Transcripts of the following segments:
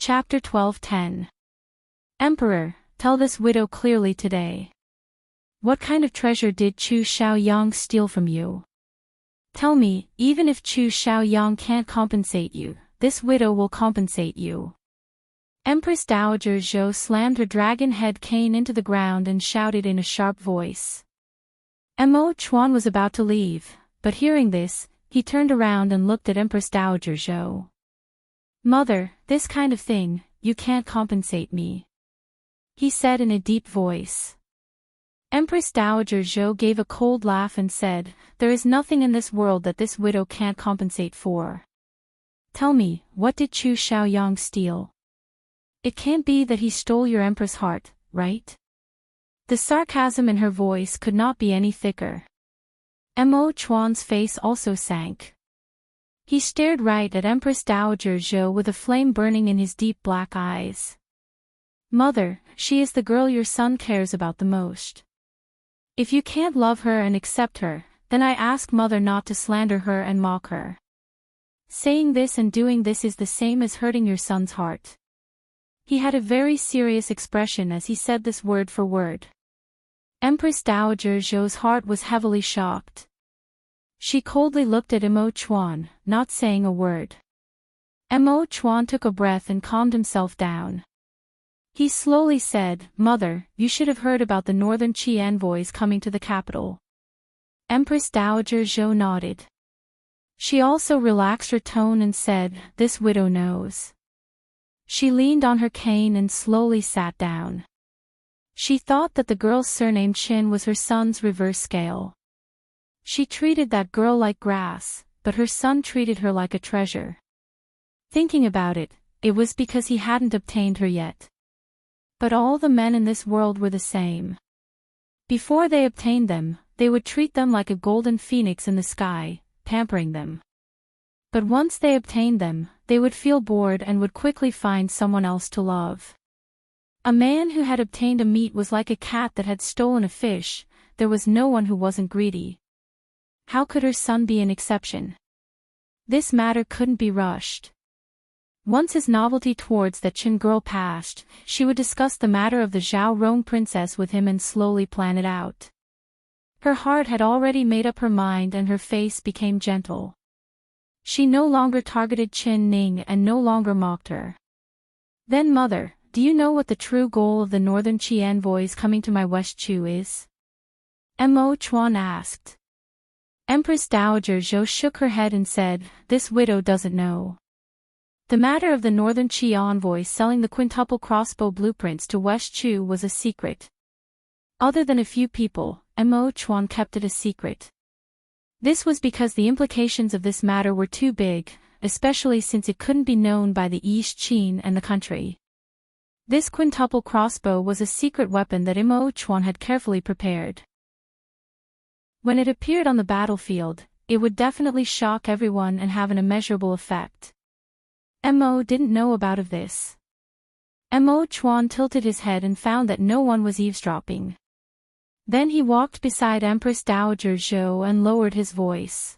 Chapter 12:10. Emperor, tell this widow clearly today. What kind of treasure did Chu Xiaoyang steal from you? Tell me, even if Chu Xiaoyang can't compensate you, this widow will compensate you. Empress Dowager Zhou slammed her dragon head cane into the ground and shouted in a sharp voice. Mo Chuan was about to leave, but hearing this, he turned around and looked at Empress Dowager Zhou. Mother, this kind of thing, you can't compensate me, he said in a deep voice. Empress Dowager Zhou gave a cold laugh and said, there is nothing in this world that this widow can't compensate for. Tell me, what did Chu Xiaoyang steal? It can't be that he stole your empress heart, right? The sarcasm in her voice could not be any thicker. Mo Chuan's face also sank. He stared right at Empress Dowager Zhou with a flame burning in his deep black eyes. Mother, she is the girl your son cares about the most. If you can't love her and accept her, then I ask Mother not to slander her and mock her. Saying this and doing this is the same as hurting your son's heart. He had a very serious expression as he said this word for word. Empress Dowager Zhou's heart was heavily shocked. She coldly looked at Mo Chuan, not saying a word. Mo Chuan took a breath and calmed himself down. He slowly said, Mother, you should have heard about the Northern Qi envoys coming to the capital. Empress Dowager Zhou nodded. She also relaxed her tone and said, this widow knows. She leaned on her cane and slowly sat down. She thought that the girl's surname Qin was her son's reverse scale. She treated that girl like grass, but her son treated her like a treasure. Thinking about it, it was because he hadn't obtained her yet. But all the men in this world were the same. Before they obtained them, they would treat them like a golden phoenix in the sky, pampering them. But once they obtained them, they would feel bored and would quickly find someone else to love. A man who had obtained a meat was like a cat that had stolen a fish, there was no one who wasn't greedy. How could her son be an exception? This matter couldn't be rushed. Once his novelty towards that Qin girl passed, she would discuss the matter of the Zhao Rong princess with him and slowly plan it out. Her heart had already made up her mind and her face became gentle. She no longer targeted Qin Ning and no longer mocked her. Then Mother, do you know what the true goal of the Northern Qi envoys coming to my West Chu is? Mo Chuan asked. Empress Dowager Zhou shook her head and said, this widow doesn't know. The matter of the Northern Qi envoys selling the quintuple crossbow blueprints to West Chu was a secret. Other than a few people, Mo Chuan kept it a secret. This was because the implications of this matter were too big, especially since it couldn't be known by the East Qin and the country. This quintuple crossbow was a secret weapon that Mo Chuan had carefully prepared. When it appeared on the battlefield, it would definitely shock everyone and have an immeasurable effect. Mo didn't know about this. Mo Chuan tilted his head and found that no one was eavesdropping. Then he walked beside Empress Dowager Zhou and lowered his voice.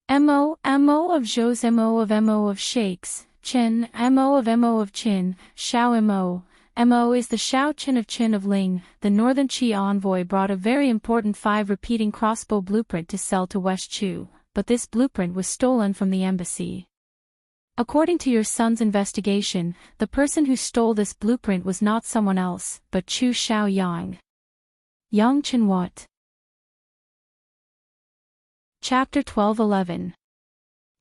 Mo of Zhou's Mo of Shakes, Qin, Mo of Qin, Xiao Mo is the Xiao Qin of Qin of Ling. The Northern Qi envoy brought a very important 5 repeating crossbow blueprint to sell to West Chu, but this blueprint was stolen from the embassy. According to your son's investigation, the person who stole this blueprint was not someone else, but Chu Xiaoyang. Yang Qin what? Chapter 12:11.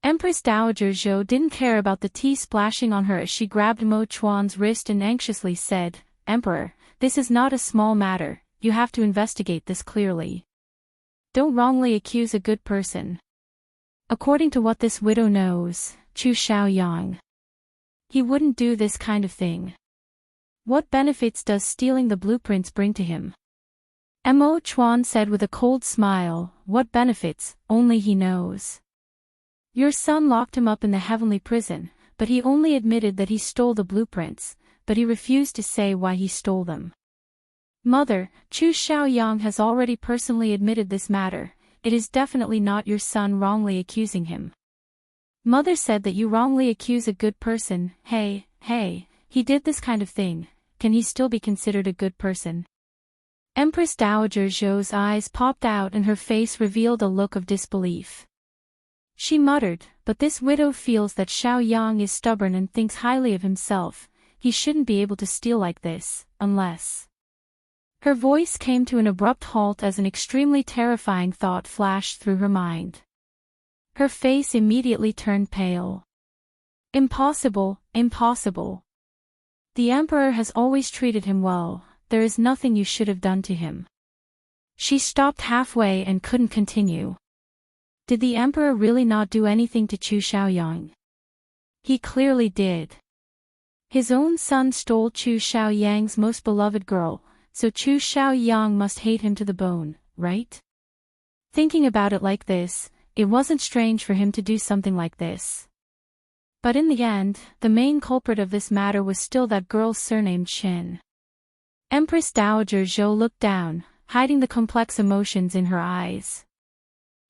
Empress Dowager Zhou didn't care about the tea splashing on her as she grabbed Mo Chuan's wrist and anxiously said, Emperor, this is not a small matter, you have to investigate this clearly. Don't wrongly accuse a good person. According to what this widow knows, Chu Xiaoyang, he wouldn't do this kind of thing. What benefits does stealing the blueprints bring to him? Mo Chuan said with a cold smile, what benefits, only he knows. Your son locked him up in the heavenly prison, but he only admitted that he stole the blueprints, but he refused to say why he stole them. Mother, Chu Xiaoyang has already personally admitted this matter, it is definitely not your son wrongly accusing him. Mother said that you wrongly accuse a good person. Hey, hey, he did this kind of thing, can he still be considered a good person? Empress Dowager Zhou's eyes popped out and her face revealed a look of disbelief. She muttered, but this widow feels that Xiao Yang is stubborn and thinks highly of himself. He shouldn't be able to steal like this, unless... Her voice came to an abrupt halt as an extremely terrifying thought flashed through her mind. Her face immediately turned pale. Impossible, impossible. The Emperor has always treated him well, there is nothing you should have done to him. She stopped halfway and couldn't continue. Did the Emperor really not do anything to Chu Xiaoyang? He clearly did. His own son stole Chu Xiaoyang's most beloved girl, so Chu Xiaoyang must hate him to the bone, right? Thinking about it like this, it wasn't strange for him to do something like this. But in the end, the main culprit of this matter was still that girl surnamed Qin. Empress Dowager Zhou looked down, hiding the complex emotions in her eyes.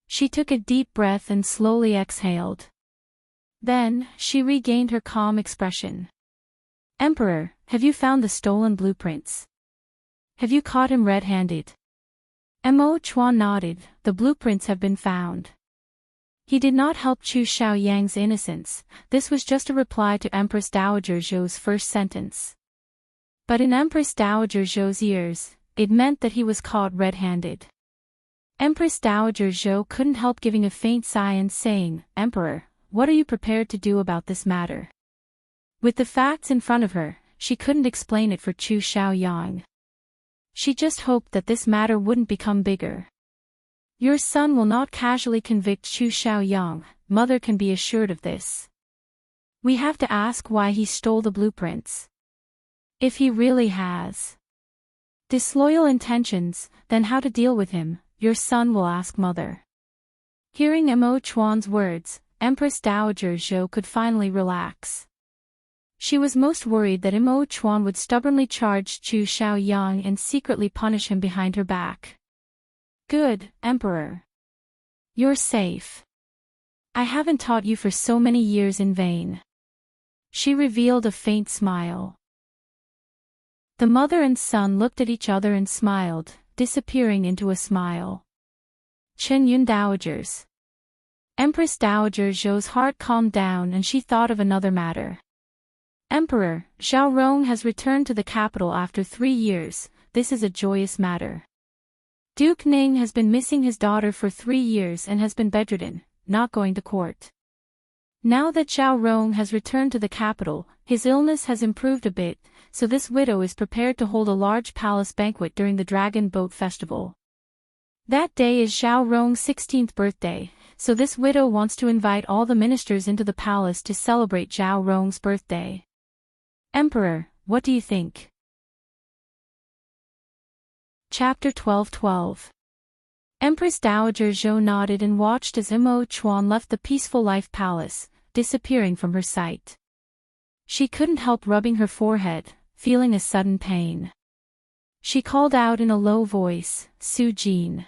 She took a deep breath and slowly exhaled. Then, she regained her calm expression. Emperor, have you found the stolen blueprints? Have you caught him red-handed? Mo Chuan nodded, the blueprints have been found. He did not help Chu Xiaoyang's innocence, this was just a reply to Empress Dowager Zhou's first sentence. But in Empress Dowager Zhou's ears, it meant that he was caught red-handed. Empress Dowager Zhou couldn't help giving a faint sigh and saying, Emperor, what are you prepared to do about this matter? With the facts in front of her, she couldn't explain it for Chu Xiaoyang. She just hoped that this matter wouldn't become bigger. Your son will not casually convict Chu Xiaoyang, mother can be assured of this. We have to ask why he stole the blueprints. If he really has disloyal intentions, then how to deal with him, your son will ask mother. Hearing Mo Chuan's words, Empress Dowager Zhou could finally relax. She was most worried that Mo Chuan would stubbornly charge Chu Xiaoyang and secretly punish him behind her back. Good, Emperor. You're safe. I haven't taught you for so many years in vain. She revealed a faint smile. The mother and son looked at each other and smiled, disappearing into a smile. Chen Yun Dowagers. Empress Dowager Zhou's heart calmed down and she thought of another matter. Emperor, Zhao Rong has returned to the capital after 3 years, this is a joyous matter. Duke Ning has been missing his daughter for 3 years and has been bedridden, not going to court. Now that Zhao Rong has returned to the capital, his illness has improved a bit, so this widow is prepared to hold a large palace banquet during the Dragon Boat Festival. That day is Zhao Rong's 16th birthday, so this widow wants to invite all the ministers into the palace to celebrate Zhao Rong's birthday. Emperor, what do you think? Chapter 12:12. Empress Dowager Zhou nodded and watched as Mo Chuan left the peaceful life palace, disappearing from her sight. She couldn't help rubbing her forehead, feeling a sudden pain. She called out in a low voice, Su Jin.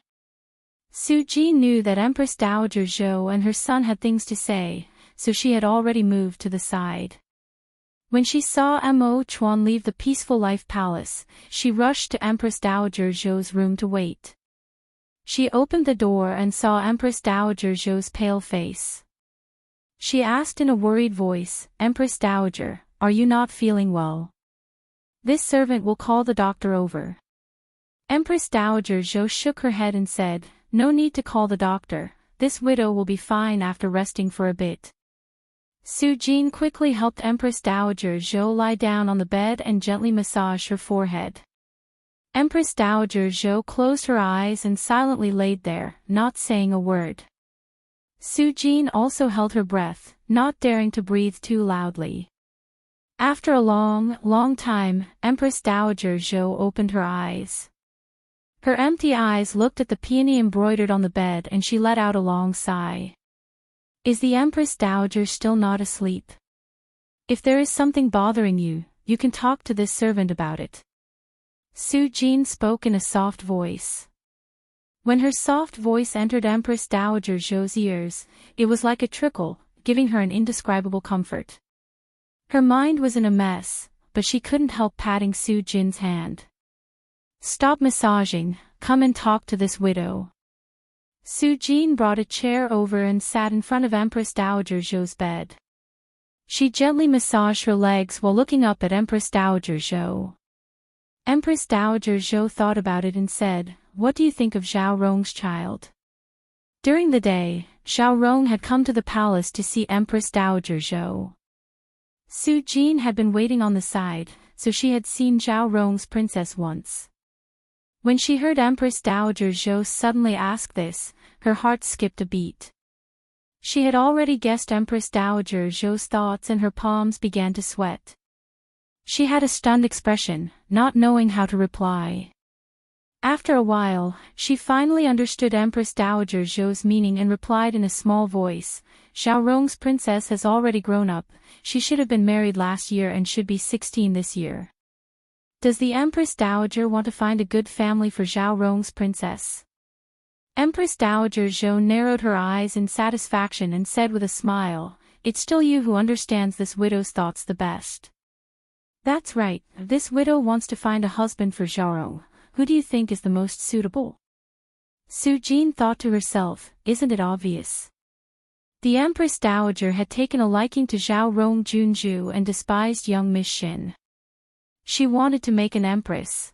Su Jin knew that Empress Dowager Zhou and her son had things to say, so she had already moved to the side. When she saw Mo Chuan leave the peaceful life palace, she rushed to Empress Dowager Zhou's room to wait. She opened the door and saw Empress Dowager Zhou's pale face. She asked in a worried voice, Empress Dowager, are you not feeling well? This servant will call the doctor over. Empress Dowager Zhou shook her head and said, no need to call the doctor, this widow will be fine after resting for a bit. Su Jin quickly helped Empress Dowager Zhou lie down on the bed and gently massage her forehead. Empress Dowager Zhou closed her eyes and silently laid there, not saying a word. Su Jin also held her breath, not daring to breathe too loudly. After a long time, Empress Dowager Zhou opened her eyes. Her empty eyes looked at the peony embroidered on the bed and she let out a long sigh. Is the Empress Dowager still not asleep? If there is something bothering you, you can talk to this servant about it. Su Jin spoke in a soft voice. When her soft voice entered Empress Dowager Zhou's ears, it was like a trickle, giving her an indescribable comfort. Her mind was in a mess, but she couldn't help patting Su Jin's hand. "Stop massaging, come and talk to this widow." Su Jin brought a chair over and sat in front of Empress Dowager Zhou's bed. She gently massaged her legs while looking up at Empress Dowager Zhou. Empress Dowager Zhou thought about it and said, "What do you think of Zhao Rong's child?" During the day, Zhao Rong had come to the palace to see Empress Dowager Zhou. Su Jin had been waiting on the side, so she had seen Zhao Rong's princess once. When she heard Empress Dowager Zhou suddenly ask this, her heart skipped a beat. She had already guessed Empress Dowager Zhou's thoughts and her palms began to sweat. She had a stunned expression, not knowing how to reply. After a while, she finally understood Empress Dowager Zhou's meaning and replied in a small voice, "Zhao Rong's princess has already grown up, she should have been married last year and should be 16 this year. Does the Empress Dowager want to find a good family for Zhao Rong's princess?" Empress Dowager Zhou narrowed her eyes in satisfaction and said with a smile, "It's still you who understands this widow's thoughts the best." "That's right, this widow wants to find a husband for Zhao Rong. Who do you think is the most suitable?" Su Jin thought to herself, "Isn't it obvious?" The Empress Dowager had taken a liking to Zhao Rong Junju and despised young Miss Xin. She wanted to make an empress.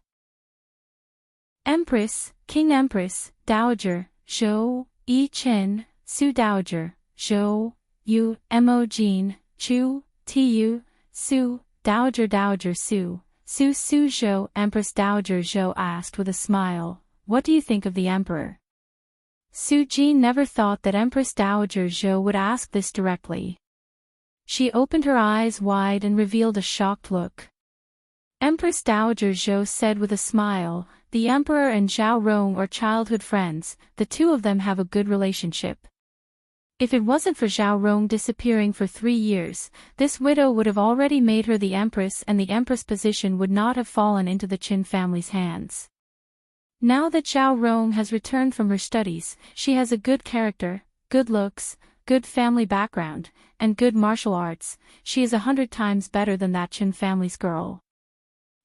Empress, King Empress, Dowager, Zhou, Yi Chen, Su Dowager, Zhou, Yu, Mo Jin, Chu, Tu, Su, Dowager Dowager Su, Su Zhou. Empress Dowager Zhou asked with a smile, "What do you think of the emperor?" Su Jin never thought that Empress Dowager Zhou would ask this directly. She opened her eyes wide and revealed a shocked look. Empress Dowager Zhou said with a smile, "The emperor and Zhao Rong are childhood friends, the two of them have a good relationship. If it wasn't for Zhao Rong disappearing for 3 years, this widow would have already made her the empress and the empress position would not have fallen into the Qin family's hands. Now that Zhao Rong has returned from her studies, she has a good character, good looks, good family background, and good martial arts. She is 100 times better than that Qin family's girl.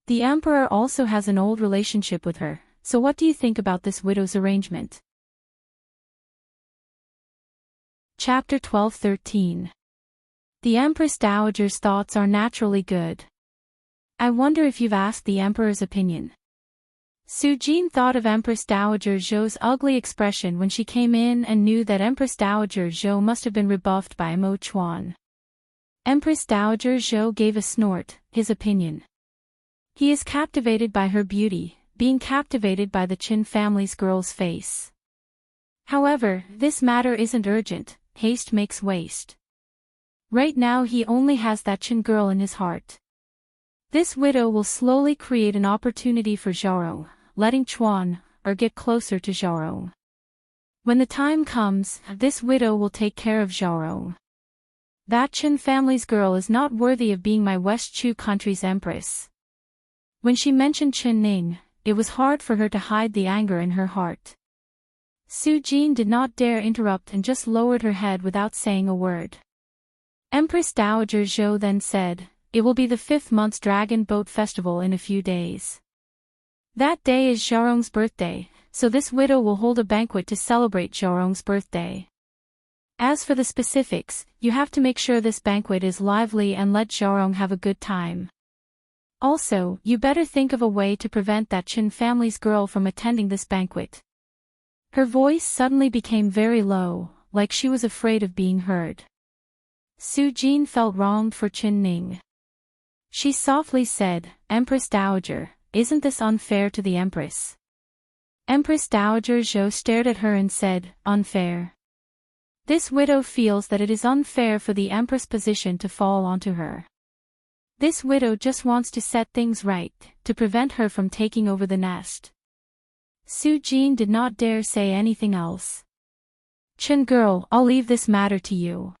The emperor also has an old relationship with her, so what do you think about this widow's arrangement?" Chapter 12-13. The Empress Dowager's thoughts are naturally good. I wonder if you've asked the emperor's opinion. Su Jin thought of Empress Dowager Zhou's ugly expression when she came in and knew that Empress Dowager Zhou must have been rebuffed by Mo Chuan. Empress Dowager Zhou gave a snort, his opinion. He is captivated by her beauty, being captivated by the Qin family's girl's face. However, this matter isn't urgent, haste makes waste. Right now he only has that Qin girl in his heart. This widow will slowly create an opportunity for Zhao Rong, letting Chuan, or get closer to Zhao Rong. When the time comes, this widow will take care of Zhao Rong. That Qin family's girl is not worthy of being my West Chu country's empress. When she mentioned Qin Ning, it was hard for her to hide the anger in her heart. Su Jin did not dare interrupt and just lowered her head without saying a word. Empress Dowager Zhou then said, "It will be the 5th month's Dragon Boat Festival in a few days. That day is Zhao Rong's birthday, so this widow will hold a banquet to celebrate Zhao Rong's birthday. As for the specifics, you have to make sure this banquet is lively and let Zhao Rong have a good time. Also, you better think of a way to prevent that Qin family's girl from attending this banquet." Her voice suddenly became very low, like she was afraid of being heard. Su Jin felt wronged for Qin Ning. She softly said, "Empress Dowager, isn't this unfair to the empress?" Empress Dowager Zhou stared at her and said, "Unfair? This widow feels that it is unfair for the empress position to fall onto her. This widow just wants to set things right, to prevent her from taking over the nest." Su Jin did not dare say anything else. "Qin girl, I'll leave this matter to you.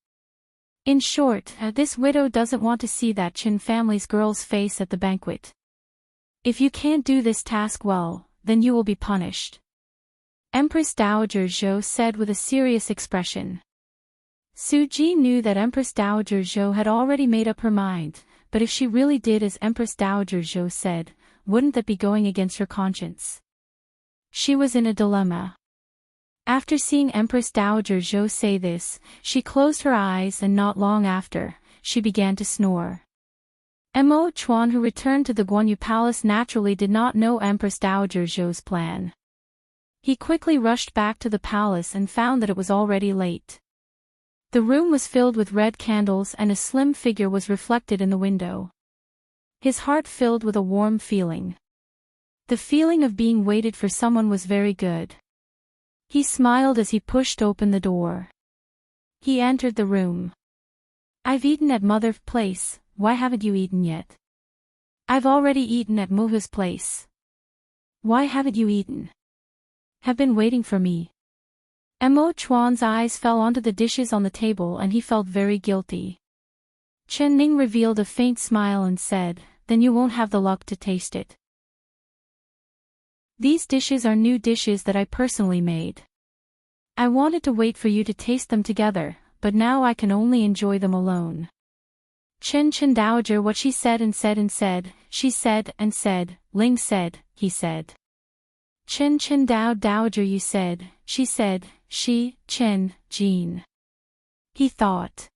In short, this widow doesn't want to see that Qin family's girl's face at the banquet. If you can't do this task well, then you will be punished," Empress Dowager Zhou said with a serious expression. Su Ji knew that Empress Dowager Zhou had already made up her mind, but if she really did as Empress Dowager Zhou said, wouldn't that be going against her conscience? She was in a dilemma. After seeing Empress Dowager Zhou say this, she closed her eyes and not long after, she began to snore. Mo Chuan, who returned to the Guanyu Palace, naturally did not know Empress Dowager Zhou's plan. He quickly rushed back to the palace and found that it was already late. The room was filled with red candles and a slim figure was reflected in the window. His heart filled with a warm feeling. The feeling of being waited for someone was very good. He smiled as he pushed open the door. He entered the room. "I've eaten at Mother's place, why haven't you eaten yet?" "I've already eaten at Muhu's place." "Why haven't you eaten?" "Have been waiting for me." Mo Chuan's eyes fell onto the dishes on the table and he felt very guilty. Chen Ning revealed a faint smile and said, "Then you won't have the luck to taste it. These dishes are new dishes that I personally made. I wanted to wait for you to taste them together, but now I can only enjoy them alone." Chen Dowager what she said and said and said, she said and said, Ling said, he said. Chen Dowager you said, she said, she, Chen, Jean. He thought.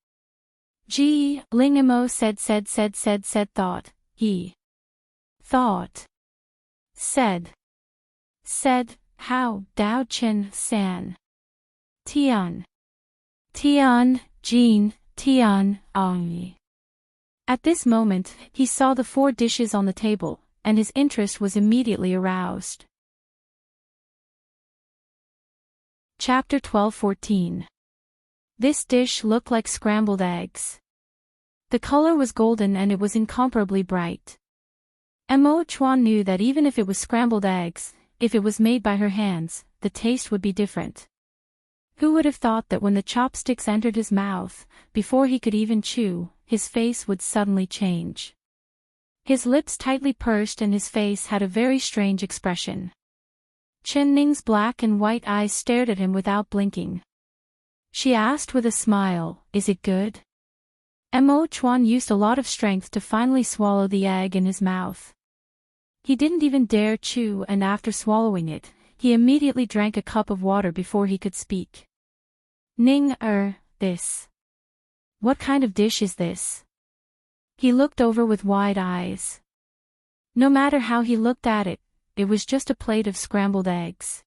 Ji, Ling Mo said thought, he. Thought. Said. How, Dao Chen, San. Tian. Jean, Tian, Ong. At this moment, he saw the 4 dishes on the table, and his interest was immediately aroused. Chapter 12-14. This dish looked like scrambled eggs. The color was golden and it was incomparably bright. Mo Chuan knew that even if it was scrambled eggs, if it was made by her hands, the taste would be different. Who would have thought that when the chopsticks entered his mouth, before he could even chew, his face would suddenly change. His lips tightly pursed and his face had a very strange expression. Chen Ning's black and white eyes stared at him without blinking. She asked with a smile, "Is it good?" Mo Chuan used a lot of strength to finally swallow the egg in his mouth. He didn't even dare chew, and after swallowing it, he immediately drank a cup of water before he could speak. Ning, this. What kind of dish is this? He looked over with wide eyes. No matter how he looked at it, it was just a plate of scrambled eggs.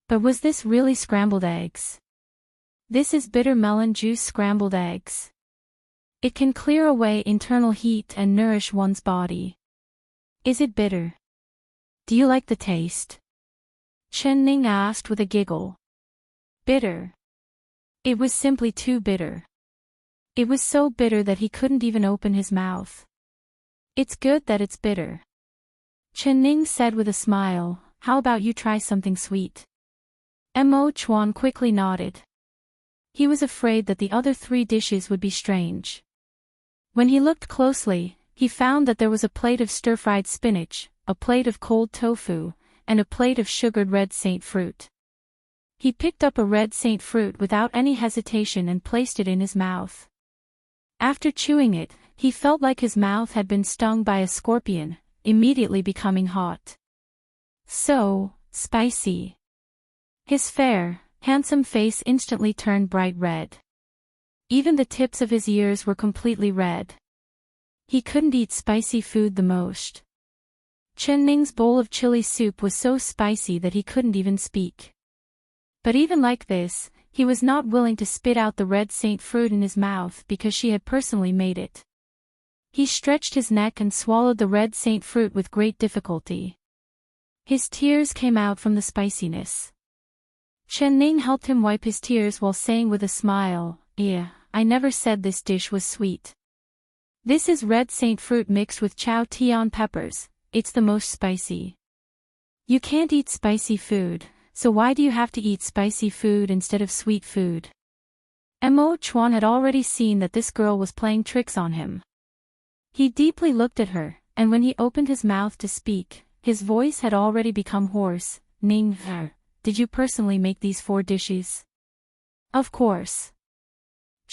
But was this really scrambled eggs? This is bitter melon juice scrambled eggs. It can clear away internal heat and nourish one's body. Is it bitter? Do you like the taste? Chen Ning asked with a giggle. Bitter. It was simply too bitter. It was so bitter that he couldn't even open his mouth. It's good that it's bitter. Chen Ning said with a smile, "How about you try something sweet?" Mo Chuan quickly nodded. He was afraid that the other 3 dishes would be strange. When he looked closely, he found that there was a plate of stir-fried spinach, a plate of cold tofu, and a plate of sugared red saint fruit. He picked up a red saint fruit without any hesitation and placed it in his mouth. After chewing it, he felt like his mouth had been stung by a scorpion, immediately becoming hot. So, spicy. His fair, handsome face instantly turned bright red. Even the tips of his ears were completely red. He couldn't eat spicy food the most. Chen Ning's bowl of chili soup was so spicy that he couldn't even speak. But even like this, he was not willing to spit out the red saint fruit in his mouth because she had personally made it. He stretched his neck and swallowed the red saint fruit with great difficulty. His tears came out from the spiciness. Chen Ning helped him wipe his tears while saying with a smile, "Yeah, I never said this dish was sweet. This is red saint fruit mixed with chow tian peppers, it's the most spicy. You can't eat spicy food, so why do you have to eat spicy food instead of sweet food?" Mo Chuan had already seen that this girl was playing tricks on him. He deeply looked at her, and when he opened his mouth to speak, his voice had already become hoarse. "Ning, did you personally make these 4 dishes?" "Of course.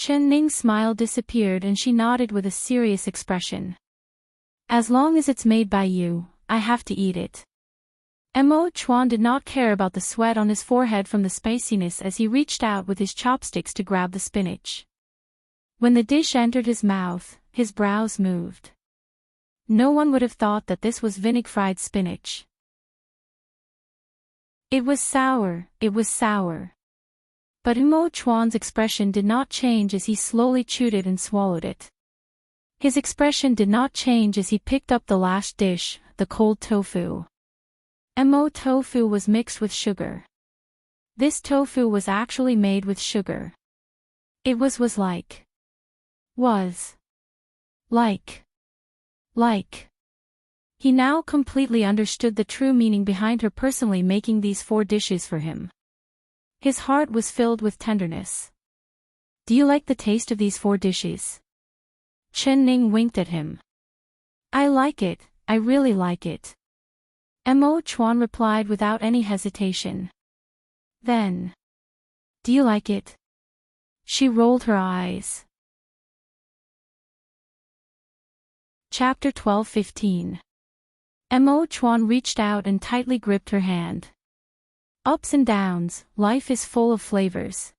Chen Ning's smile disappeared and she nodded with a serious expression. As long as it's made by you, I have to eat it. Mo Chuan did not care about the sweat on his forehead from the spiciness as he reached out with his chopsticks to grab the spinach. When the dish entered his mouth, his brows moved. No one would have thought that this was vinaigrette spinach. It was sour, it was sour. But Mo Chuan's expression did not change as he slowly chewed it and swallowed it. His expression did not change as he picked up the last dish, the cold tofu. Mo tofu was mixed with sugar. This tofu was actually made with sugar. It was like. He now completely understood the true meaning behind her personally making these 4 dishes for him. His heart was filled with tenderness. Do you like the taste of these 4 dishes? Chen Ning winked at him. I like it, I really like it. Mo Chuan replied without any hesitation. Then. Do you like it? She rolled her eyes. Chapter 12-15. Mo Chuan reached out and tightly gripped her hand. Ups and downs, life is full of flavors.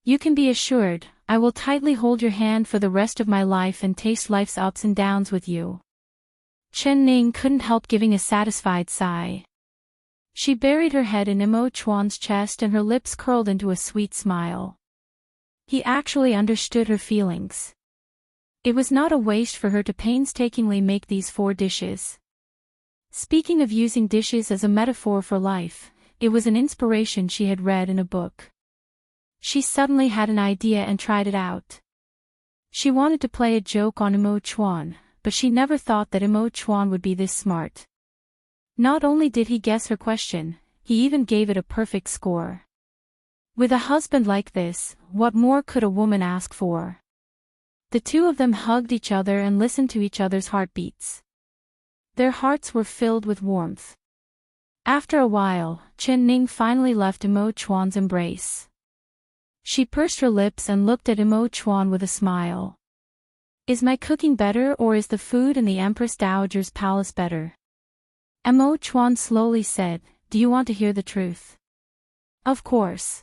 You can be assured, I will tightly hold your hand for the rest of my life and taste life's ups and downs with you. Chen Ning couldn't help giving a satisfied sigh. She buried her head in Mo Chuan's chest and her lips curled into a sweet smile. He actually understood her feelings. It was not a waste for her to painstakingly make these 4 dishes. Speaking of using dishes as a metaphor for life, it was an inspiration she had read in a book. She suddenly had an idea and tried it out. She wanted to play a joke on Mo Chuan, but she never thought that Mo Chuan would be this smart. Not only did he guess her question, he even gave it a perfect score. With a husband like this, what more could a woman ask for? The 2 of them hugged each other and listened to each other's heartbeats. Their hearts were filled with warmth. After a while, Chen Ning finally left Mo Chuan's embrace. She pursed her lips and looked at Mo Chuan with a smile. Is my cooking better or is the food in the Empress Dowager's palace better? Mo Chuan slowly said, do you want to hear the truth? Of course.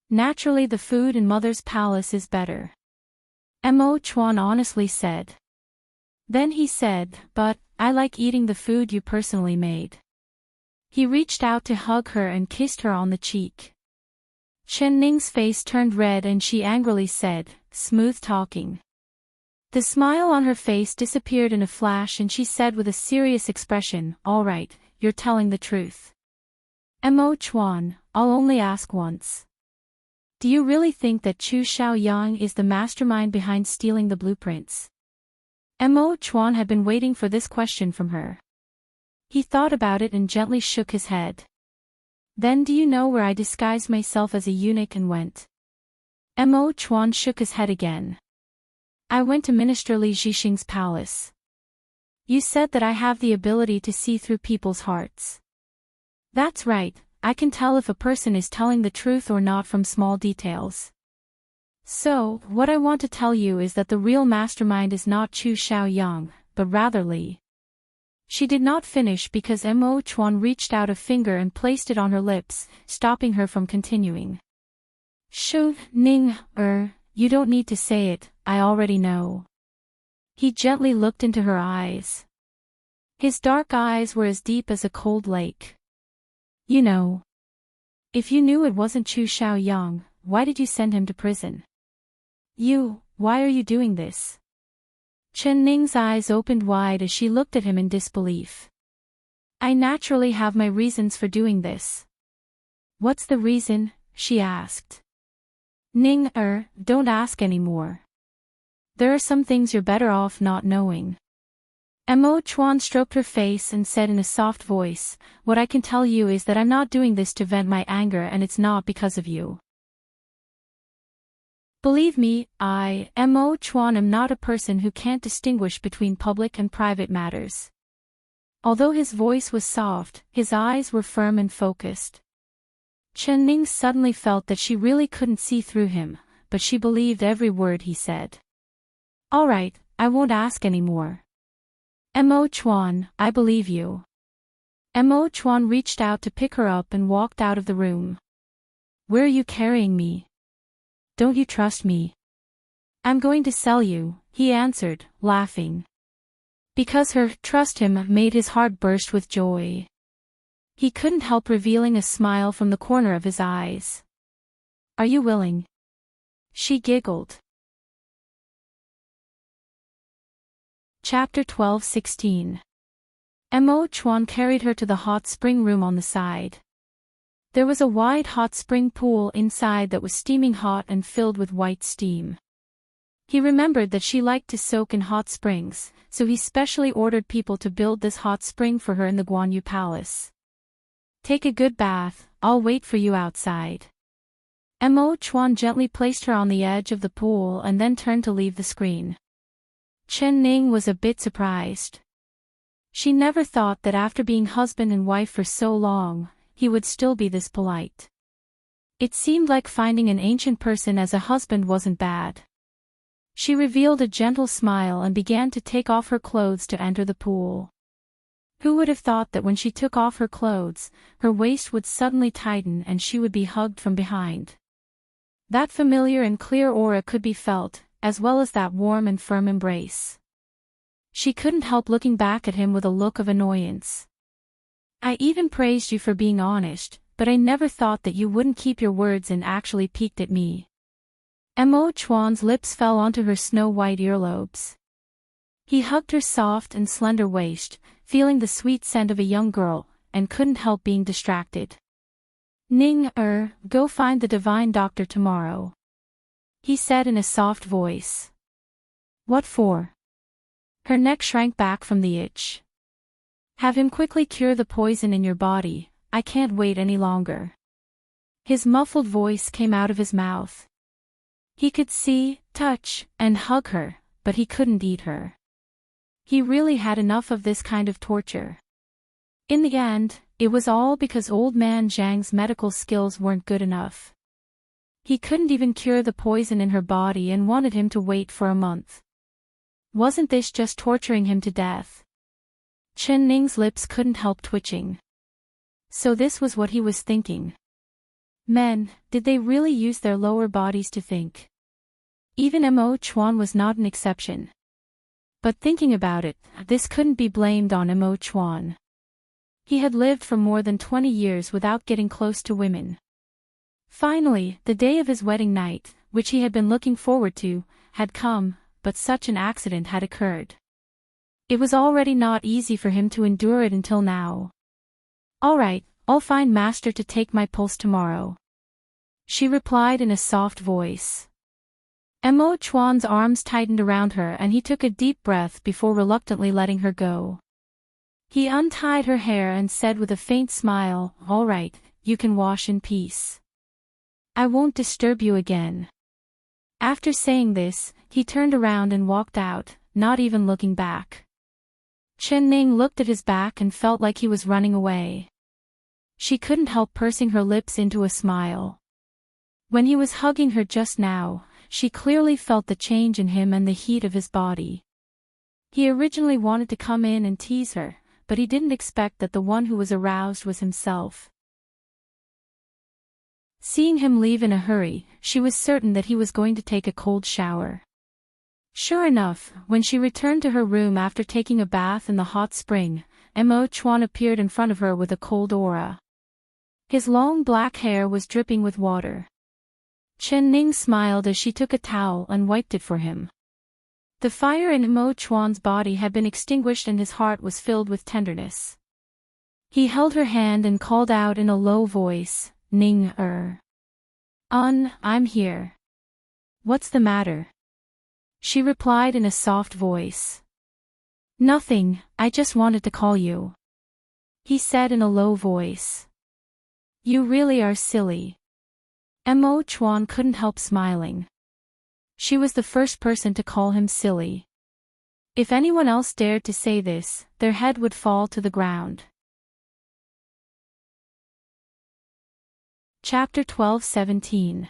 Naturally the food in Mother's palace is better. Mo Chuan honestly said. Then he said, but, I like eating the food you personally made. He reached out to hug her and kissed her on the cheek. Chen Ning's face turned red and she angrily said, smooth talking. The smile on her face disappeared in a flash and she said with a serious expression, all right, you're telling the truth. Mo Chuan, I'll only ask once. Do you really think that Chu Xiaoyang is the mastermind behind stealing the blueprints? Mo Chuan had been waiting for this question from her. He thought about it and gently shook his head. Then do you know where I disguised myself as a eunuch and went? Mo Chuan shook his head again. I went to Minister Li Zhixing's palace. You said that I have the ability to see through people's hearts. That's right, I can tell if a person is telling the truth or not from small details. So, what I want to tell you is that the real mastermind is not Chu Xiaoyang, but rather Li. She did not finish because Mo Chuan reached out a finger and placed it on her lips, stopping her from continuing. Shu, Ning, you don't need to say it, I already know. He gently looked into her eyes. His dark eyes were as deep as a cold lake. You know. If you knew it wasn't Chu Xiaoyang, why did you send him to prison? Why are you doing this? Chen Ning's eyes opened wide as she looked at him in disbelief. I naturally have my reasons for doing this. What's the reason? She asked. Ning, don't ask anymore. There are some things you're better off not knowing. Mo Chuan stroked her face and said in a soft voice, what I can tell you is that I'm not doing this to vent my anger and it's not because of you. Believe me, Mo Chuan am not a person who can't distinguish between public and private matters. Although his voice was soft, his eyes were firm and focused. Chen Ning suddenly felt that she really couldn't see through him, but she believed every word he said. All right, I won't ask any more. Mo Chuan, I believe you. Mo Chuan reached out to pick her up and walked out of the room. Where are you carrying me? Don't you trust me? I'm going to sell you, he answered, laughing. Because her trust him made his heart burst with joy. He couldn't help revealing a smile from the corner of his eyes. Are you willing? She giggled. Chapter 12:16. Mo Chuan carried her to the hot spring room on the side. There was a wide hot spring pool inside that was steaming hot and filled with white steam. He remembered that she liked to soak in hot springs, so he specially ordered people to build this hot spring for her in the Guanyu Palace. Take a good bath, I'll wait for you outside. Mo Chuan gently placed her on the edge of the pool and then turned to leave the screen. Chen Ning was a bit surprised. She never thought that after being husband and wife for so long, he would still be this polite. It seemed like finding an ancient person as a husband wasn't bad. She revealed a gentle smile and began to take off her clothes to enter the pool. Who would have thought that when she took off her clothes, her waist would suddenly tighten and she would be hugged from behind. That familiar and clear aura could be felt, as well as that warm and firm embrace. She couldn't help looking back at him with a look of annoyance. I even praised you for being honest, but I never thought that you wouldn't keep your words and actually peeked at me. Mo Chuan's lips fell onto her snow-white earlobes. He hugged her soft and slender waist, feeling the sweet scent of a young girl, and couldn't help being distracted. Ning, go find the divine doctor tomorrow, he said in a soft voice. What for? Her neck shrank back from the itch. Have him quickly cure the poison in your body, I can't wait any longer. His muffled voice came out of his mouth. He could see, touch, and hug her, but he couldn't eat her. He really had enough of this kind of torture. In the end, it was all because old man Zhang's medical skills weren't good enough. He couldn't even cure the poison in her body and wanted him to wait for a month. Wasn't this just torturing him to death? Chen Ning's lips couldn't help twitching. So this was what he was thinking. Men, did they really use their lower bodies to think? Even Mo Chuan was not an exception. But thinking about it, this couldn't be blamed on Mo Chuan. He had lived for more than 20 years without getting close to women. Finally, the day of his wedding night, which he had been looking forward to, had come, but such an accident had occurred. It was already not easy for him to endure it until now. All right, I'll find Master to take my pulse tomorrow, she replied in a soft voice. Mo Chuan's arms tightened around her and he took a deep breath before reluctantly letting her go. He untied her hair and said with a faint smile, all right, you can wash in peace. I won't disturb you again. After saying this, he turned around and walked out, not even looking back. Chen Ning looked at his back and felt like he was running away. She couldn't help pursing her lips into a smile. When he was hugging her just now, she clearly felt the change in him and the heat of his body. He originally wanted to come in and tease her, but he didn't expect that the one who was aroused was himself. Seeing him leave in a hurry, she was certain that he was going to take a cold shower. Sure enough, when she returned to her room after taking a bath in the hot spring, Mo Chuan appeared in front of her with a cold aura. His long black hair was dripping with water. Chen Ning smiled as she took a towel and wiped it for him. The fire in Mo Chuan's body had been extinguished and his heart was filled with tenderness. He held her hand and called out in a low voice, Ning. I'm here. What's the matter? She replied in a soft voice. Nothing, I just wanted to call you, he said in a low voice. You really are silly. Mo Chuan couldn't help smiling. She was the first person to call him silly. If anyone else dared to say this, their head would fall to the ground. Chapter 12:17.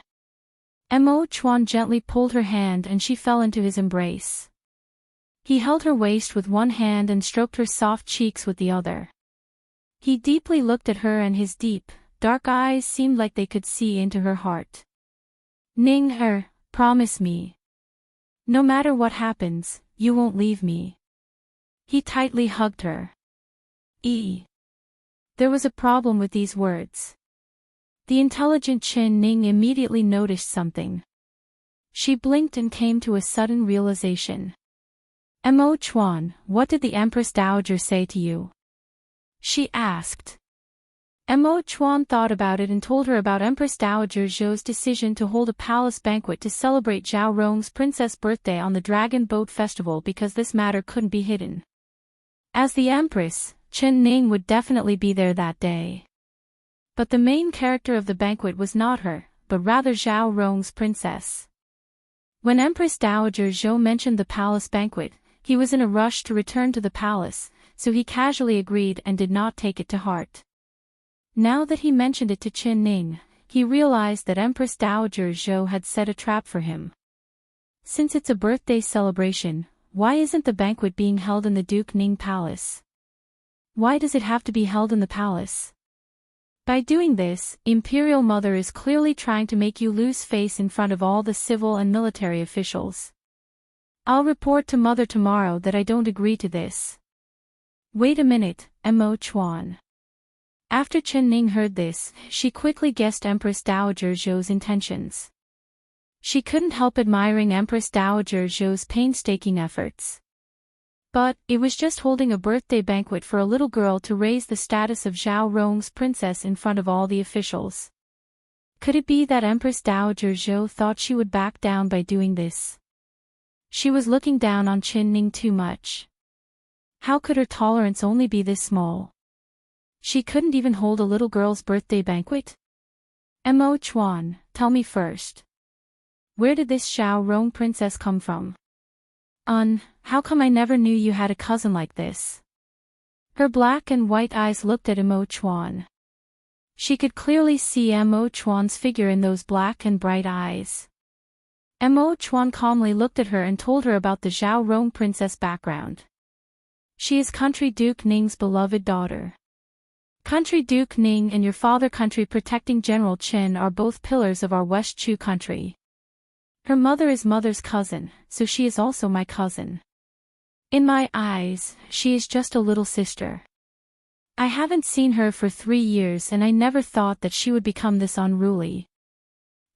Mo Chuan gently pulled her hand and she fell into his embrace. He held her waist with one hand and stroked her soft cheeks with the other. He deeply looked at her and his deep, dark eyes seemed like they could see into her heart. Ning her, promise me. No matter what happens, you won't leave me. He tightly hugged her. There was a problem with these words. The intelligent Chen Ning immediately noticed something. She blinked and came to a sudden realization. Mo Chuan, what did the Empress Dowager say to you? She asked. Mo Chuan thought about it and told her about Empress Dowager Zhou's decision to hold a palace banquet to celebrate Zhao Rong's princess' birthday on the Dragon Boat Festival because this matter couldn't be hidden. As the Empress, Chen Ning would definitely be there that day. But the main character of the banquet was not her, but rather Zhao Rong's princess. When Empress Dowager Zhou mentioned the palace banquet, he was in a rush to return to the palace, so he casually agreed and did not take it to heart. Now that he mentioned it to Chen Ning, he realized that Empress Dowager Zhou had set a trap for him. Since it's a birthday celebration, why isn't the banquet being held in the Duke Ning Palace? Why does it have to be held in the palace? By doing this, Imperial Mother is clearly trying to make you lose face in front of all the civil and military officials. I'll report to Mother tomorrow that I don't agree to this. Wait a minute, Mo Chuan. After Chen Ning heard this, she quickly guessed Empress Dowager Zhou's intentions. She couldn't help admiring Empress Dowager Zhou's painstaking efforts. But, it was just holding a birthday banquet for a little girl to raise the status of Zhao Rong's princess in front of all the officials. Could it be that Empress Dowager Zhou thought she would back down by doing this? She was looking down on Chen Ning too much. How could her tolerance only be this small? She couldn't even hold a little girl's birthday banquet? Mo Chuan, tell me first. Where did this Zhao Rong princess come from? How come I never knew you had a cousin like this? Her black and white eyes looked at Mo Chuan. She could clearly see Mo Chuan's figure in those black and bright eyes. Mo Chuan calmly looked at her and told her about the Zhao Rong princess background. She is Country Duke Ning's beloved daughter. Country Duke Ning and your father Country Protecting General Chen are both pillars of our West Chu country. Her mother is Mother's cousin, so she is also my cousin. In my eyes, she is just a little sister. I haven't seen her for 3 years and I never thought that she would become this unruly.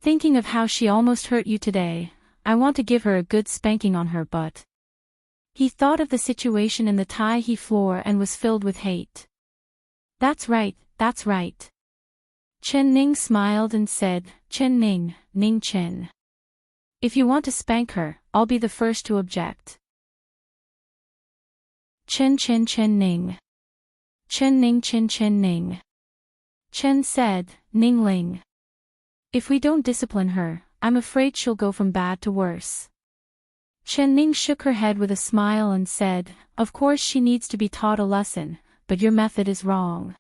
Thinking of how she almost hurt you today, I want to give her a good spanking on her butt. He thought of the situation in the Taihe floor and was filled with hate. That's right, that's right. Chen Ning smiled and said, Chen Ning, Ning Chen. If you want to spank her, I'll be the first to object. Chen Ning. Chen Ning. Chen said, Ning Ling. If we don't discipline her, I'm afraid she'll go from bad to worse. Chen Ning shook her head with a smile and said, of course she needs to be taught a lesson, but your method is wrong.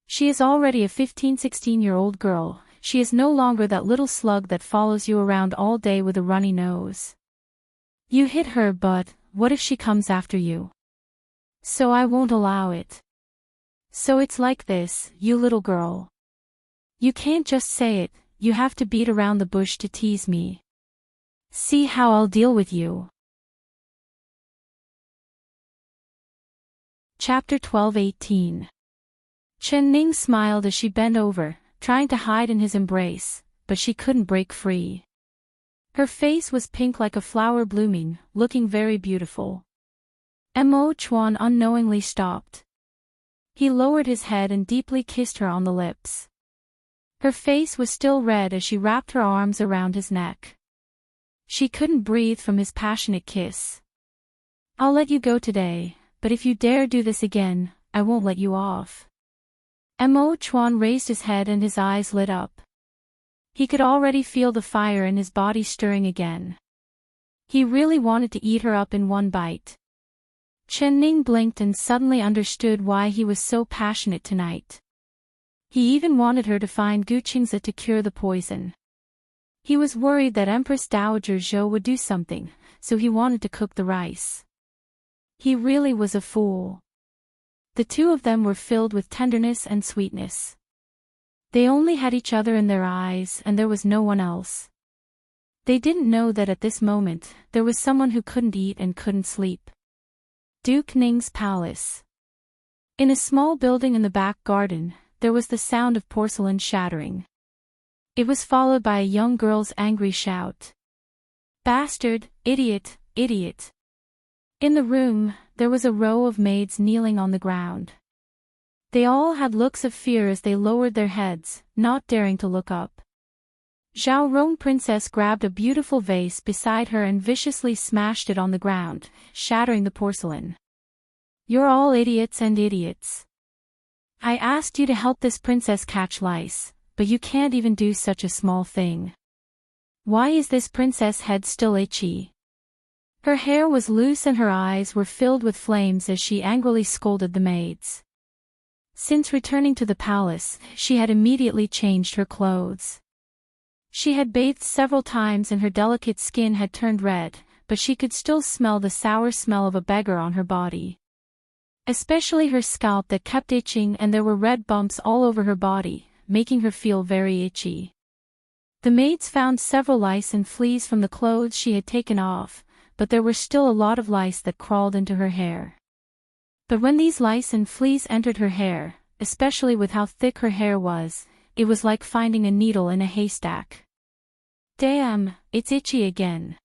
She is already a 15-16-year-old girl, she is no longer that little slug that follows you around all day with a runny nose. You hit her but, what if she comes after you? So I won't allow it. So it's like this, you little girl. You can't just say it, you have to beat around the bush to tease me. See how I'll deal with you. Chapter 12:18. Chen Ning smiled as she bent over, trying to hide in his embrace, but she couldn't break free. Her face was pink like a flower blooming, looking very beautiful. Mo Chuan unknowingly stopped. He lowered his head and deeply kissed her on the lips. Her face was still red as she wrapped her arms around his neck. She couldn't breathe from his passionate kiss. I'll let you go today, but if you dare do this again, I won't let you off. Mo Chuan raised his head and his eyes lit up. He could already feel the fire in his body stirring again. He really wanted to eat her up in one bite. Chen Ning blinked and suddenly understood why he was so passionate tonight. He even wanted her to find Gu Qingzi to cure the poison. He was worried that Empress Dowager Zhou would do something, so he wanted to cook the rice. He really was a fool. The two of them were filled with tenderness and sweetness. They only had each other in their eyes and there was no one else. They didn't know that at this moment, there was someone who couldn't eat and couldn't sleep. Duke Ning's palace. In a small building in the back garden, there was the sound of porcelain shattering. It was followed by a young girl's angry shout. "Bastard, idiot, idiot!" In the room, there was a row of maids kneeling on the ground. They all had looks of fear as they lowered their heads, not daring to look up. Zhao Rong Princess grabbed a beautiful vase beside her and viciously smashed it on the ground, shattering the porcelain. "You're all idiots and idiots. I asked you to help this princess catch lice, but you can't even do such a small thing. Why is this princess' head still itchy?" Her hair was loose and her eyes were filled with flames as she angrily scolded the maids. Since returning to the palace, she had immediately changed her clothes. She had bathed several times and her delicate skin had turned red, but she could still smell the sour smell of a beggar on her body. Especially her scalp that kept itching, and there were red bumps all over her body, making her feel very itchy. The maids found several lice and fleas from the clothes she had taken off, but there were still a lot of lice that crawled into her hair. But when these lice and fleas entered her hair, especially with how thick her hair was, it was like finding a needle in a haystack. "Damn, it's itchy again."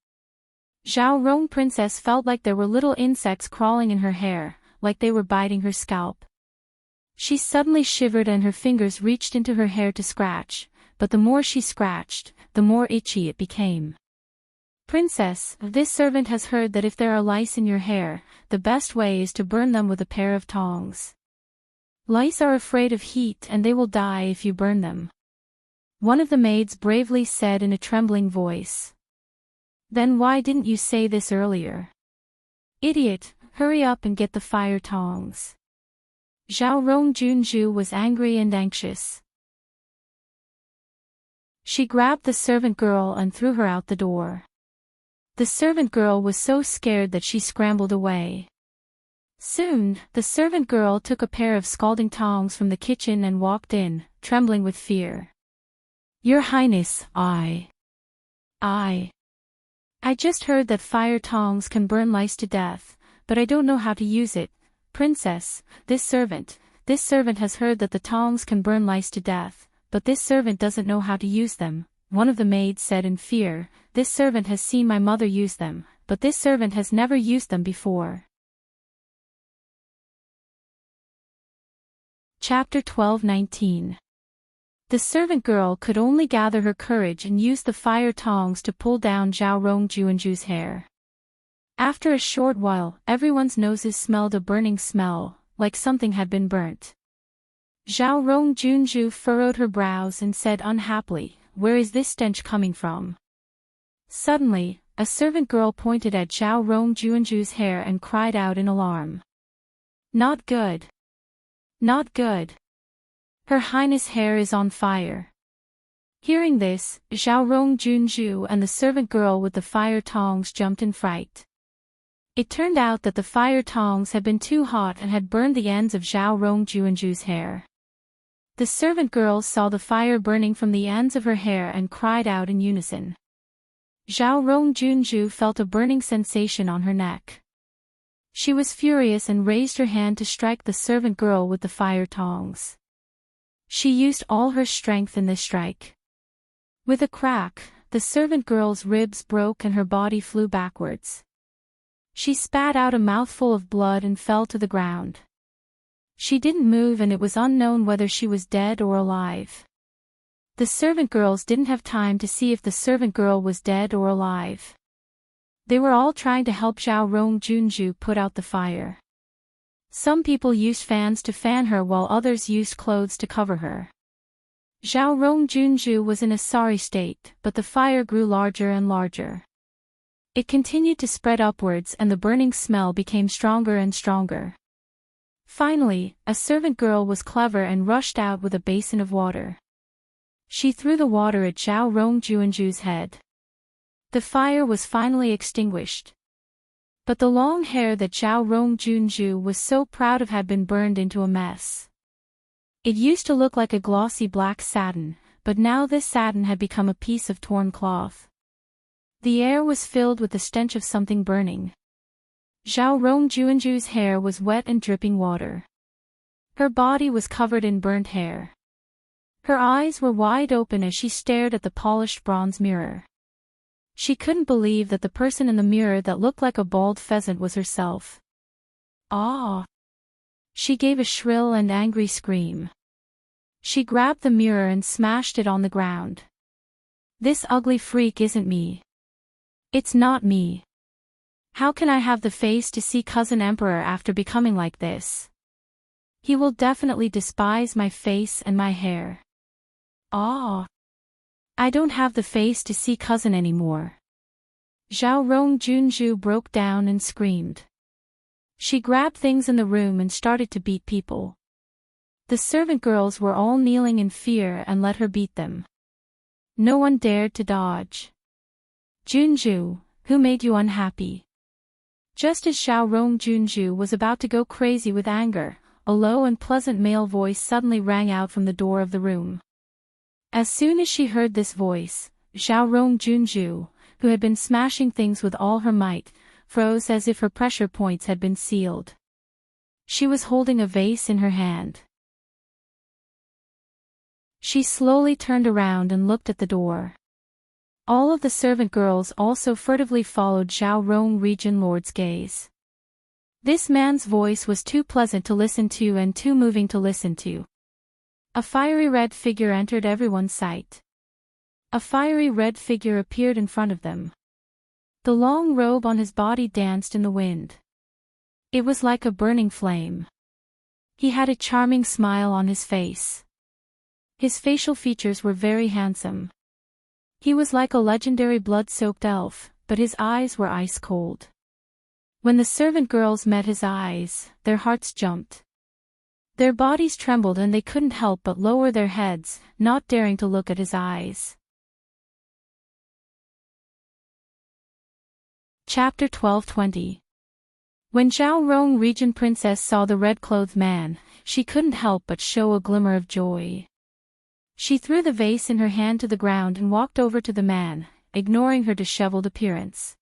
Zhao Rong Princess felt like there were little insects crawling in her hair, like they were biting her scalp. She suddenly shivered and her fingers reached into her hair to scratch, but the more she scratched, the more itchy it became. "Princess, this servant has heard that if there are lice in your hair, the best way is to burn them with a pair of tongs. Lice are afraid of heat and they will die if you burn them," one of the maids bravely said in a trembling voice. "Then why didn't you say this earlier? Idiot, hurry up and get the fire tongs." Zhao Rong Junju was angry and anxious. She grabbed the servant girl and threw her out the door. The servant girl was so scared that she scrambled away. Soon, the servant girl took a pair of scalding tongs from the kitchen and walked in, trembling with fear. "Your Highness, I just heard that fire tongs can burn lice to death, but I don't know how to use it. Princess, this servant has heard that the tongs can burn lice to death, but this servant doesn't know how to use them," one of the maids said in fear. "This servant has seen my mother use them, but this servant has never used them before." Chapter 12:19. The servant girl could only gather her courage and use the fire tongs to pull down Zhao Rong Juanju's hair. After a short while, everyone's noses smelled a burning smell, like something had been burnt. Zhao Rong Junju furrowed her brows and said unhappily, "Where is this stench coming from?" Suddenly, a servant girl pointed at Zhao Rong Juanju's hair and cried out in alarm. "Not good! Not good! Her Highness' hair is on fire." Hearing this, Zhao Rong Junju and the servant girl with the fire tongs jumped in fright. It turned out that the fire tongs had been too hot and had burned the ends of Zhao Rong Juanju's hair. The servant girl saw the fire burning from the ends of her hair and cried out in unison. Zhao Rong Junju felt a burning sensation on her neck. She was furious and raised her hand to strike the servant girl with the fire tongs. She used all her strength in this strike. With a crack, the servant girl's ribs broke and her body flew backwards. She spat out a mouthful of blood and fell to the ground. She didn't move and it was unknown whether she was dead or alive. The servant girls didn't have time to see if the servant girl was dead or alive. They were all trying to help Zhao Rong Junju put out the fire. Some people used fans to fan her while others used clothes to cover her. Zhao Rong Junju was in a sorry state, but the fire grew larger and larger. It continued to spread upwards and the burning smell became stronger and stronger. Finally, a servant girl was clever and rushed out with a basin of water. She threw the water at Zhao Rongjuanju's head. The fire was finally extinguished. But the long hair that Zhao Rongjuanju was so proud of had been burned into a mess. It used to look like a glossy black satin, but now this satin had become a piece of torn cloth. The air was filled with the stench of something burning. Zhao Rongjuanju's hair was wet and dripping water. Her body was covered in burnt hair. Her eyes were wide open as she stared at the polished bronze mirror. She couldn't believe that the person in the mirror that looked like a bald pheasant was herself. Ah! She gave a shrill and angry scream. She grabbed the mirror and smashed it on the ground. This ugly freak isn't me. It's not me. How can I have the face to see Cousin Emperor after becoming like this? He will definitely despise my face and my hair. Ah! I don't have the face to see Cousin anymore. Zhao Rongjuanju broke down and screamed. She grabbed things in the room and started to beat people. The servant girls were all kneeling in fear and let her beat them. No one dared to dodge. Junju, who made you unhappy? Just as Zhao Rongjuanju was about to go crazy with anger, a low and pleasant male voice suddenly rang out from the door of the room. As soon as she heard this voice, Zhao Rongjuanju, who had been smashing things with all her might, froze as if her pressure points had been sealed. She was holding a vase in her hand. She slowly turned around and looked at the door. All of the servant girls also furtively followed Zhao Rong region lord's gaze. This man's voice was too pleasant to listen to and too moving to listen to. A fiery red figure entered everyone's sight. A fiery red figure appeared in front of them. The long robe on his body danced in the wind. It was like a burning flame. He had a charming smile on his face. His facial features were very handsome. He was like a legendary blood-soaked elf, but his eyes were ice-cold. When the servant girls met his eyes, their hearts jumped. Their bodies trembled and they couldn't help but lower their heads, not daring to look at his eyes. Chapter 12:20. When Zhao Rong region princess saw the red-clothed man, she couldn't help but show a glimmer of joy. She threw the vase in her hand to the ground and walked over to the man, ignoring her disheveled appearance.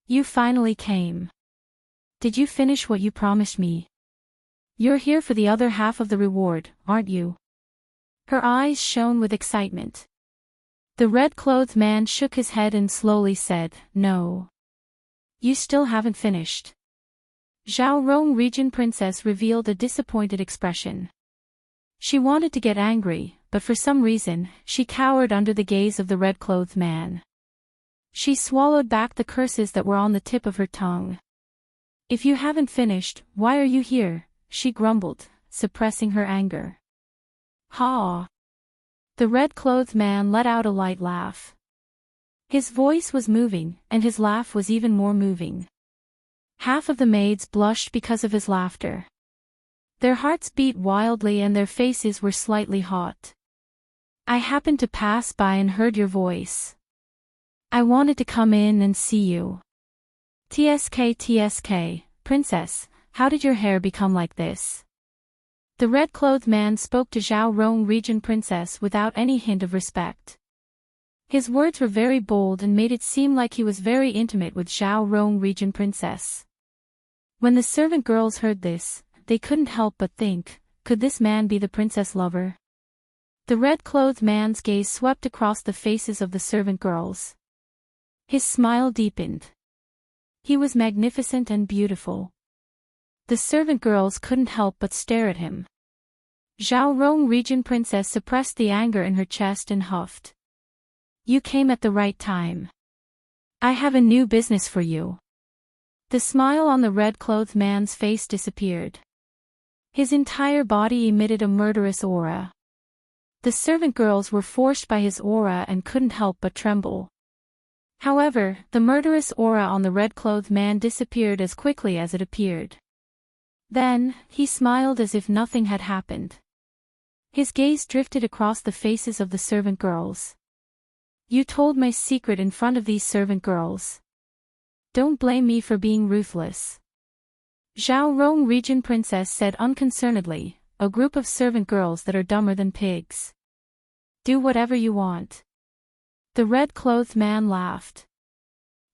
You finally came. Did you finish what you promised me? You're here for the other half of the reward, aren't you? Her eyes shone with excitement. The red-clothed man shook his head and slowly said, No. You still haven't finished. Zhao Rong region princess revealed a disappointed expression. She wanted to get angry, but for some reason, she cowered under the gaze of the red-clothed man. She swallowed back the curses that were on the tip of her tongue. If you haven't finished, why are you here? She grumbled, suppressing her anger. Ha! The red-clothed man let out a light laugh. His voice was moving, and his laugh was even more moving. Half of the maids blushed because of his laughter. Their hearts beat wildly and their faces were slightly hot. I happened to pass by and heard your voice. I wanted to come in and see you. TSK, princess, how did your hair become like this? The red-clothed man spoke to Zhao Rong region princess without any hint of respect. His words were very bold and made it seem like he was very intimate with Zhao Rong region princess. When the servant girls heard this, they couldn't help but think, could this man be the princess lover? The red-clothed man's gaze swept across the faces of the servant girls. His smile deepened. He was magnificent and beautiful. The servant girls couldn't help but stare at him. Zhao Rong region princess suppressed the anger in her chest and huffed. You came at the right time. I have a new business for you. The smile on the red-clothed man's face disappeared. His entire body emitted a murderous aura. The servant girls were forced by his aura and couldn't help but tremble. However, the murderous aura on the red-clothed man disappeared as quickly as it appeared. Then, he smiled as if nothing had happened. His gaze drifted across the faces of the servant girls. You told my secret in front of these servant girls. Don't blame me for being ruthless. Zhao Rong Region Princess said unconcernedly, a group of servant girls that are dumber than pigs. Do whatever you want. The red-clothed man laughed.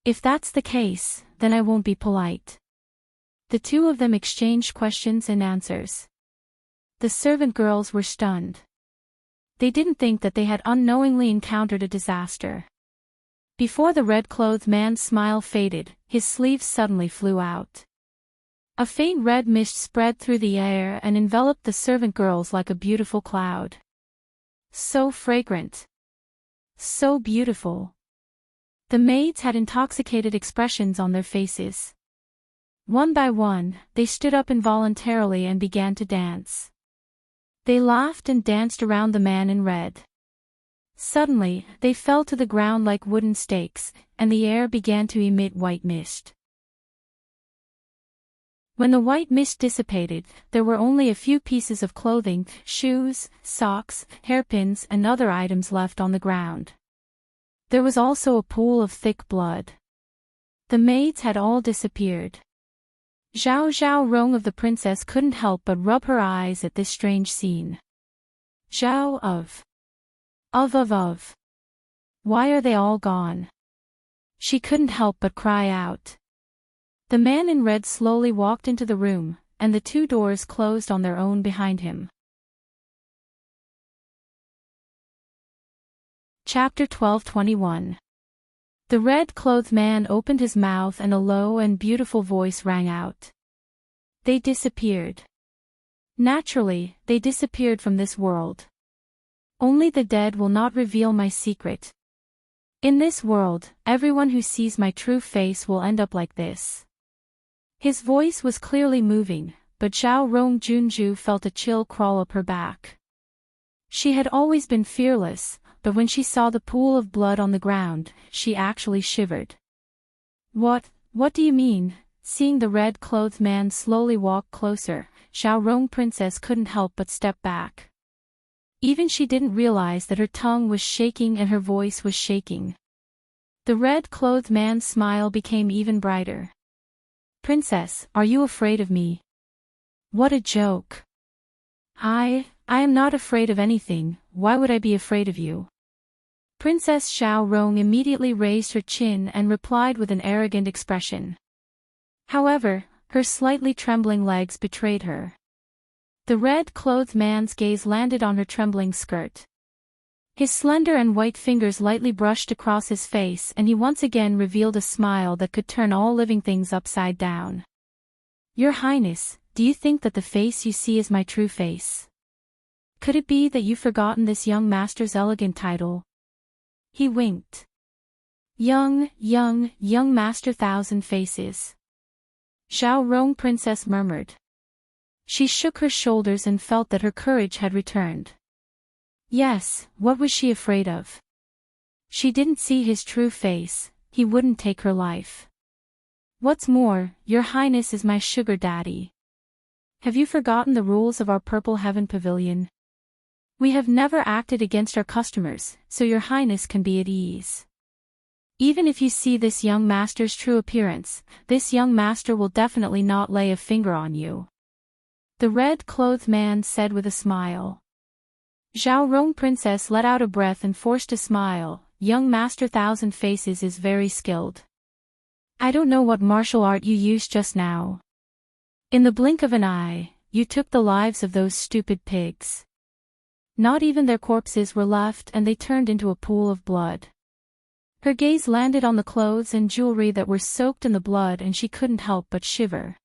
If that's the case, then I won't be polite. The two of them exchanged questions and answers. The servant girls were stunned. They didn't think that they had unknowingly encountered a disaster. Before the red-clothed man's smile faded, his sleeves suddenly flew out. A faint red mist spread through the air and enveloped the servant girls like a beautiful cloud. So fragrant. So beautiful. The maids had intoxicated expressions on their faces. One by one, they stood up involuntarily and began to dance. They laughed and danced around the man in red. Suddenly, they fell to the ground like wooden stakes, and the air began to emit white mist. When the white mist dissipated, there were only a few pieces of clothing, shoes, socks, hairpins and other items left on the ground. There was also a pool of thick blood. The maids had all disappeared. Zhao Rong of the princess couldn't help but rub her eyes at this strange scene. Zhao of. Why are they all gone? She couldn't help but cry out. The man in red slowly walked into the room, and the two doors closed on their own behind him. Chapter 12:21. The red-clothed man opened his mouth and a low and beautiful voice rang out. They disappeared. Naturally, they disappeared from this world. Only the dead will not reveal my secret. In this world, everyone who sees my true face will end up like this. His voice was clearly moving, but Zhao Rong Junju felt a chill crawl up her back. She had always been fearless, but when she saw the pool of blood on the ground, she actually shivered. What do you mean? Seeing the red-clothed man slowly walk closer, Zhao Rong Princess couldn't help but step back. Even she didn't realize that her tongue was shaking and her voice was shaking. The red-clothed man's smile became even brighter. Princess, are you afraid of me? What a joke. I am not afraid of anything, why would I be afraid of you? Princess Zhao Rong immediately raised her chin and replied with an arrogant expression. However, her slightly trembling legs betrayed her. The red-clothed man's gaze landed on her trembling skirt. His slender and white fingers lightly brushed across his face and he once again revealed a smile that could turn all living things upside down. Your Highness, do you think that the face you see is my true face? Could it be that you've forgotten this young master's elegant title? He winked. Young master thousand faces. Zhao Rong Princess murmured. She shook her shoulders and felt that her courage had returned. Yes, what was she afraid of? She didn't see his true face, he wouldn't take her life. What's more, your Highness is my sugar daddy. Have you forgotten the rules of our Purple Heaven Pavilion? We have never acted against our customers, so your Highness can be at ease. Even if you see this young master's true appearance, this young master will definitely not lay a finger on you. The red-clothed man said with a smile. Zhao Rong Princess let out a breath and forced a smile. Young Master Thousand Faces is very skilled. I don't know what martial art you used just now. In the blink of an eye, you took the lives of those stupid pigs. Not even their corpses were left and they turned into a pool of blood. Her gaze landed on the clothes and jewelry that were soaked in the blood and she couldn't help but shiver.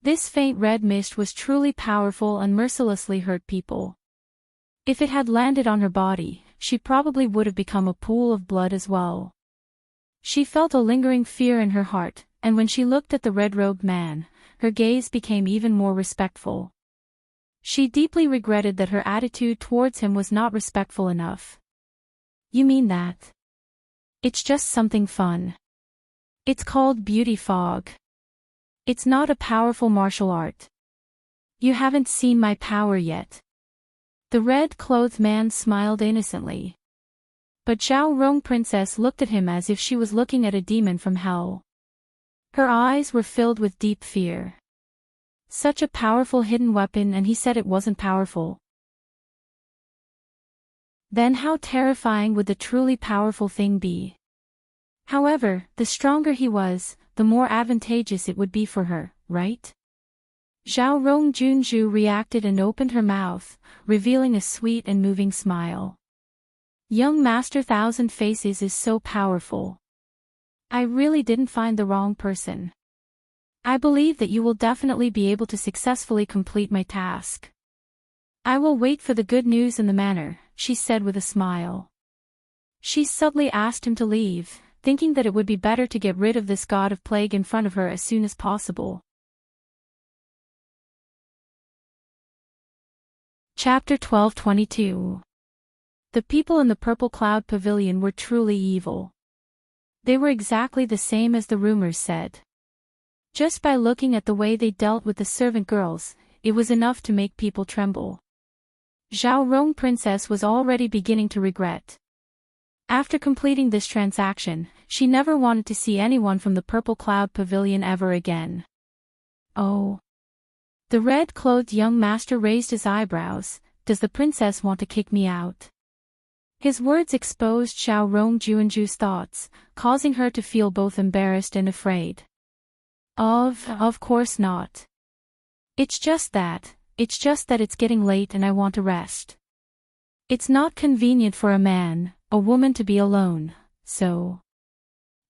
This faint red mist was truly powerful and mercilessly hurt people. If it had landed on her body, she probably would have become a pool of blood as well. She felt a lingering fear in her heart, and when she looked at the red-robed man, her gaze became even more respectful. She deeply regretted that her attitude towards him was not respectful enough. You mean that? It's just something fun. It's called beauty fog. It's not a powerful martial art. You haven't seen my power yet. The red-clothed man smiled innocently. But Zhao Rong Princess looked at him as if she was looking at a demon from hell. Her eyes were filled with deep fear. Such a powerful hidden weapon, and he said it wasn't powerful. Then how terrifying would the truly powerful thing be? However, the stronger he was, the more advantageous it would be for her, right? Zhao Rong Junju reacted and opened her mouth, revealing a sweet and moving smile. Young Master Thousand Faces is so powerful. I really didn't find the wrong person. I believe that you will definitely be able to successfully complete my task. I will wait for the good news in the manor, she said with a smile. She subtly asked him to leave, thinking that it would be better to get rid of this god of plague in front of her as soon as possible. Chapter 12:22. The people in the Purple Cloud Pavilion were truly evil. They were exactly the same as the rumors said. Just by looking at the way they dealt with the servant girls, it was enough to make people tremble. Zhao Rong Princess was already beginning to regret. After completing this transaction, she never wanted to see anyone from the Purple Cloud Pavilion ever again. Oh. The red-clothed young master raised his eyebrows. Does the princess want to kick me out? His words exposed Zhao Rong Junju's thoughts, causing her to feel both embarrassed and afraid. Of course not. It's just that it's getting late and I want to rest. It's not convenient for a woman to be alone, so...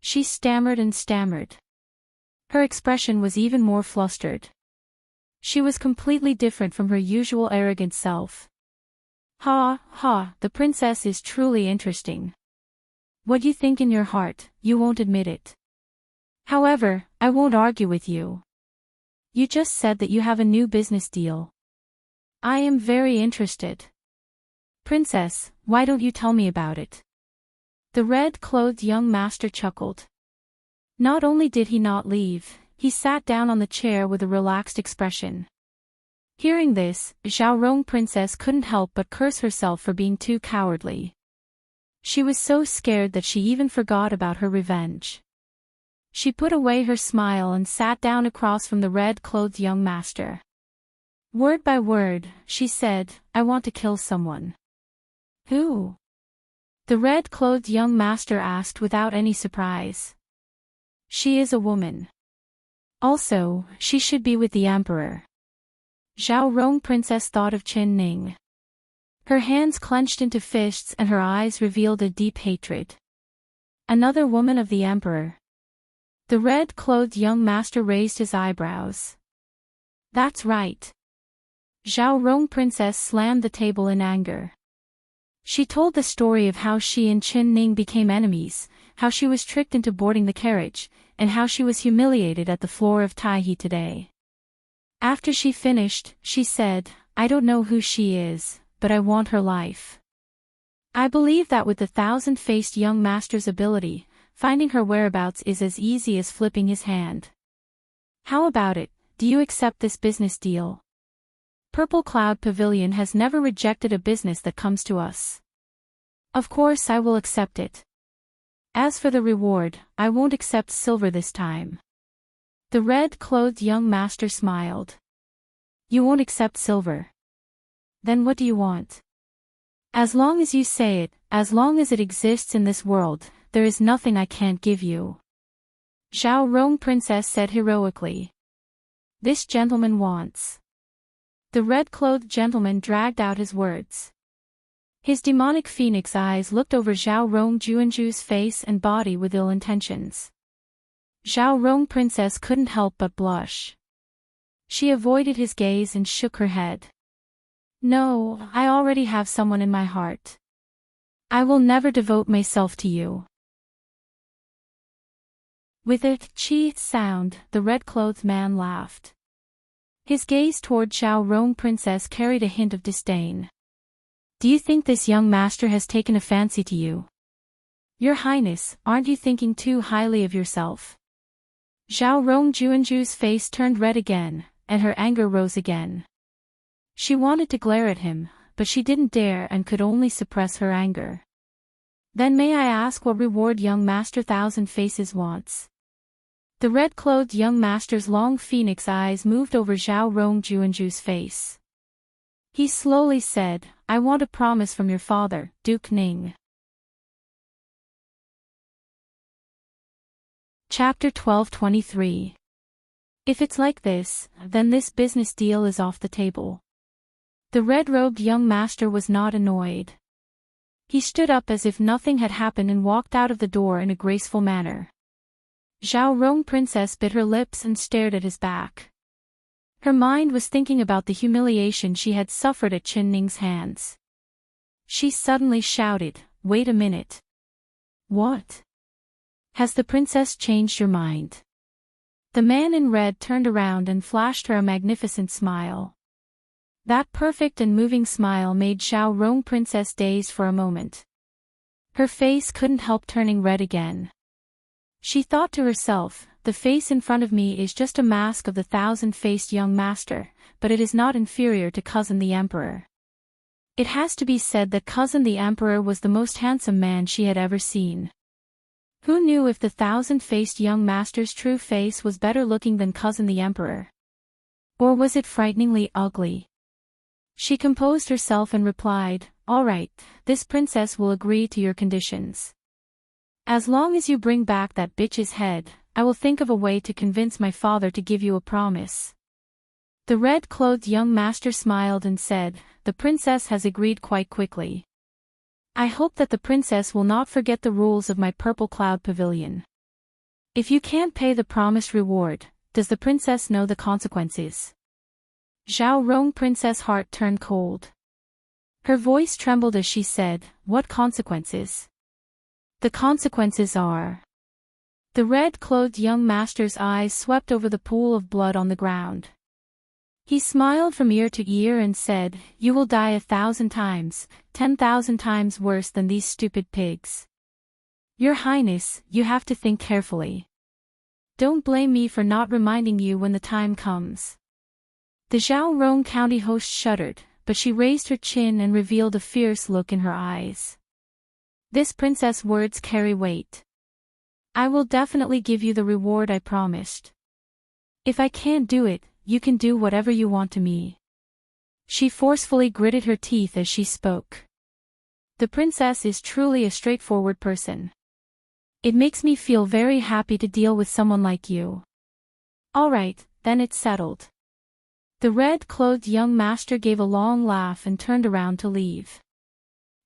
She stammered and stammered. Her expression was even more flustered. She was completely different from her usual arrogant self. The princess is truly interesting. What you think in your heart, you won't admit it. However, I won't argue with you. You just said that you have a new business deal. I am very interested. Princess, why don't you tell me about it? The red-clothed young master chuckled. Not only did he not leave, he sat down on the chair with a relaxed expression. Hearing this, Zhao Rong Princess couldn't help but curse herself for being too cowardly. She was so scared that she even forgot about her revenge. She put away her smile and sat down across from the red-clothed young master. Word by word, she said, I want to kill someone. Who? The red-clothed young master asked without any surprise. She is a woman. Also, she should be with the emperor. Zhao Rong Princess thought of Chen Ning. Her hands clenched into fists and her eyes revealed a deep hatred. Another woman of the emperor. The red-clothed young master raised his eyebrows. That's right. Zhao Rong Princess slammed the table in anger. She told the story of how she and Chen Ning became enemies, how she was tricked into boarding the carriage, and how she was humiliated at the floor of Taihe today. After she finished, she said, I don't know who she is, but I want her life. I believe that with the thousand-faced young master's ability, finding her whereabouts is as easy as flipping his hand. How about it, do you accept this business deal? Purple Cloud Pavilion has never rejected a business that comes to us. Of course I will accept it. As for the reward, I won't accept silver this time. The red-clothed young master smiled. You won't accept silver. Then what do you want? As long as you say it, as long as it exists in this world, there is nothing I can't give you. Zhao Rong Princess said heroically. This gentleman wants. The red-clothed gentleman dragged out his words. His demonic phoenix eyes looked over Zhao Rong Junju's face and body with ill intentions. Zhao Rong Princess couldn't help but blush. She avoided his gaze and shook her head. No, I already have someone in my heart. I will never devote myself to you. With a "chi" sound, the red-clothed man laughed. His gaze toward Zhao Rong Princess carried a hint of disdain. Do you think this young master has taken a fancy to you? Your Highness, aren't you thinking too highly of yourself? Zhao Rong Junju's face turned red again, and her anger rose again. She wanted to glare at him, but she didn't dare and could only suppress her anger. Then may I ask what reward young Master Thousand Faces wants? The red-clothed young master's long phoenix eyes moved over Zhao Rongjuanju's face. He slowly said, I want a promise from your father, Duke Ning. Chapter 1223. If it's like this, then this business deal is off the table. The red-robed young master was not annoyed. He stood up as if nothing had happened and walked out of the door in a graceful manner. Zhao Rong Princess bit her lips and stared at his back. Her mind was thinking about the humiliation she had suffered at Qin Ning's hands. She suddenly shouted, Wait a minute. What? Has the princess changed your mind? The man in red turned around and flashed her a magnificent smile. That perfect and moving smile made Zhao Rong Princess dazed for a moment. Her face couldn't help turning red again. She thought to herself, the face in front of me is just a mask of the thousand-faced young master, but it is not inferior to Cousin the Emperor. It has to be said that Cousin the Emperor was the most handsome man she had ever seen. Who knew if the thousand-faced young master's true face was better looking than Cousin the Emperor? Or was it frighteningly ugly? She composed herself and replied, All right, this princess will agree to your conditions. As long as you bring back that bitch's head, I will think of a way to convince my father to give you a promise. The red-clothed young master smiled and said, The princess has agreed quite quickly. I hope that the princess will not forget the rules of my purple cloud pavilion. If you can't pay the promised reward, does the princess know the consequences? Zhao Rong Princess' heart turned cold. Her voice trembled as she said, What consequences? The consequences are... The red-clothed young master's eyes swept over the pool of blood on the ground. He smiled from ear to ear and said, You will die 1,000 times, 10,000 times worse than these stupid pigs. Your Highness, you have to think carefully. Don't blame me for not reminding you when the time comes. The Zhaorong County host shuddered, but she raised her chin and revealed a fierce look in her eyes. This princess' words carry weight. I will definitely give you the reward I promised. If I can't do it, you can do whatever you want to me. She forcefully gritted her teeth as she spoke. The princess is truly a straightforward person. It makes me feel very happy to deal with someone like you. All right, then it's settled. The red-clothed young master gave a long laugh and turned around to leave.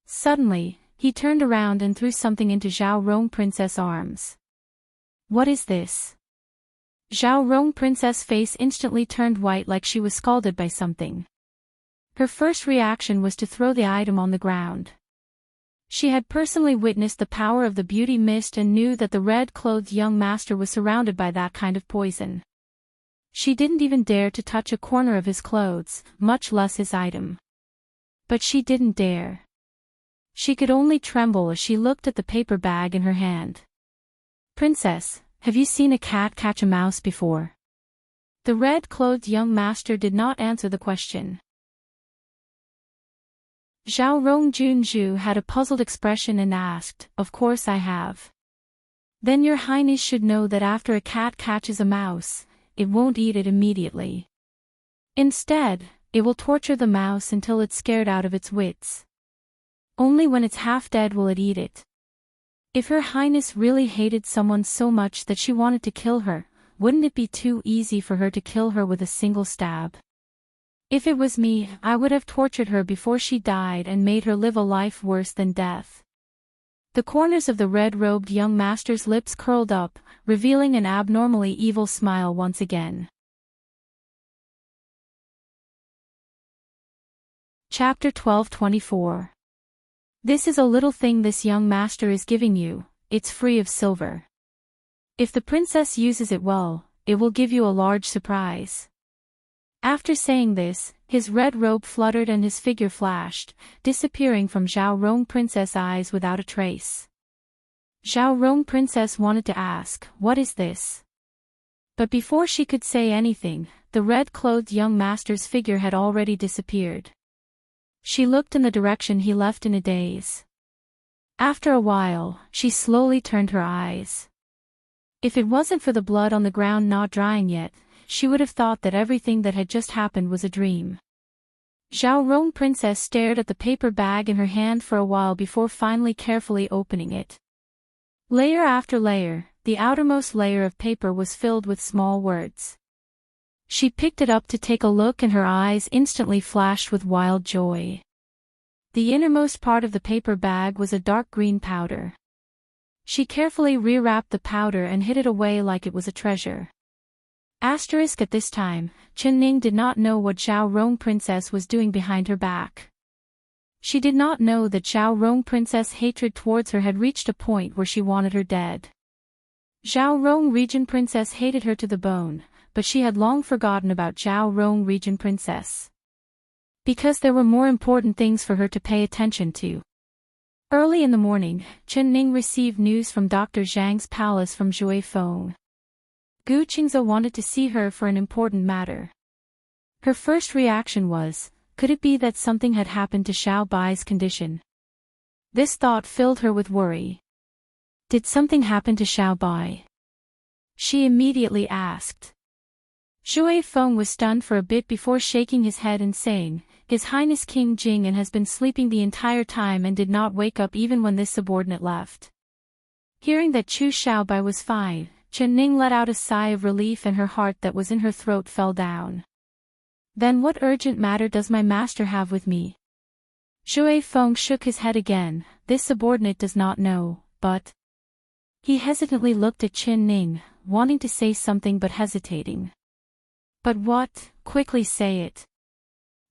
Suddenly, he turned around and threw something into Zhao Rong Princess' arms. What is this? Zhao Rong Princess' face instantly turned white like she was scalded by something. Her first reaction was to throw the item on the ground. She had personally witnessed the power of the beauty mist and knew that the red-clothed young master was surrounded by that kind of poison. She didn't even dare to touch a corner of his clothes, much less his item. But she didn't dare. She could only tremble as she looked at the paper bag in her hand. Princess, have you seen a cat catch a mouse before? The red-clothed young master did not answer the question. Zhao Rongjunju had a puzzled expression and asked, Of course I have. Then your highness should know that after a cat catches a mouse, it won't eat it immediately. Instead, it will torture the mouse until it's scared out of its wits. Only when it's half dead will it eat it. If her highness really hated someone so much that she wanted to kill her, wouldn't it be too easy for her to kill her with a single stab? If it was me, I would have tortured her before she died and made her live a life worse than death. The corners of the red-robed young master's lips curled up, revealing an abnormally evil smile once again. Chapter 1224. This is a little thing this young master is giving you, it's free of silver. If the princess uses it well, it will give you a large surprise. After saying this, his red robe fluttered and his figure flashed, disappearing from Zhao Rong Princess' eyes without a trace. Zhao Rong Princess wanted to ask, What is this? But before she could say anything, the red-clothed young master's figure had already disappeared. She looked in the direction he left in a daze. After a while, she slowly turned her eyes. If it wasn't for the blood on the ground not drying yet, she would have thought that everything that had just happened was a dream. Zhao Rong Princess stared at the paper bag in her hand for a while before finally carefully opening it. Layer after layer, the outermost layer of paper was filled with small words. She picked it up to take a look and her eyes instantly flashed with wild joy. The innermost part of the paper bag was a dark green powder. She carefully rewrapped the powder and hid it away like it was a treasure. At this time, Chen Ning did not know what Zhao Rong Princess was doing behind her back. She did not know that Zhao Rong Princess' hatred towards her had reached a point where she wanted her dead. Zhao Rong Region Princess hated her to the bone, but she had long forgotten about Zhao Rong Region Princess. Because there were more important things for her to pay attention to. Early in the morning, Chen Ning received news from Dr. Zhang's palace from Zhui Feng. Gu Qingze wanted to see her for an important matter. Her first reaction was, could it be that something had happened to Xiao Bai's condition? This thought filled her with worry. Did something happen to Xiao Bai? She immediately asked. Zhui Feng was stunned for a bit before shaking his head and saying, His Highness King Jing has been sleeping the entire time and did not wake up even when this subordinate left. Hearing that Chu Xiaobai was fine, Chen Ning let out a sigh of relief and her heart that was in her throat fell down. Then what urgent matter does my master have with me? Zhui Feng shook his head again. This subordinate does not know, but... He hesitantly looked at Chen Ning, wanting to say something but hesitating. But what? Quickly say it.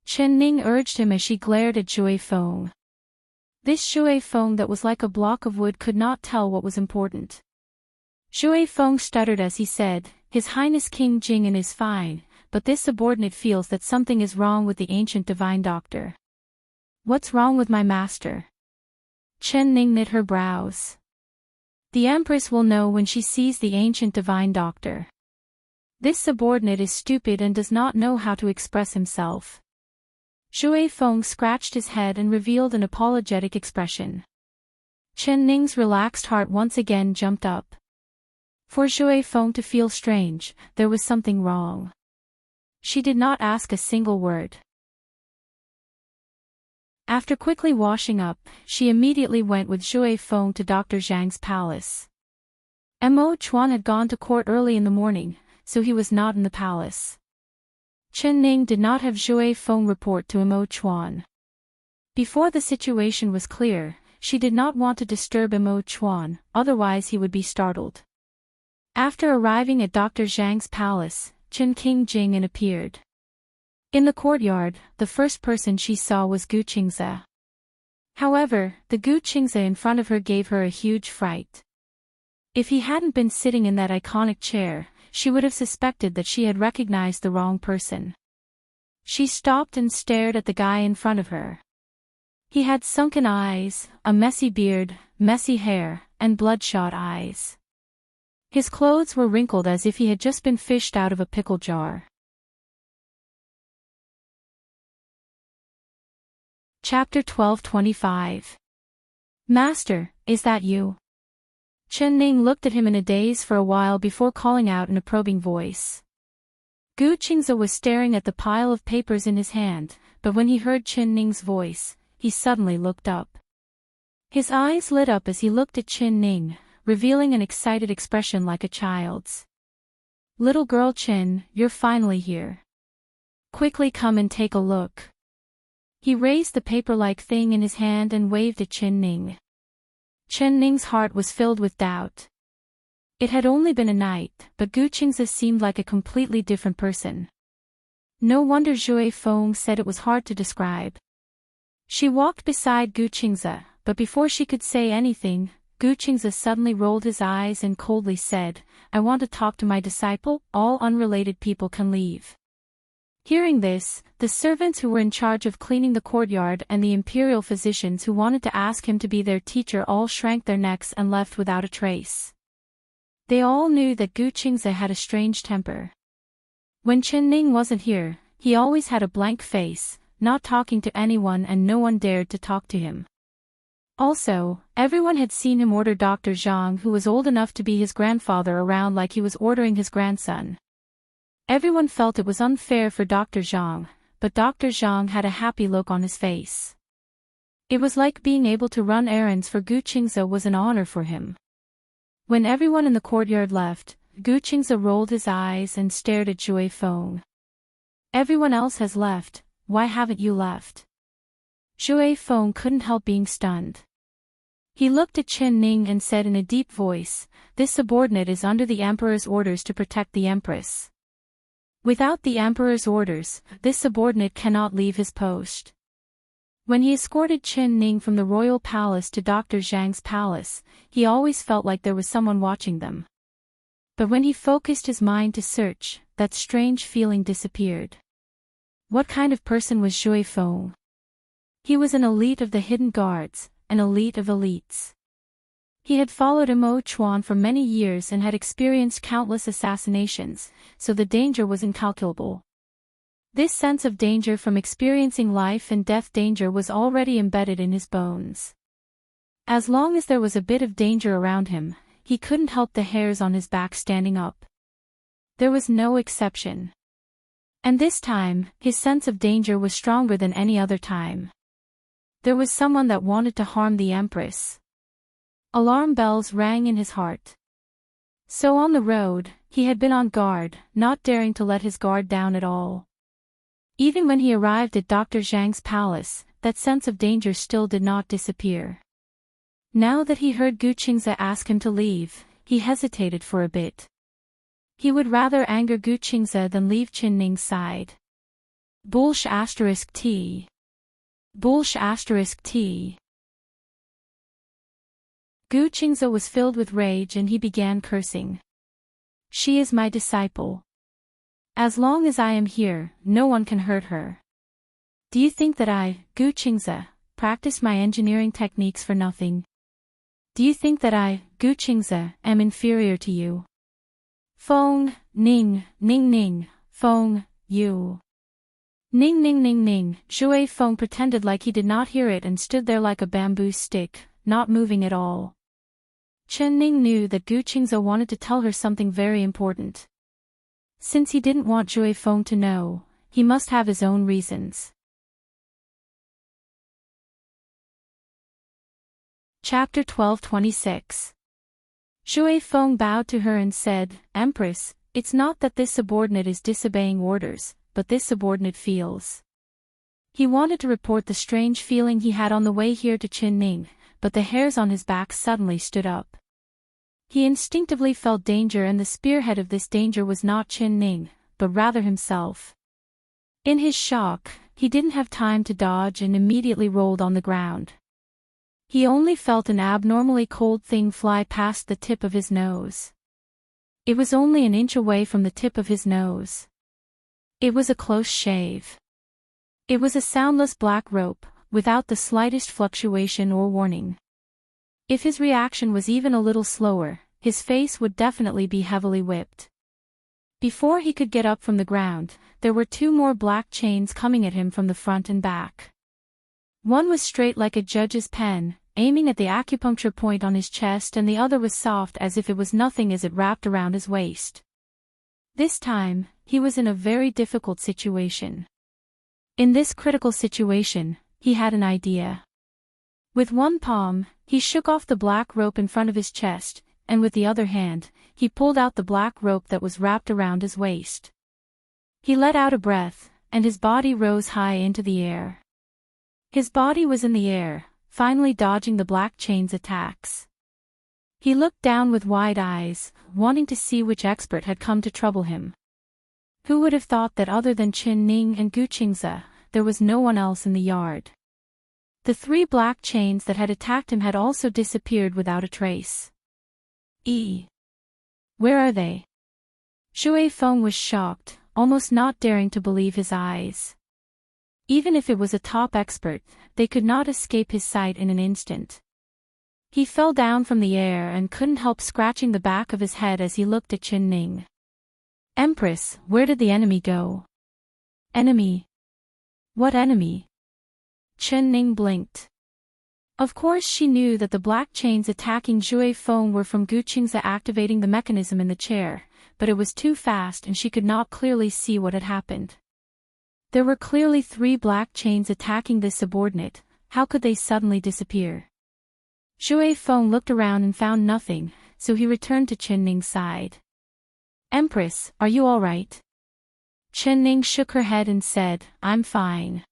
Chen Ning urged him as she glared at Zhui Feng. This Zhui Feng that was like a block of wood could not tell what was important. Zhui Feng stuttered as he said, His Highness King Jing'an is fine, but this subordinate feels that something is wrong with the ancient divine doctor. What's wrong with my master? Chen Ning knit her brows. The Empress will know when she sees the ancient divine doctor. This subordinate is stupid and does not know how to express himself. Zhui Feng scratched his head and revealed an apologetic expression. Chen Ning's relaxed heart once again jumped up. For Zhui Feng to feel strange, there was something wrong. She did not ask a single word. After quickly washing up, she immediately went with Zhui Feng to Dr. Zhang's palace. Mo Chuan had gone to court early in the morning, so he was not in the palace. Chen Ning did not have Zhui Feng report to Mo Chuan. Before the situation was clear, she did not want to disturb Mo Chuan, otherwise he would be startled. After arriving at Dr. Zhang's palace, Chen King Jing'an appeared. In the courtyard, the first person she saw was Gu Qingze. However, the Gu Qingze in front of her gave her a huge fright. If he hadn't been sitting in that iconic chair, she would have suspected that she had recognized the wrong person. She stopped and stared at the guy in front of her. He had sunken eyes, a messy beard, messy hair, and bloodshot eyes. His clothes were wrinkled as if he had just been fished out of a pickle jar. Chapter 12:25. Master, is that you? Chen Ning looked at him in a daze for a while before calling out in a probing voice. Gu Qingze was staring at the pile of papers in his hand, but when he heard Chen Ning's voice, he suddenly looked up. His eyes lit up as he looked at Chen Ning, revealing an excited expression like a child's. Little girl Chen, you're finally here. Quickly come and take a look. He raised the paper-like thing in his hand and waved at Chen Ning. Chen Ning's heart was filled with doubt. It had only been a night, but Gu Qingze seemed like a completely different person. No wonder Zhui Feng said it was hard to describe. She walked beside Gu Qingze, but before she could say anything, Gu Qingze suddenly rolled his eyes and coldly said, I want to talk to my disciple, all unrelated people can leave. Hearing this, the servants who were in charge of cleaning the courtyard and the imperial physicians who wanted to ask him to be their teacher all shrank their necks and left without a trace. They all knew that Gu Qingze had a strange temper. When Chen Ning wasn't here, he always had a blank face, not talking to anyone, and no one dared to talk to him. Also, everyone had seen him order Dr. Zhang, who was old enough to be his grandfather, around like he was ordering his grandson. Everyone felt it was unfair for Dr. Zhang, but Dr. Zhang had a happy look on his face. It was like being able to run errands for Gu Qingze was an honor for him. When everyone in the courtyard left, Gu Qingze rolled his eyes and stared at Zhui Feng. Everyone else has left, why haven't you left? Zhui Feng couldn't help being stunned. He looked at Chen Ning and said in a deep voice, "This subordinate is under the Emperor's orders to protect the Empress. Without the Emperor's orders, this subordinate cannot leave his post." When he escorted Chen Ning from the royal palace to Dr. Zhang's palace, he always felt like there was someone watching them. But when he focused his mind to search, that strange feeling disappeared. What kind of person was Zhui Feng? He was an elite of the hidden guards, an elite of elites. He had followed Mo Chuan for many years and had experienced countless assassinations, so the danger was incalculable. This sense of danger from experiencing life and death danger was already embedded in his bones. As long as there was a bit of danger around him, he couldn't help the hairs on his back standing up. There was no exception. And this time, his sense of danger was stronger than any other time. There was someone that wanted to harm the Empress. Alarm bells rang in his heart. So on the road, he had been on guard, not daring to let his guard down at all. Even when he arrived at Dr. Zhang's palace, that sense of danger still did not disappear. Now that he heard Gu Qingze ask him to leave, he hesitated for a bit. He would rather anger Gu Qingze than leave Chen Ning's side. *T. *T. Gu Qingze was filled with rage and he began cursing. "She is my disciple. As long as I am here, no one can hurt her. Do you think that I, Gu Qingze, practice my engineering techniques for nothing? Do you think that I, Gu Qingze, am inferior to you? Feng, Ning, Ning Ning, Feng, you. Ning Ning Ning Ning." Zhui Feng pretended like he did not hear it and stood there like a bamboo stick, not moving at all. Chen Ning knew that Gu Qingze wanted to tell her something very important. Since he didn't want Zhui Feng to know, he must have his own reasons. Chapter 12:26. Zhui Feng bowed to her and said, "Empress, it's not that this subordinate is disobeying orders, but this subordinate feels." He wanted to report the strange feeling he had on the way here to Chen Ning, but the hairs on his back suddenly stood up. He instinctively felt danger, and the spearhead of this danger was not Chen Ning, but rather himself. In his shock, he didn't have time to dodge and immediately rolled on the ground. He only felt an abnormally cold thing fly past the tip of his nose. It was only an inch away from the tip of his nose. It was a close shave. It was a soundless black rope, without the slightest fluctuation or warning. If his reaction was even a little slower, his face would definitely be heavily whipped. Before he could get up from the ground, there were two more black chains coming at him from the front and back. One was straight like a judge's pen, aiming at the acupuncture point on his chest, and the other was soft as if it was nothing as it wrapped around his waist. This time, he was in a very difficult situation. In this critical situation, he had an idea. With one palm, he shook off the black rope in front of his chest, and with the other hand, he pulled out the black rope that was wrapped around his waist. He let out a breath, and his body rose high into the air. His body was in the air, finally dodging the black chain's attacks. He looked down with wide eyes, wanting to see which expert had come to trouble him. Who would have thought that other than Chen Ning and Gu Qingze, there was no one else in the yard? The three black chains that had attacked him had also disappeared without a trace. Where are they? Zhui Feng was shocked, almost not daring to believe his eyes. Even if it was a top expert, they could not escape his sight in an instant. He fell down from the air and couldn't help scratching the back of his head as he looked at Chen Ning. "Empress, where did the enemy go?" "Enemy? What enemy? Chen Ning blinked. Of course she knew that the black chains attacking Zhui Feng were from Gu Qingze activating the mechanism in the chair, but it was too fast and she could not clearly see what had happened. There were clearly 3 black chains attacking this subordinate. How could they suddenly disappear? Zhui Feng looked around and found nothing, so he returned to Chen Ning's side. Empress, are you all right? Chen Ning shook her head and said, I'm fine.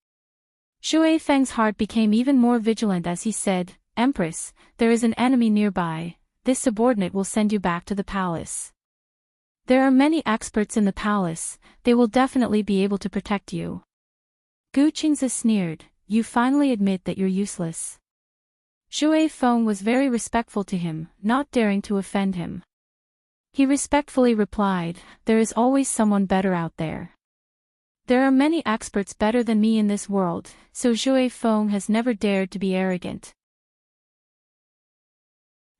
Zhui Feng's heart became even more vigilant as he said, Empress, there is an enemy nearby. This subordinate will send you back to the palace. There are many experts in the palace, they will definitely be able to protect you. Gu Qingze sneered, you finally admit that you're useless. Zhui Feng was very respectful to him, not daring to offend him. He respectfully replied, there is always someone better out there. There are many experts better than me in this world, so Zhui Feng has never dared to be arrogant.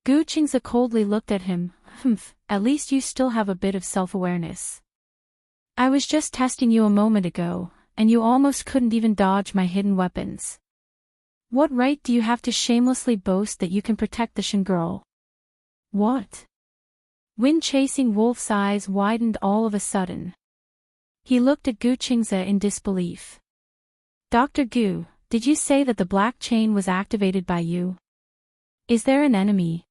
Gu Qingze coldly looked at him, at least you still have a bit of self-awareness. I was just testing you a moment ago, and you almost couldn't even dodge my hidden weapons. What right do you have to shamelessly boast that you can protect the Shen girl? What? Wind-chasing Wolf's eyes widened all of a sudden. He looked at Gu Qingze in disbelief. Dr. Gu, did you say that the black chain was activated by you? Is there an enemy?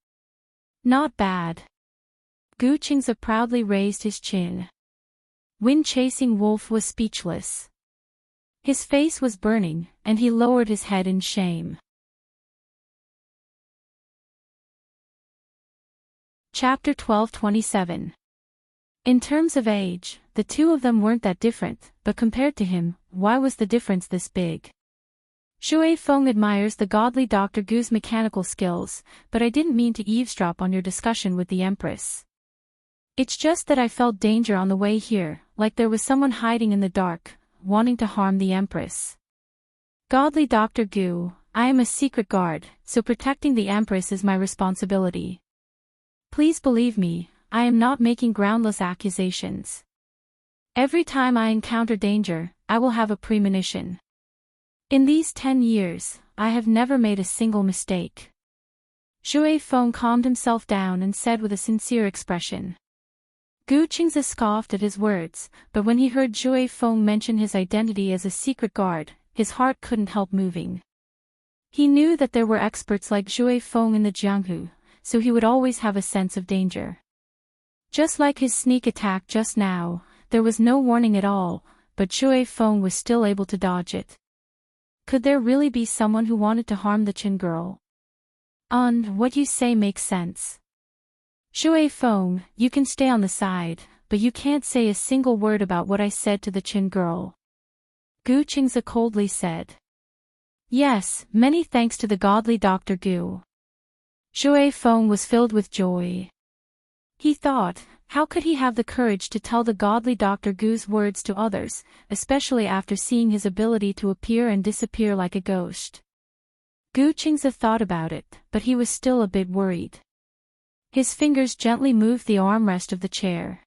Not bad. Gu Qingze proudly raised his chin. Wind-chasing Wolf was speechless. His face was burning, and he lowered his head in shame. Chapter 12:27. In terms of age, the two of them weren't that different, but compared to him, why was the difference this big? Zhui Feng admires the godly Dr. Gu's mechanical skills, but I didn't mean to eavesdrop on your discussion with the Empress. It's just that I felt danger on the way here, like there was someone hiding in the dark, wanting to harm the Empress. Godly Dr. Gu, I am a secret guard, so protecting the Empress is my responsibility. Please believe me, I am not making groundless accusations. Every time I encounter danger, I will have a premonition. In these 10 years, I have never made a single mistake. Zhui Feng calmed himself down and said with a sincere expression. Gu Qingze scoffed at his words, but when he heard Zhui Feng mention his identity as a secret guard, his heart couldn't help moving. He knew that there were experts like Zhui Feng in the Jianghu, so he would always have a sense of danger. Just like his sneak attack just now, there was no warning at all, but Zhui Feng was still able to dodge it. Could there really be someone who wanted to harm the Qin girl? What you say makes sense. Zhui Feng, you can stay on the side, but you can't say a single word about what I said to the Qin girl. Gu Qingze coldly said. Yes, many thanks to the godly Dr. Gu. Zhui Feng was filled with joy. He thought, how could he have the courage to tell the godly Dr. Gu's words to others, especially after seeing his ability to appear and disappear like a ghost? Gu Qingze thought about it, but he was still a bit worried. His fingers gently moved the armrest of the chair.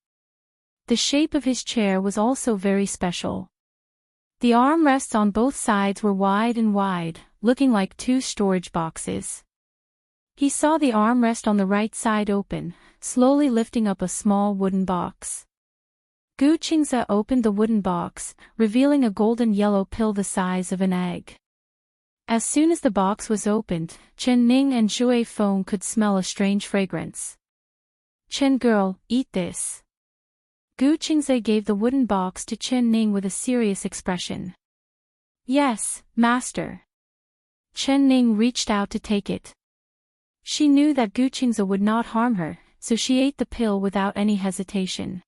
The shape of his chair was also very special. The armrests on both sides were wide and wide, looking like 2 storage boxes. He saw the armrest on the right side open, slowly lifting up a small wooden box. Gu Qingze opened the wooden box, revealing a golden yellow pill the size of an egg. As soon as the box was opened, Chen Ning and Zhui Feng could smell a strange fragrance. Chen girl, eat this. Gu Qingze gave the wooden box to Chen Ning with a serious expression. Yes, master. Chen Ning reached out to take it. She knew that Gu Qingze would not harm her, so she ate the pill without any hesitation.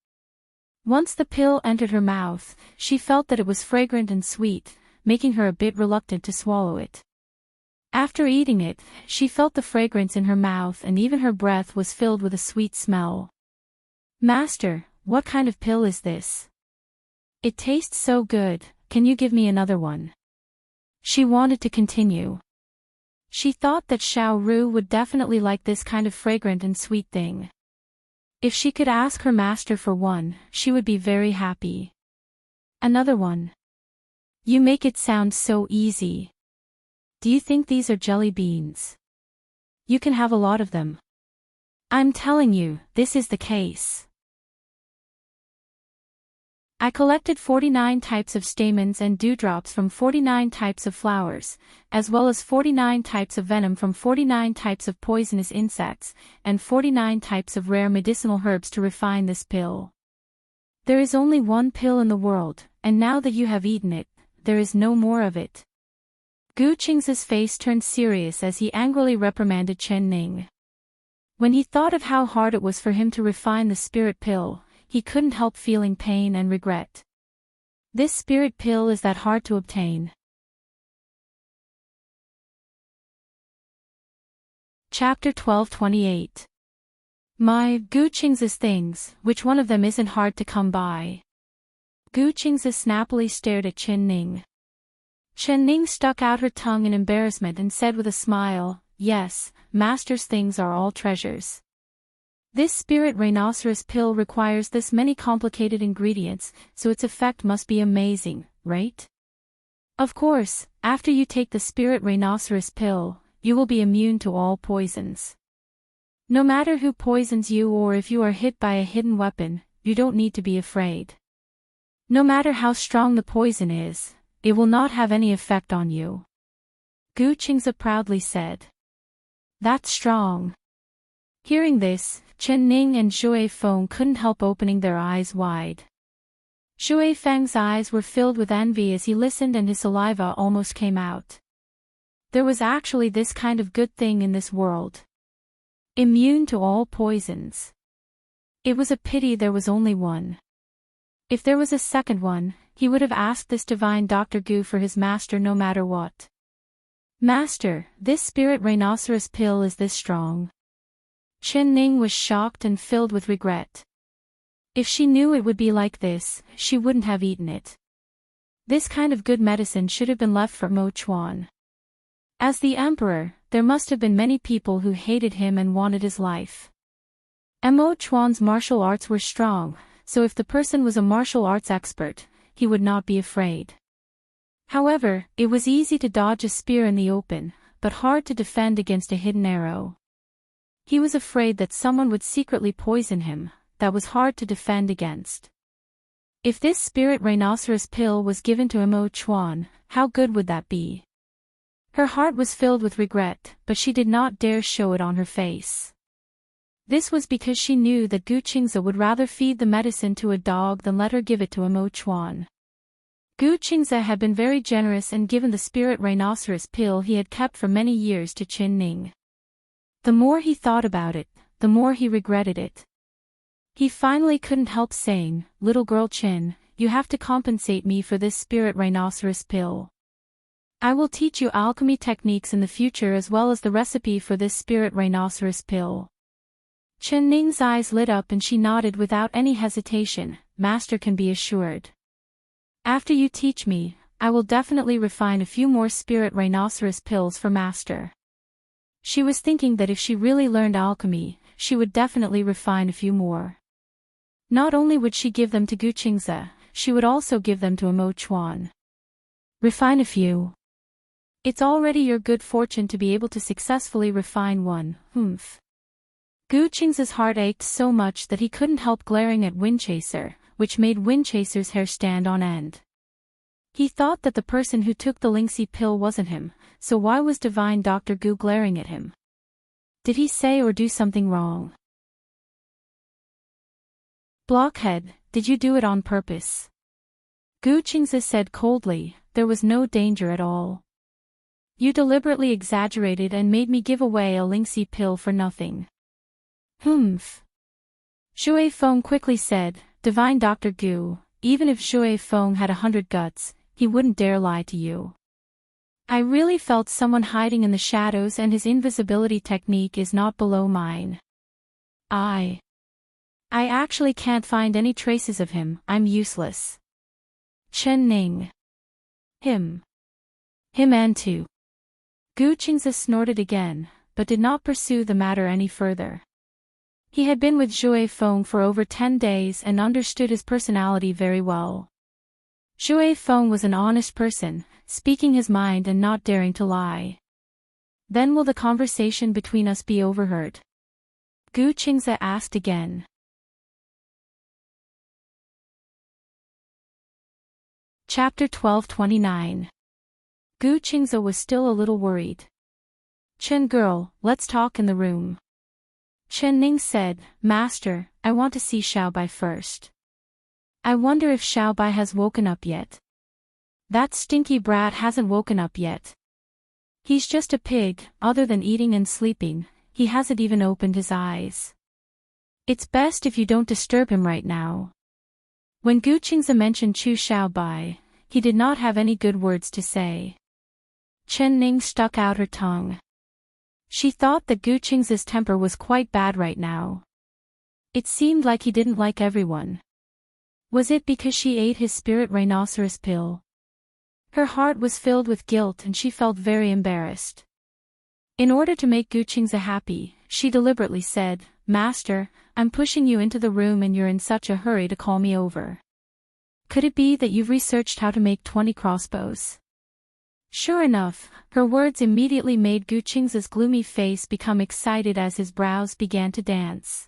Once the pill entered her mouth, she felt that it was fragrant and sweet, making her a bit reluctant to swallow it. After eating it, she felt the fragrance in her mouth and even her breath was filled with a sweet smell. Master, what kind of pill is this? It tastes so good, can you give me another one? She wanted to continue. She thought that Xiao Ru would definitely like this kind of fragrant and sweet thing. If she could ask her master for one, she would be very happy. Another one. You make it sound so easy. Do you think these are jelly beans? You can have a lot of them. I'm telling you, this is the case. I collected 49 types of stamens and dewdrops from 49 types of flowers, as well as 49 types of venom from 49 types of poisonous insects, and 49 types of rare medicinal herbs to refine this pill. There is only one pill in the world, and now that you have eaten it, there is no more of it. Gu Qing's face turned serious as he angrily reprimanded Chen Ning. When he thought of how hard it was for him to refine the spirit pill, he couldn't help feeling pain and regret. This spirit pill is that hard to obtain. Chapter 12:28. My Gu Qing's things, which one of them isn't hard to come by? Gu Qing's snappily stared at Chen Ning. Chen Ning stuck out her tongue in embarrassment and said with a smile, "Yes, master's things are all treasures. This spirit rhinoceros pill requires this many complicated ingredients, so its effect must be amazing, right? Of course, after you take the spirit rhinoceros pill, you will be immune to all poisons. No matter who poisons you or if you are hit by a hidden weapon, you don't need to be afraid. No matter how strong the poison is, it will not have any effect on you." Gu Qingze proudly said. "That's strong." Hearing this, Chen Ning and Shui Feng couldn't help opening their eyes wide. Shui Feng's eyes were filled with envy as he listened and his saliva almost came out. There was actually this kind of good thing in this world. Immune to all poisons. It was a pity there was only one. If there was a second one, he would have asked this divine Dr. Gu for his master no matter what. "Master, this spirit rhinoceros pill is this strong?" Chen Ning was shocked and filled with regret. If she knew it would be like this, she wouldn't have eaten it. This kind of good medicine should have been left for Mo Chuan. As the emperor, there must have been many people who hated him and wanted his life. And Mo Chuan's martial arts were strong, so if the person was a martial arts expert, he would not be afraid. However, it was easy to dodge a spear in the open, but hard to defend against a hidden arrow. He was afraid that someone would secretly poison him, that was hard to defend against. If this spirit rhinoceros pill was given to Mo Chuan, how good would that be? Her heart was filled with regret, but she did not dare show it on her face. This was because she knew that Gu Qingze would rather feed the medicine to a dog than let her give it to Mo Chuan. Gu Qingze had been very generous and given the spirit rhinoceros pill he had kept for many years to Chen Ning. The more he thought about it, the more he regretted it. He finally couldn't help saying, "Little girl Chen, you have to compensate me for this spirit rhinoceros pill. I will teach you alchemy techniques in the future as well as the recipe for this spirit rhinoceros pill." Chen Ning's eyes lit up and she nodded without any hesitation, "Master can be assured. After you teach me, I will definitely refine a few more spirit rhinoceros pills for Master." She was thinking that if she really learned alchemy, she would definitely refine a few more. Not only would she give them to Gu Qingze, she would also give them to Mo Chuan. Refine a few. It's already your good fortune to be able to successfully refine one, humph. Gu Qingze's heart ached so much that he couldn't help glaring at Windchaser, which made Windchaser's hair stand on end. He thought that the person who took the Lingxi pill wasn't him, so why was divine Dr. Gu glaring at him? Did he say or do something wrong? "Blockhead, did you do it on purpose?" Gu Qingze said coldly, "There was no danger at all. You deliberately exaggerated and made me give away a Lingxi pill for nothing." "Humph." Shui Feng quickly said, "Divine Dr. Gu, even if Shui Feng had 100 guts, he wouldn't dare lie to you. I really felt someone hiding in the shadows and his invisibility technique is not below mine. I actually can't find any traces of him, I'm useless." Chen Ning. Him and two. Gu Qingze snorted again, but did not pursue the matter any further. He had been with Shui Feng for over 10 days and understood his personality very well. Shui Feng was an honest person, speaking his mind and not daring to lie. Then will the conversation between us be overheard? Gu Qingze asked again. Chapter 1229. Gu Qingze was still a little worried. Chen girl, let's talk in the room. Chen Ning said, Master, I want to see Xiaobai first. I wonder if Xiaobai has woken up yet. That stinky brat hasn't woken up yet. He's just a pig, other than eating and sleeping, he hasn't even opened his eyes. It's best if you don't disturb him right now. When Gu Qingze mentioned Chu Xiaobai, he did not have any good words to say. Chen Ning stuck out her tongue. She thought that Gu Qingze's temper was quite bad right now. It seemed like he didn't like everyone. Was it because she ate his spirit rhinoceros pill? Her heart was filled with guilt and she felt very embarrassed. In order to make Gu Qingze happy, she deliberately said, Master, I'm pushing you into the room and you're in such a hurry to call me over. Could it be that you've researched how to make 20 crossbows? Sure enough, her words immediately made Gu Qingze's gloomy face become excited as his brows began to dance.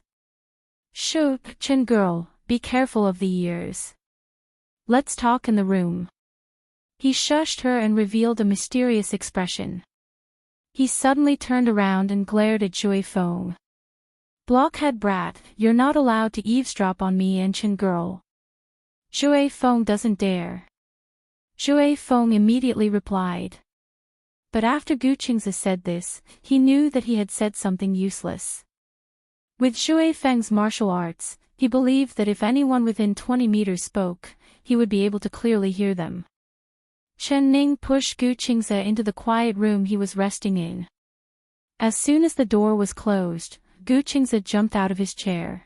Shoo, Chen girl, be careful of the ears. Let's talk in the room. He shushed her and revealed a mysterious expression. He suddenly turned around and glared at Shui Feng. Blockhead brat, you're not allowed to eavesdrop on me and Chen girl. Shui Feng doesn't dare. Shui Feng immediately replied. But after Gu Qingze said this, he knew that he had said something useless. With Shui Feng's martial arts, he believed that if anyone within 20 meters spoke, he would be able to clearly hear them. Chen Ning pushed Gu Qingze into the quiet room he was resting in. As soon as the door was closed, Gu Qingze jumped out of his chair.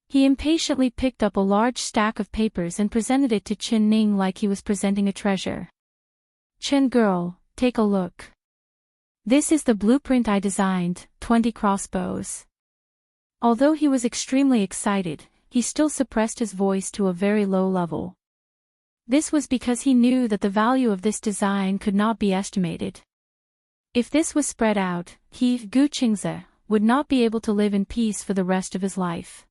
He impatiently picked up a large stack of papers and presented it to Chen Ning like he was presenting a treasure. Chen girl, take a look. This is the blueprint I designed, 20 crossbows. Although he was extremely excited, he still suppressed his voice to a very low level. This was because he knew that the value of this design could not be estimated. If this was spread out, he, Gu Qingze, would not be able to live in peace for the rest of his life.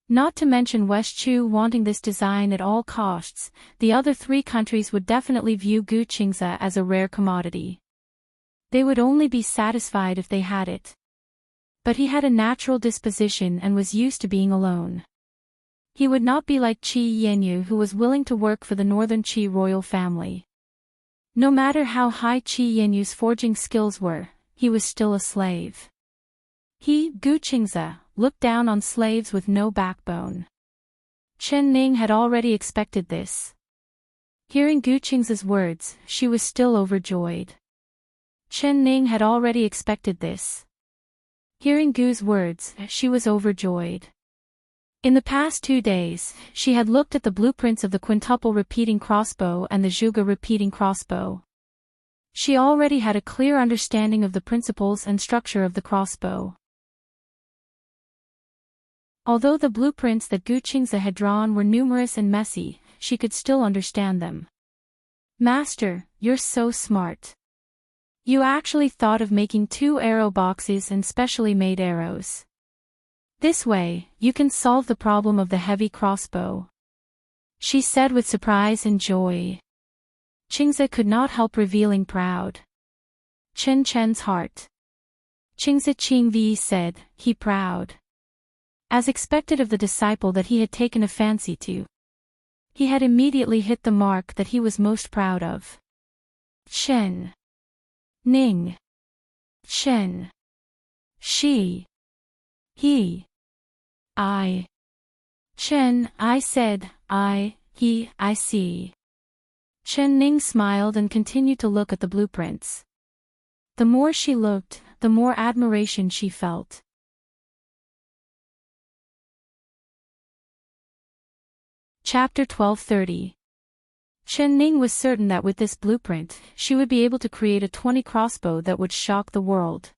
Not to mention West Chu wanting this design at all costs, the other 3 countries would definitely view Gu Qingze as a rare commodity. They would only be satisfied if they had it. But he had a natural disposition and was used to being alone. He would not be like Qi Yanyu, who was willing to work for the northern Qi royal family. No matter how high Qi Yanyu's forging skills were, he was still a slave. He, Gu Qingze, looked down on slaves with no backbone. Chen Ning had already expected this. Hearing Gu Qingze's words, she was still overjoyed. Chen Ning had already expected this. Hearing Gu's words, she was overjoyed. In the past 2 days, she had looked at the blueprints of the quintuple repeating crossbow and the Zhuge repeating crossbow. She already had a clear understanding of the principles and structure of the crossbow. Although the blueprints that Gu Qingze had drawn were numerous and messy, she could still understand them. Master, you're so smart. You actually thought of making 2 arrow boxes and specially made arrows. This way, you can solve the problem of the heavy crossbow. She said with surprise and joy. Qingze could not help revealing proud. Chen Chen's heart. Qingze Qingvi said, he proud. As expected of the disciple that he had taken a fancy to. He had immediately hit the mark that he was most proud of. Chen. Ning. Chen. She. He. I. Chen, I said, he, I see. Chen Ning smiled and continued to look at the blueprints. The more she looked, the more admiration she felt. Chapter 1230. Chen Ning was certain that with this blueprint, she would be able to create a 20 crossbow that would shock the world.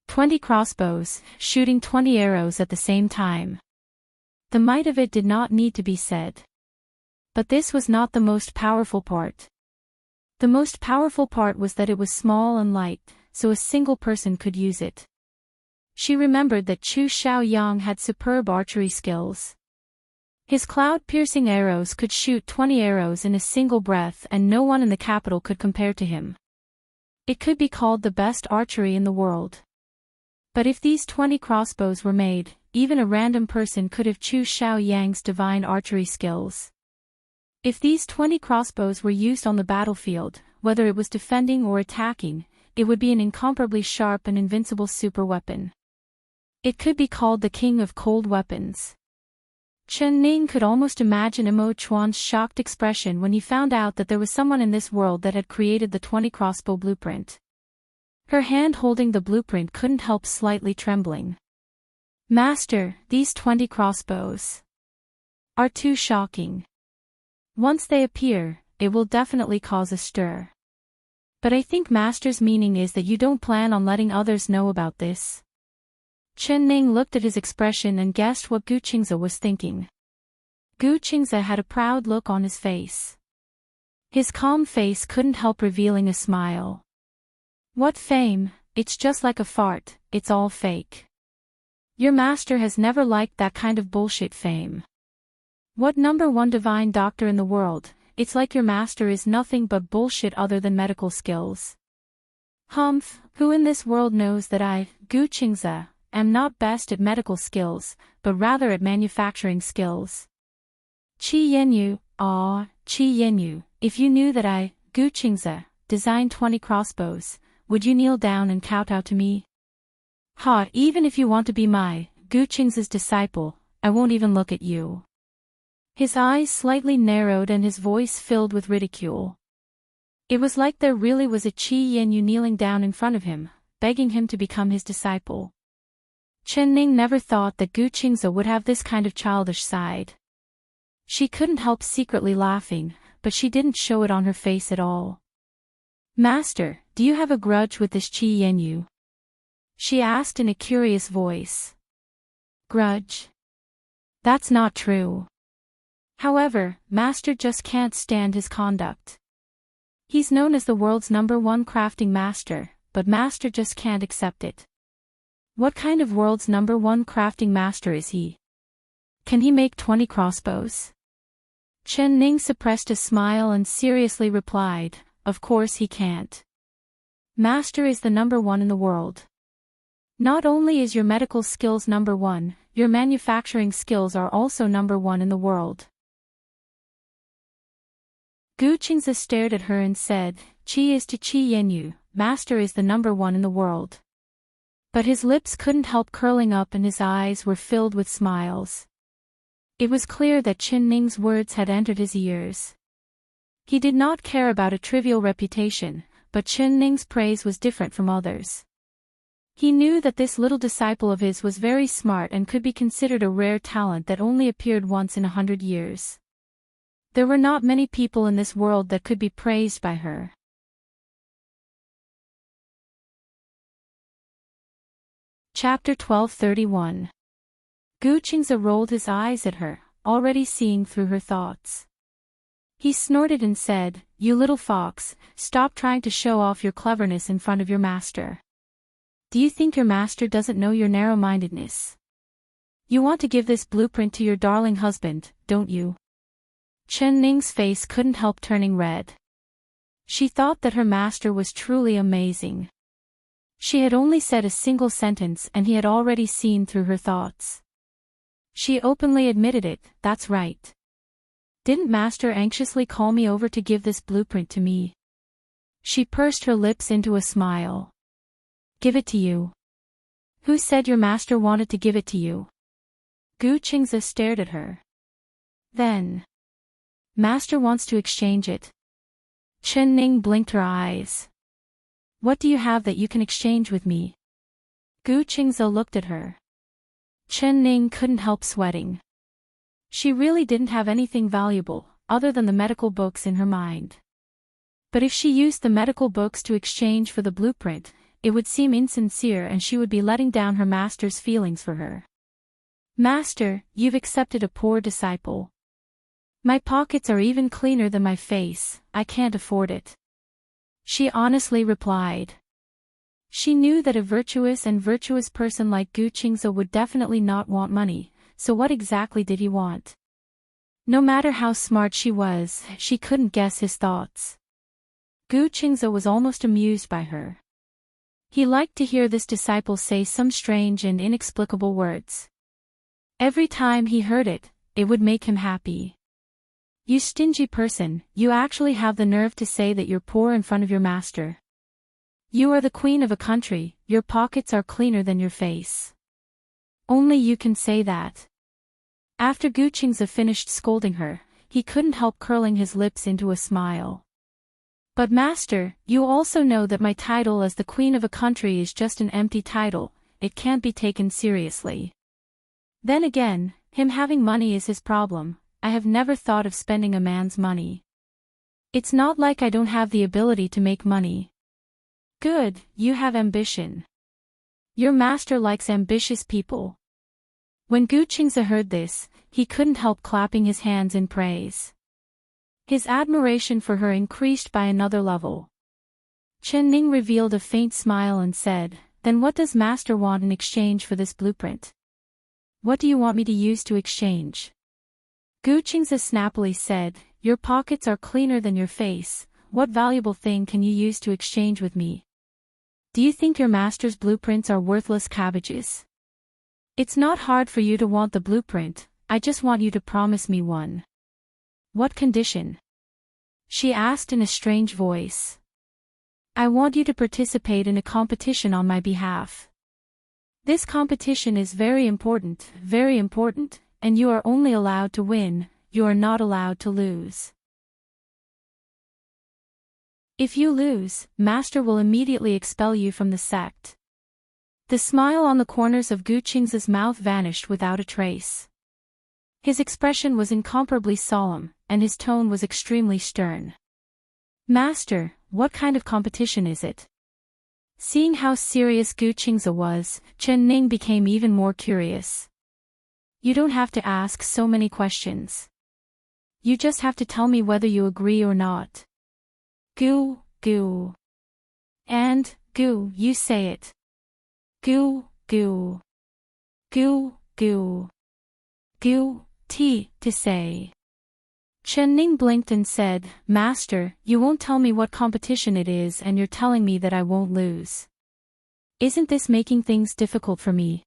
20 crossbows, shooting 20 arrows at the same time. The might of it did not need to be said. But this was not the most powerful part. The most powerful part was that it was small and light, so a single person could use it. She remembered that Chu Xiaoyang had superb archery skills. His cloud-piercing arrows could shoot 20 arrows in a single breath, and no one in the capital could compare to him. It could be called the best archery in the world. But if these 20 crossbows were made, even a random person could have Chu Xiaoyang's divine archery skills. If these 20 crossbows were used on the battlefield, whether it was defending or attacking, it would be an incomparably sharp and invincible super weapon. It could be called the king of cold weapons. Chen Ning could almost imagine Mo Chuan's shocked expression when he found out that there was someone in this world that had created the 20 crossbow blueprint. Her hand holding the blueprint couldn't help slightly trembling. Master, these 20 crossbows are too shocking. Once they appear, it will definitely cause a stir. But I think Master's meaning is that you don't plan on letting others know about this. Chen Ning looked at his expression and guessed what Gu Qingze was thinking. Gu Qingze had a proud look on his face. His calm face couldn't help revealing a smile. What fame? It's just like a fart, it's all fake. Your master has never liked that kind of bullshit fame. What #1 divine doctor in the world, it's like your master is nothing but bullshit other than medical skills. Humph, who in this world knows that I, Gu Qingze, am not best at medical skills, but rather at manufacturing skills? Qi Yanyu, Qi Yanyu, if you knew that I, Gu Qingze, designed 20 crossbows, would you kneel down and kowtow to me? Ha, even if you want to be my, Gu Qingze's disciple, I won't even look at you. His eyes slightly narrowed and his voice filled with ridicule. It was like there really was a Qi Yanyu kneeling down in front of him, begging him to become his disciple. Chen Ning never thought that Gu Qingze would have this kind of childish side. She couldn't help secretly laughing, but she didn't show it on her face at all. Master, do you have a grudge with this Qi Yanyu? She asked in a curious voice. Grudge? That's not true. However, Master just can't stand his conduct. He's known as the world's #1 crafting master, but Master just can't accept it. What kind of world's #1 crafting master is he? Can he make 20 crossbows? Chen Ning suppressed a smile and seriously replied, of course he can't. Master is the #1 in the world. Not only is your medical skills #1, your manufacturing skills are also #1 in the world. Gu Qingze stared at her and said, Qi is to Qi Yanyu, Master is the #1 in the world. But his lips couldn't help curling up and his eyes were filled with smiles. It was clear that Chen Ning's words had entered his ears. He did not care about a trivial reputation, but Chen Ning's praise was different from others. He knew that this little disciple of his was very smart and could be considered a rare talent that only appeared once in 100 years. There were not many people in this world that could be praised by her. Chapter 1231. Gu Qingze rolled his eyes at her, already seeing through her thoughts. He snorted and said, You little fox, stop trying to show off your cleverness in front of your master. Do you think your master doesn't know your narrow-mindedness? You want to give this blueprint to your darling husband, don't you? Chen Ning's face couldn't help turning red. She thought that her master was truly amazing. She had only said a single sentence and he had already seen through her thoughts. She openly admitted it, that's right. Didn't Master anxiously call me over to give this blueprint to me? She pursed her lips into a smile. Give it to you. Who said your master wanted to give it to you? Gu Qingze stared at her. Then. Master wants to exchange it. Chen Ning blinked her eyes. What do you have that you can exchange with me? Gu Qingze looked at her. Chen Ning couldn't help sweating. She really didn't have anything valuable, other than the medical books in her mind. But if she used the medical books to exchange for the blueprint, it would seem insincere and she would be letting down her master's feelings for her. Master, you've accepted a poor disciple. My pockets are even cleaner than my face, I can't afford it. She honestly replied. She knew that a virtuous person like Gu Qingze would definitely not want money, so what exactly did he want? No matter how smart she was, she couldn't guess his thoughts. Gu Qingze was almost amused by her. He liked to hear this disciple say some strange and inexplicable words. Every time he heard it, it would make him happy. You stingy person, you actually have the nerve to say that you're poor in front of your master. You are the queen of a country, your pockets are cleaner than your face. Only you can say that. After Gu Qingze finished scolding her, he couldn't help curling his lips into a smile. But master, you also know that my title as the queen of a country is just an empty title, it can't be taken seriously. Then again, him having money is his problem, I have never thought of spending a man's money. It's not like I don't have the ability to make money. Good, you have ambition. Your master likes ambitious people. When Gu Qingze heard this, he couldn't help clapping his hands in praise. His admiration for her increased by another level. Chen Ning revealed a faint smile and said, "Then what does master want in exchange for this blueprint? What do you want me to use to exchange?" Gu Qingze snappily said, "Your pockets are cleaner than your face, what valuable thing can you use to exchange with me? Do you think your master's blueprints are worthless cabbages? It's not hard for you to want the blueprint, I just want you to promise me one." "What condition?" she asked in a strange voice. "I want you to participate in a competition on my behalf. This competition is very important, and you are only allowed to win, you are not allowed to lose. If you lose, master will immediately expel you from the sect." The smile on the corners of Gu Qingze's mouth vanished without a trace. His expression was incomparably solemn, and his tone was extremely stern. "Master, what kind of competition is it?" Seeing how serious Gu Qingze was, Chen Ning became even more curious. "You don't have to ask so many questions. You just have to tell me whether you agree or not." Gu, Gu. And, Gu, you say it. Gu, Gu. Gu, Gu. Gu, to say. Chen Ning blinked and said, "Master, you won't tell me what competition it is and you're telling me that I won't lose. Isn't this making things difficult for me?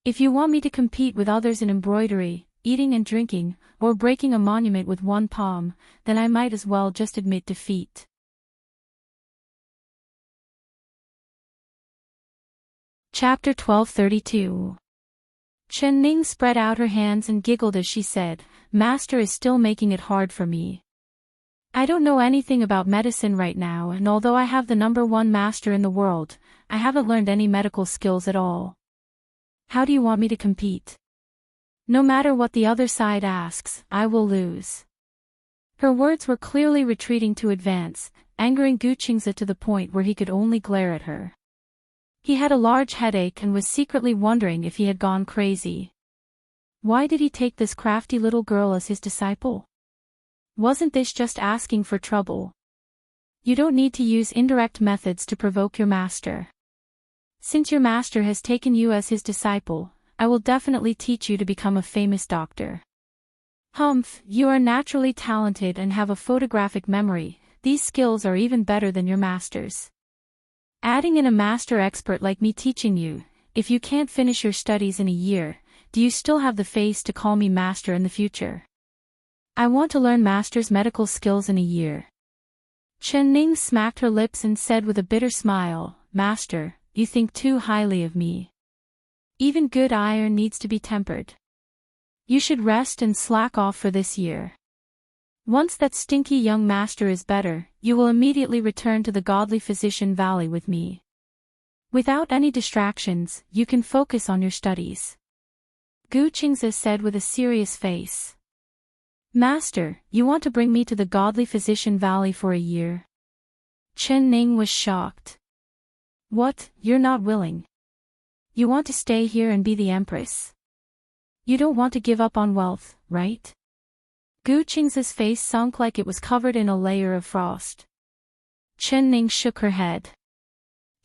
If you want me to compete with others in embroidery, eating and drinking, or breaking a monument with one palm, then I might as well just admit defeat." Chapter 1232. Chen Ning spread out her hands and giggled as she said, "Master is still making it hard for me. I don't know anything about medicine right now, and although I have the #1 master in the world, I haven't learned any medical skills at all. How do you want me to compete? No matter what the other side asks, I will lose." Her words were clearly retreating to advance, angering Gu Qingze to the point where he could only glare at her. He had a large headache and was secretly wondering if he had gone crazy. Why did he take this crafty little girl as his disciple? Wasn't this just asking for trouble? You don't need to use indirect methods to provoke your master. Since your master has taken you as his disciple, I will definitely teach you to become a famous doctor. Humph, you are naturally talented and have a photographic memory, these skills are even better than your master's. Adding in a master expert like me teaching you, if you can't finish your studies in a year, do you still have the face to call me master in the future? I want to learn master's medical skills in a year." Chen Ning smacked her lips and said with a bitter smile, "Master, you think too highly of me. Even good iron needs to be tempered. You should rest and slack off for this year. Once that stinky young master is better, you will immediately return to the godly physician valley with me. Without any distractions, you can focus on your studies." Gu Qingze said with a serious face. "Master, you want to bring me to the godly physician valley for a year?" Chen Ning was shocked. "What, you're not willing? You want to stay here and be the Empress? You don't want to give up on wealth, right?" Gu Qing's face sunk like it was covered in a layer of frost. Chen Ning shook her head.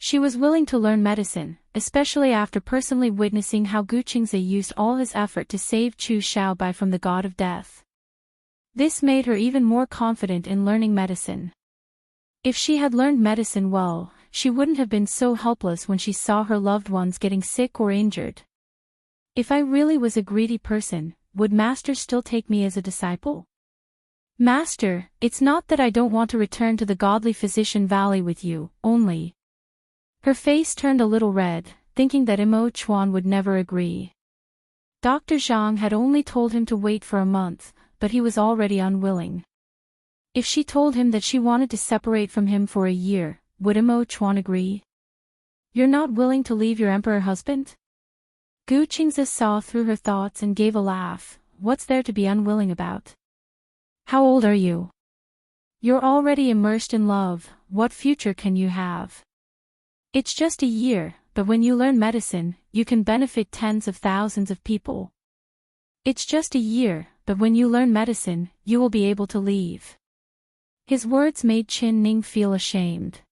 She was willing to learn medicine, especially after personally witnessing how Gu Qingze used all his effort to save Chu Xiaobai from the god of death. This made her even more confident in learning medicine. If she had learned medicine well, she wouldn't have been so helpless when she saw her loved ones getting sick or injured. If I really was a greedy person, would Master still take me as a disciple? Master, it's not that I don't want to return to the godly physician valley with you, only. Her face turned a little red, thinking that Imo Chuan would never agree. Dr. Zhang had only told him to wait for a month, but he was already unwilling. If she told him that she wanted to separate from him for a year, would Imo Chuan agree? You're not willing to leave your emperor husband? Gu Qingze saw through her thoughts and gave a laugh. What's there to be unwilling about? How old are you? You're already immersed in love, what future can you have? It's just a year, but when you learn medicine, you can benefit tens of thousands of people. It's just a year, but when you learn medicine, you will be able to leave. His words made Chen Ning feel ashamed.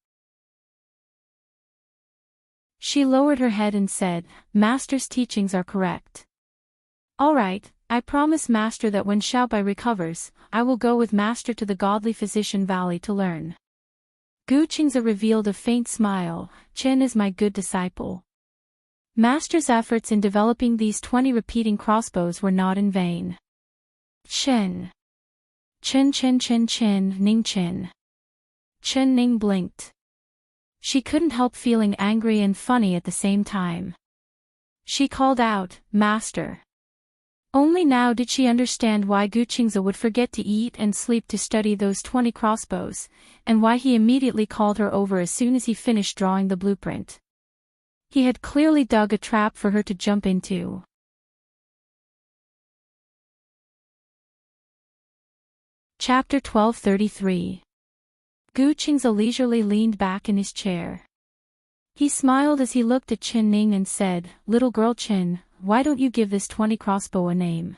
She lowered her head and said, Master's teachings are correct. All right, I promise Master that when Xiaobai recovers, I will go with Master to the godly physician valley to learn. Gu Qingze revealed a faint smile. Chen is my good disciple. Master's efforts in developing these 20 repeating crossbows were not in vain. Chen. Chen Ning Chen. Chen Ning blinked. She couldn't help feeling angry and funny at the same time. She called out, Master. Only now did she understand why Gu Qingze would forget to eat and sleep to study those 20 crossbows, and why he immediately called her over as soon as he finished drawing the blueprint. He had clearly dug a trap for her to jump into. Chapter 1233. Gu Qingze leisurely leaned back in his chair. He smiled as he looked at Chen Ning and said, Little girl Chen, why don't you give this 20 crossbow a name?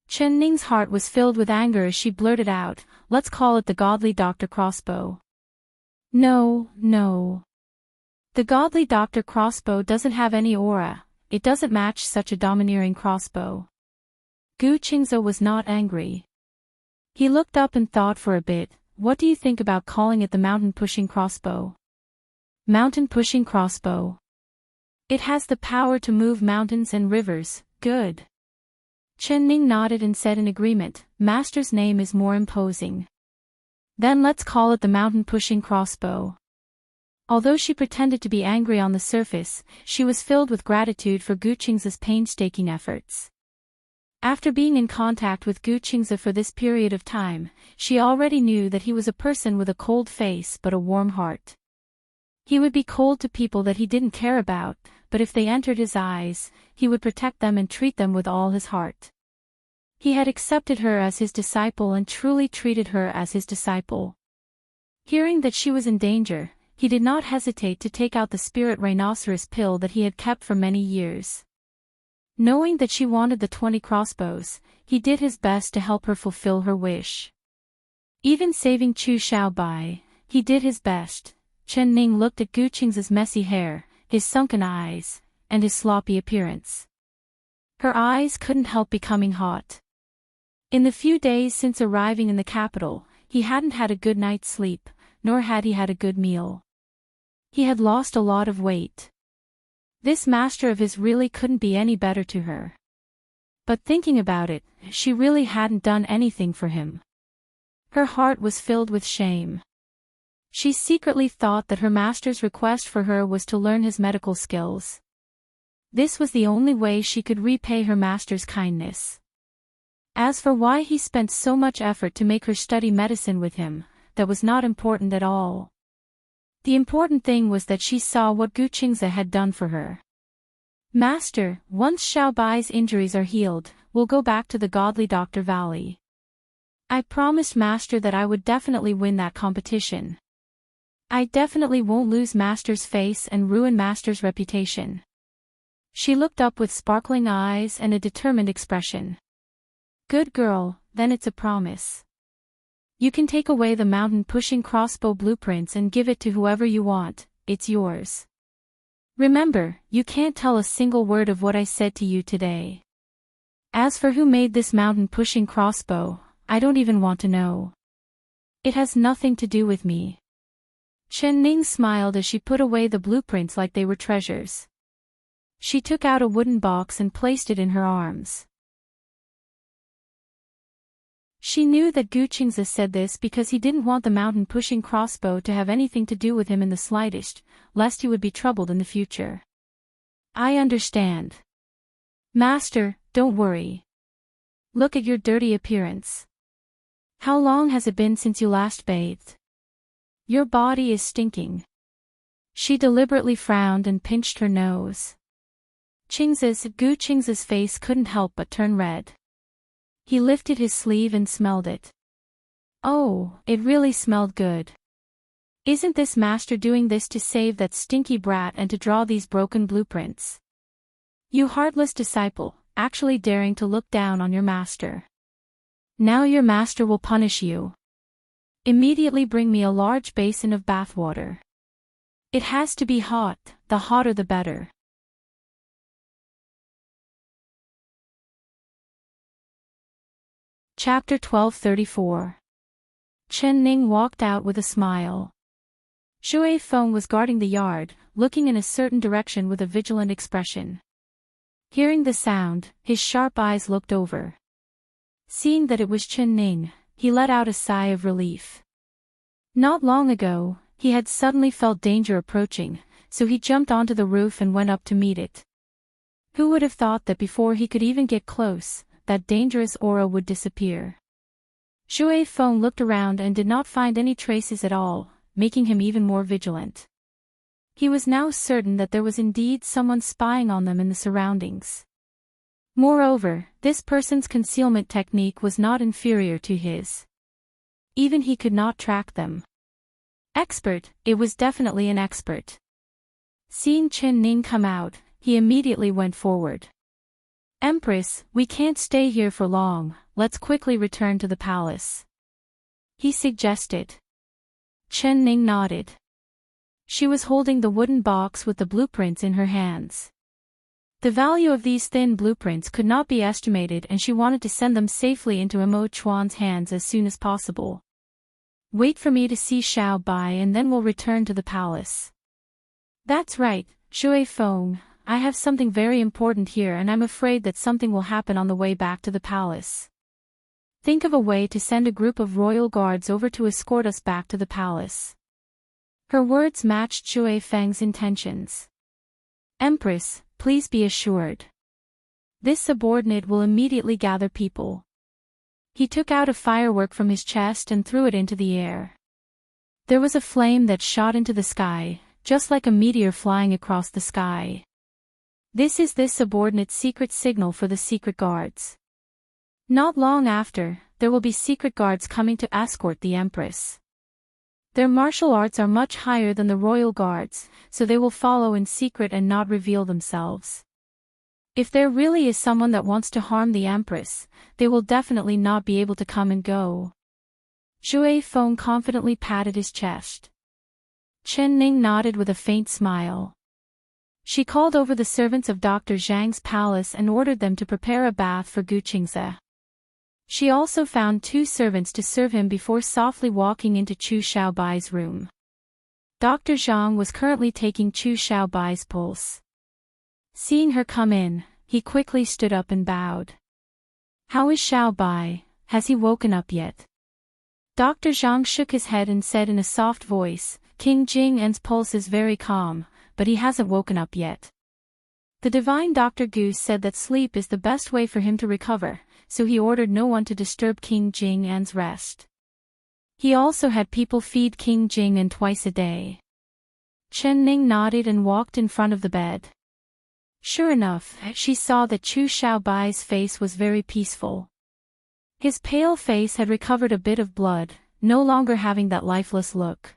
Chen Ning's heart was filled with anger as she blurted out, Let's call it the Godly Dr. Crossbow. No. The Godly Dr. Crossbow doesn't have any aura, it doesn't match such a domineering crossbow. Gu Qingze was not angry. He looked up and thought for a bit, what do you think about calling it the mountain-pushing crossbow? Mountain-pushing crossbow. It has the power to move mountains and rivers, good. Chen Ning nodded and said in agreement, Master's name is more imposing. Then let's call it the mountain-pushing crossbow. Although she pretended to be angry on the surface, she was filled with gratitude for Gu Qingze's painstaking efforts. After being in contact with Gu Qingze for this period of time, she already knew that he was a person with a cold face but a warm heart. He would be cold to people that he didn't care about, but if they entered his eyes, he would protect them and treat them with all his heart. He had accepted her as his disciple and truly treated her as his disciple. Hearing that she was in danger, he did not hesitate to take out the spirit rhinoceros pill that he had kept for many years. Knowing that she wanted the 20 crossbows, he did his best to help her fulfill her wish. Even saving Chu Xiaobai, he did his best. Chen Ning looked at Gu Qingze's messy hair, his sunken eyes, and his sloppy appearance. Her eyes couldn't help becoming hot. In the few days since arriving in the capital, he hadn't had a good night's sleep, nor had he had a good meal. He had lost a lot of weight. This master of his really couldn't be any better to her. But thinking about it, she really hadn't done anything for him. Her heart was filled with shame. She secretly thought that her master's request for her was to learn his medical skills. This was the only way she could repay her master's kindness. As for why he spent so much effort to make her study medicine with him, that was not important at all. The important thing was that she saw what Gu Qingze had done for her. Master, once Xiaobai's injuries are healed, we'll go back to the Godly Doctor Valley. I promised Master that I would definitely win that competition. I definitely won't lose Master's face and ruin Master's reputation. She looked up with sparkling eyes and a determined expression. Good girl, then it's a promise. You can take away the mountain-pushing crossbow blueprints and give it to whoever you want, it's yours. Remember, you can't tell a single word of what I said to you today. As for who made this mountain-pushing crossbow, I don't even want to know. It has nothing to do with me. Chen Ning smiled as she put away the blueprints like they were treasures. She took out a wooden box and placed it in her arms. She knew that Gu Qingze said this because he didn't want the mountain-pushing crossbow to have anything to do with him in the slightest, lest he would be troubled in the future. I understand. Master, don't worry. Look at your dirty appearance. How long has it been since you last bathed? Your body is stinking. She deliberately frowned and pinched her nose. Gu Qingze's face couldn't help but turn red. He lifted his sleeve and smelled it. Oh, it really smelled good. Isn't this master doing this to save that stinky brat and to draw these broken blueprints? You heartless disciple, actually daring to look down on your master. Now your master will punish you. Immediately bring me a large basin of bath water. It has to be hot, the hotter the better. Chapter 1234. Chen Ning walked out with a smile. Shui Feng was guarding the yard, looking in a certain direction with a vigilant expression. Hearing the sound, his sharp eyes looked over. Seeing that it was Chen Ning, he let out a sigh of relief. Not long ago, he had suddenly felt danger approaching, so he jumped onto the roof and went up to meet it. Who would have thought that before he could even get close, that dangerous aura would disappear? Shui Feng looked around and did not find any traces at all, making him even more vigilant. He was now certain that there was indeed someone spying on them in the surroundings. Moreover, this person's concealment technique was not inferior to his. Even he could not track them. Expert, it was definitely an expert. Seeing Chen Ning come out, he immediately went forward. Empress, we can't stay here for long, let's quickly return to the palace. He suggested. Chen Ning nodded. She was holding the wooden box with the blueprints in her hands. The value of these thin blueprints could not be estimated and she wanted to send them safely into Mo Chuan's hands as soon as possible. Wait for me to see Xiao Bai and then we'll return to the palace. That's right, Shui Feng, I have something very important here and I'm afraid that something will happen on the way back to the palace. Think of a way to send a group of royal guards over to escort us back to the palace. Her words matched Shui Feng's intentions. Empress, please be assured. This subordinate will immediately gather people. He took out a firework from his chest and threw it into the air. There was a flame that shot into the sky, just like a meteor flying across the sky. This is this subordinate's secret signal for the secret guards. Not long after, there will be secret guards coming to escort the Empress. Their martial arts are much higher than the royal guards, so they will follow in secret and not reveal themselves. If there really is someone that wants to harm the Empress, they will definitely not be able to come and go. Shui Feng confidently patted his chest. Chen Ning nodded with a faint smile. She called over the servants of Dr. Zhang's palace and ordered them to prepare a bath for Gu Qingze. She also found 2 servants to serve him before softly walking into Chu Xiaobai's room. Dr. Zhang was currently taking Chu Xiaobai's pulse. Seeing her come in, he quickly stood up and bowed. How is Xiaobai? Has he woken up yet? Dr. Zhang shook his head and said in a soft voice, King Jing'an's pulse is very calm, but he hasn't woken up yet. The divine Dr. Goose said that sleep is the best way for him to recover, so he ordered no one to disturb King Jing'an's rest. He also had people feed King Jing'an twice a day. Chen Ning nodded and walked in front of the bed. Sure enough, she saw that Chu Xiaobai's face was very peaceful. His pale face had recovered a bit of blood, no longer having that lifeless look.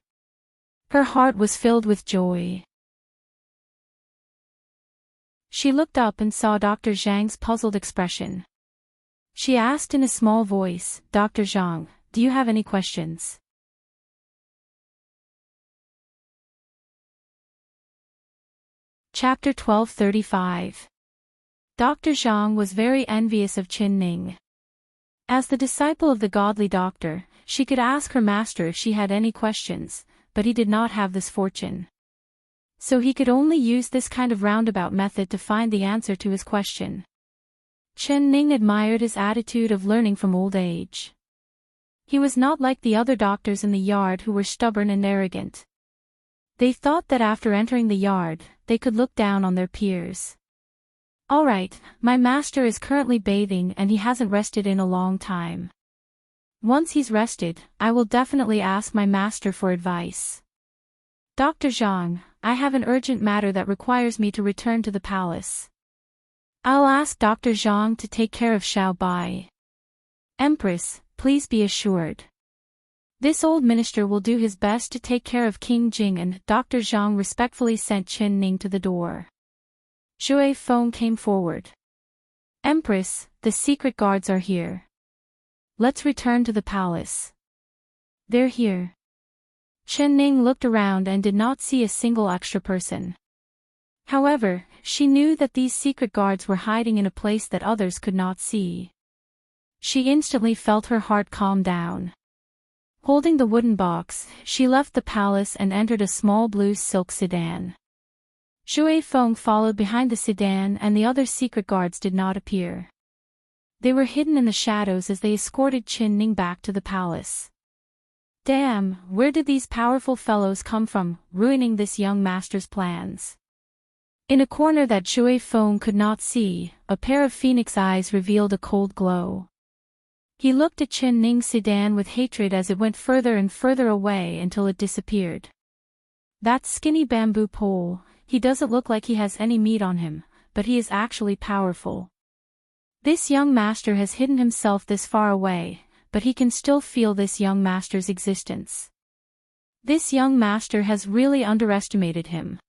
Her heart was filled with joy. She looked up and saw Dr. Zhang's puzzled expression. She asked in a small voice, Dr. Zhang, do you have any questions? Chapter 1235. Dr. Zhang was very envious of Qin Ning. As the disciple of the godly doctor, she could ask her master if she had any questions, but he did not have this fortune. So he could only use this kind of roundabout method to find the answer to his question. Qin Ning admired his attitude of learning from old age. He was not like the other doctors in the yard who were stubborn and arrogant. They thought that after entering the yard, they could look down on their peers. All right, my master is currently bathing and he hasn't rested in a long time. Once he's rested, I will definitely ask my master for advice. Dr. Zhang, I have an urgent matter that requires me to return to the palace. I'll ask Dr. Zhang to take care of Xiao Bai. Empress, please be assured. This old minister will do his best to take care of King Jing, and Dr. Zhang respectfully sent Qin Ning to the door. Zhui Feng came forward. Empress, the secret guards are here. Let's return to the palace. They're here. Qin Ning looked around and did not see a single extra person. However, she knew that these secret guards were hiding in a place that others could not see. She instantly felt her heart calm down. Holding the wooden box, she left the palace and entered a small blue silk sedan. Zhui Feng followed behind the sedan and the other secret guards did not appear. They were hidden in the shadows as they escorted Qin Ning back to the palace. Damn, where did these powerful fellows come from, ruining this young master's plans? In a corner that Zhui Feng could not see, a pair of phoenix eyes revealed a cold glow. He looked at Qin Ning's sedan with hatred as it went further and further away until it disappeared. That skinny bamboo pole, he doesn't look like he has any meat on him, but he is actually powerful. This young master has hidden himself this far away, but he can still feel this young master's existence. This young master has really underestimated him.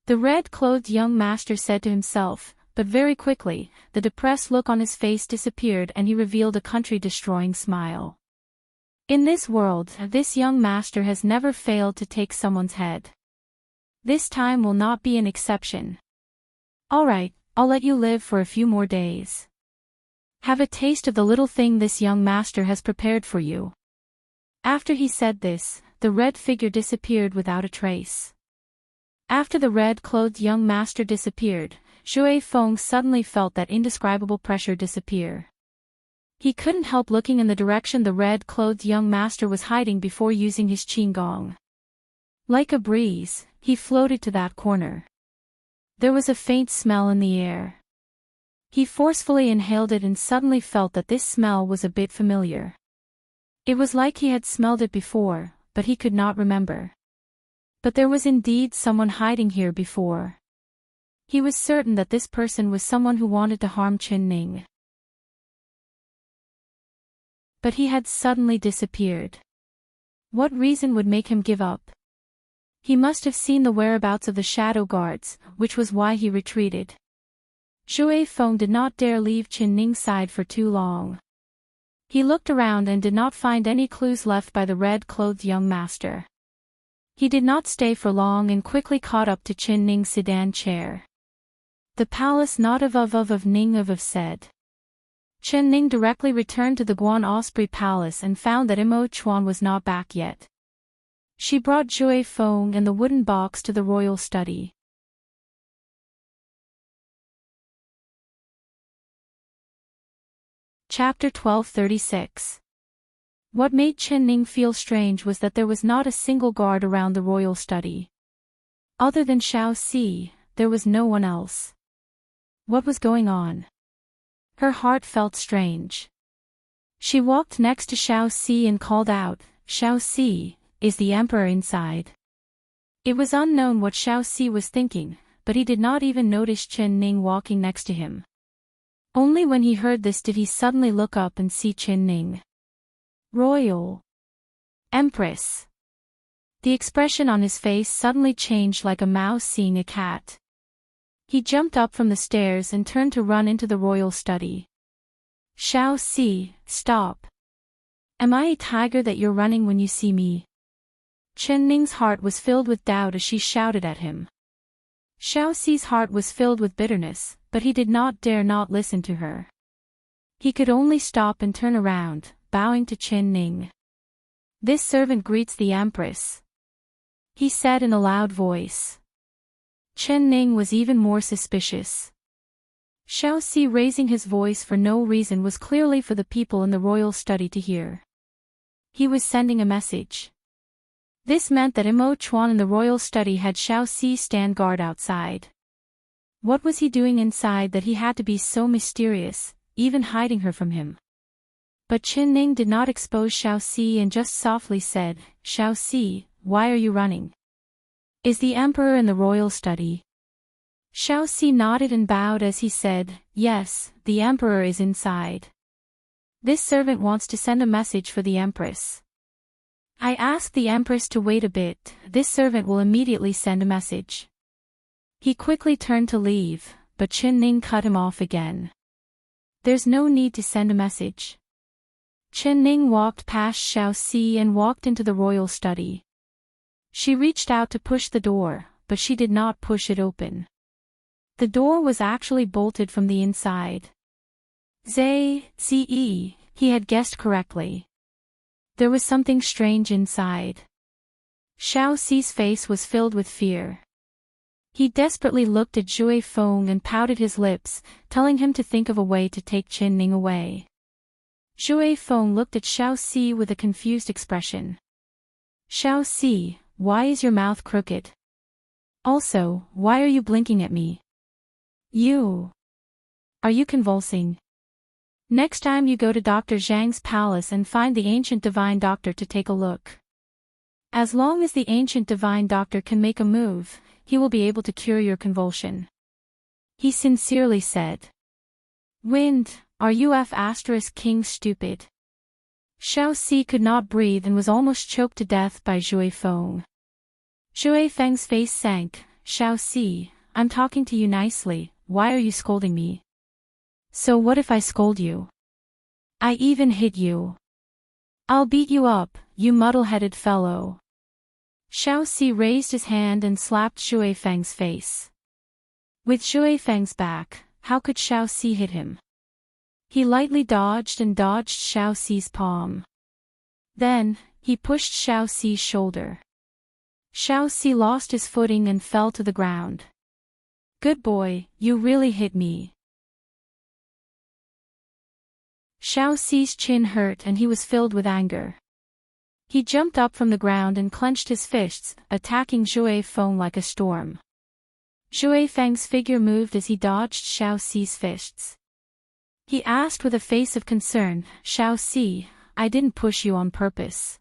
The red-clothed young master said to himself, but very quickly, the depressed look on his face disappeared and he revealed a country-destroying smile. In this world, this young master has never failed to take someone's head. This time will not be an exception. All right, I'll let you live for a few more days. Have a taste of the little thing this young master has prepared for you. After he said this, the red figure disappeared without a trace. After the red-clothed young master disappeared, Zhui Feng suddenly felt that indescribable pressure disappear. He couldn't help looking in the direction the red-clothed young master was hiding before using his qigong. Like a breeze, he floated to that corner. There was a faint smell in the air. He forcefully inhaled it and suddenly felt that this smell was a bit familiar. It was like he had smelled it before, but he could not remember. But there was indeed someone hiding here before. He was certain that this person was someone who wanted to harm Qin Ning. But he had suddenly disappeared. What reason would make him give up? He must have seen the whereabouts of the shadow guards, which was why he retreated. Zhui Feng did not dare leave Qin Ning's side for too long. He looked around and did not find any clues left by the red-clothed young master. He did not stay for long and quickly caught up to Qin Ning's sedan chair. The palace not of Ning of said. Qin Ning directly returned to the Guan Osprey Palace and found that Imo Chuan was not back yet. She brought Zhui Feng and the wooden box to the royal study. Chapter 1236. What made Qin Ning feel strange was that there was not a single guard around the royal study. Other than Xiao Si, there was no one else. What was going on? Her heart felt strange. She walked next to Xiao Si and called out, "Xiao Si, is the emperor inside?" It was unknown what Xiao Si was thinking, but he did not even notice Qin Ning walking next to him. Only when he heard this did he suddenly look up and see Qin Ning. Royal Empress. The expression on his face suddenly changed like a mouse seeing a cat. He jumped up from the stairs and turned to run into the royal study. Xiao Si, stop. Am I a tiger that you're running when you see me? Chen Ning's heart was filled with doubt as she shouted at him. Xiao Si's heart was filled with bitterness, but he did not dare not listen to her. He could only stop and turn around, bowing to Chen Ning. This servant greets the Empress, he said in a loud voice. Chen Ning was even more suspicious. Xiao Si raising his voice for no reason was clearly for the people in the royal study to hear. He was sending a message. This meant that Imo Chuan in the royal study had Xiao Si stand guard outside. What was he doing inside that he had to be so mysterious, even hiding her from him? But Chen Ning did not expose Xiao Si and just softly said, Xiao Si, why are you running? Is the emperor in the royal study? Xiao Si nodded and bowed as he said, yes, the emperor is inside. This servant wants to send a message for the empress. I asked the empress to wait a bit, this servant will immediately send a message. He quickly turned to leave, but Chen Ning cut him off again. There's no need to send a message. Chen Ning walked past Xiao Si and walked into the royal study. She reached out to push the door, but she did not push it open. The door was actually bolted from the inside. Ze, he had guessed correctly. There was something strange inside. Xiao Si's face was filled with fear. He desperately looked at Zhui Feng and pouted his lips, telling him to think of a way to take Chen Ning away. Zhui Feng looked at Xiao Si with a confused expression. Xiao Si, why is your mouth crooked? Also, why are you blinking at me? Are you convulsing? Next time you go to Dr. Zhang's palace and find the ancient divine doctor to take a look. As long as the ancient divine doctor can make a move, he will be able to cure your convulsion. He sincerely said. Wind, are you King stupid? Xiao Si could not breathe and was almost choked to death by Zhui Feng. Zhui Feng's face sank. Xiao Si, I'm talking to you nicely, why are you scolding me? So what if I scold you? I even hit you. I'll beat you up, you muddle-headed fellow. Xiao Si raised his hand and slapped Zhui Feng's face. With Zhui Feng's back, how could Xiao Si hit him? He lightly dodged and dodged Xiao Si's palm. Then, he pushed Xiao Si's shoulder. Xiao Si lost his footing and fell to the ground. Good boy, you really hit me. Xiao Si's chin hurt and he was filled with anger. He jumped up from the ground and clenched his fists, attacking Zhui Feng like a storm. Zhui Feng's figure moved as he dodged Xiao Si's fists. He asked with a face of concern, Xiao Si, I didn't push you on purpose.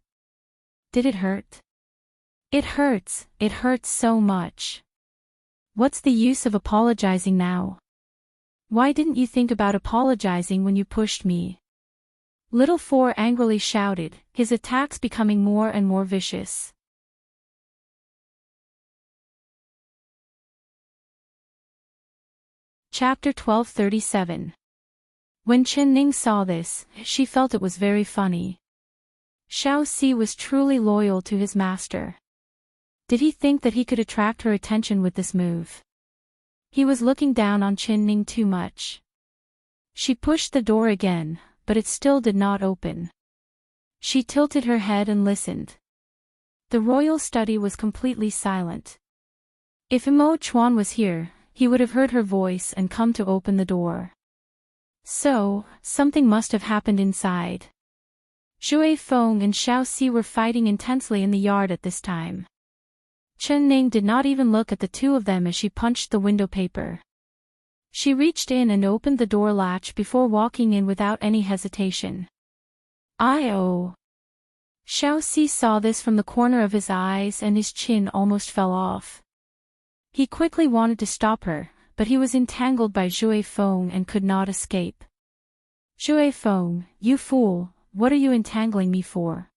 Did it hurt? It hurts so much. What's the use of apologizing now? Why didn't you think about apologizing when you pushed me? Little Four angrily shouted, his attacks becoming more and more vicious. Chapter 1237. When Chen Ning saw this, she felt it was very funny. Xiao Si was truly loyal to his master. Did he think that he could attract her attention with this move? He was looking down on Chen Ning too much. She pushed the door again, but it still did not open. She tilted her head and listened. The royal study was completely silent. If Imo Chuan was here, he would have heard her voice and come to open the door. So, something must have happened inside. Zhui Feng and Xiao Si were fighting intensely in the yard at this time. Chen Ning did not even look at the two of them as she punched the window paper. She reached in and opened the door latch before walking in without any hesitation. Xiao Si saw this from the corner of his eyes and his chin almost fell off. He quickly wanted to stop her, but he was entangled by Zhui Feng and could not escape. Zhui Feng, you fool, what are you entangling me for?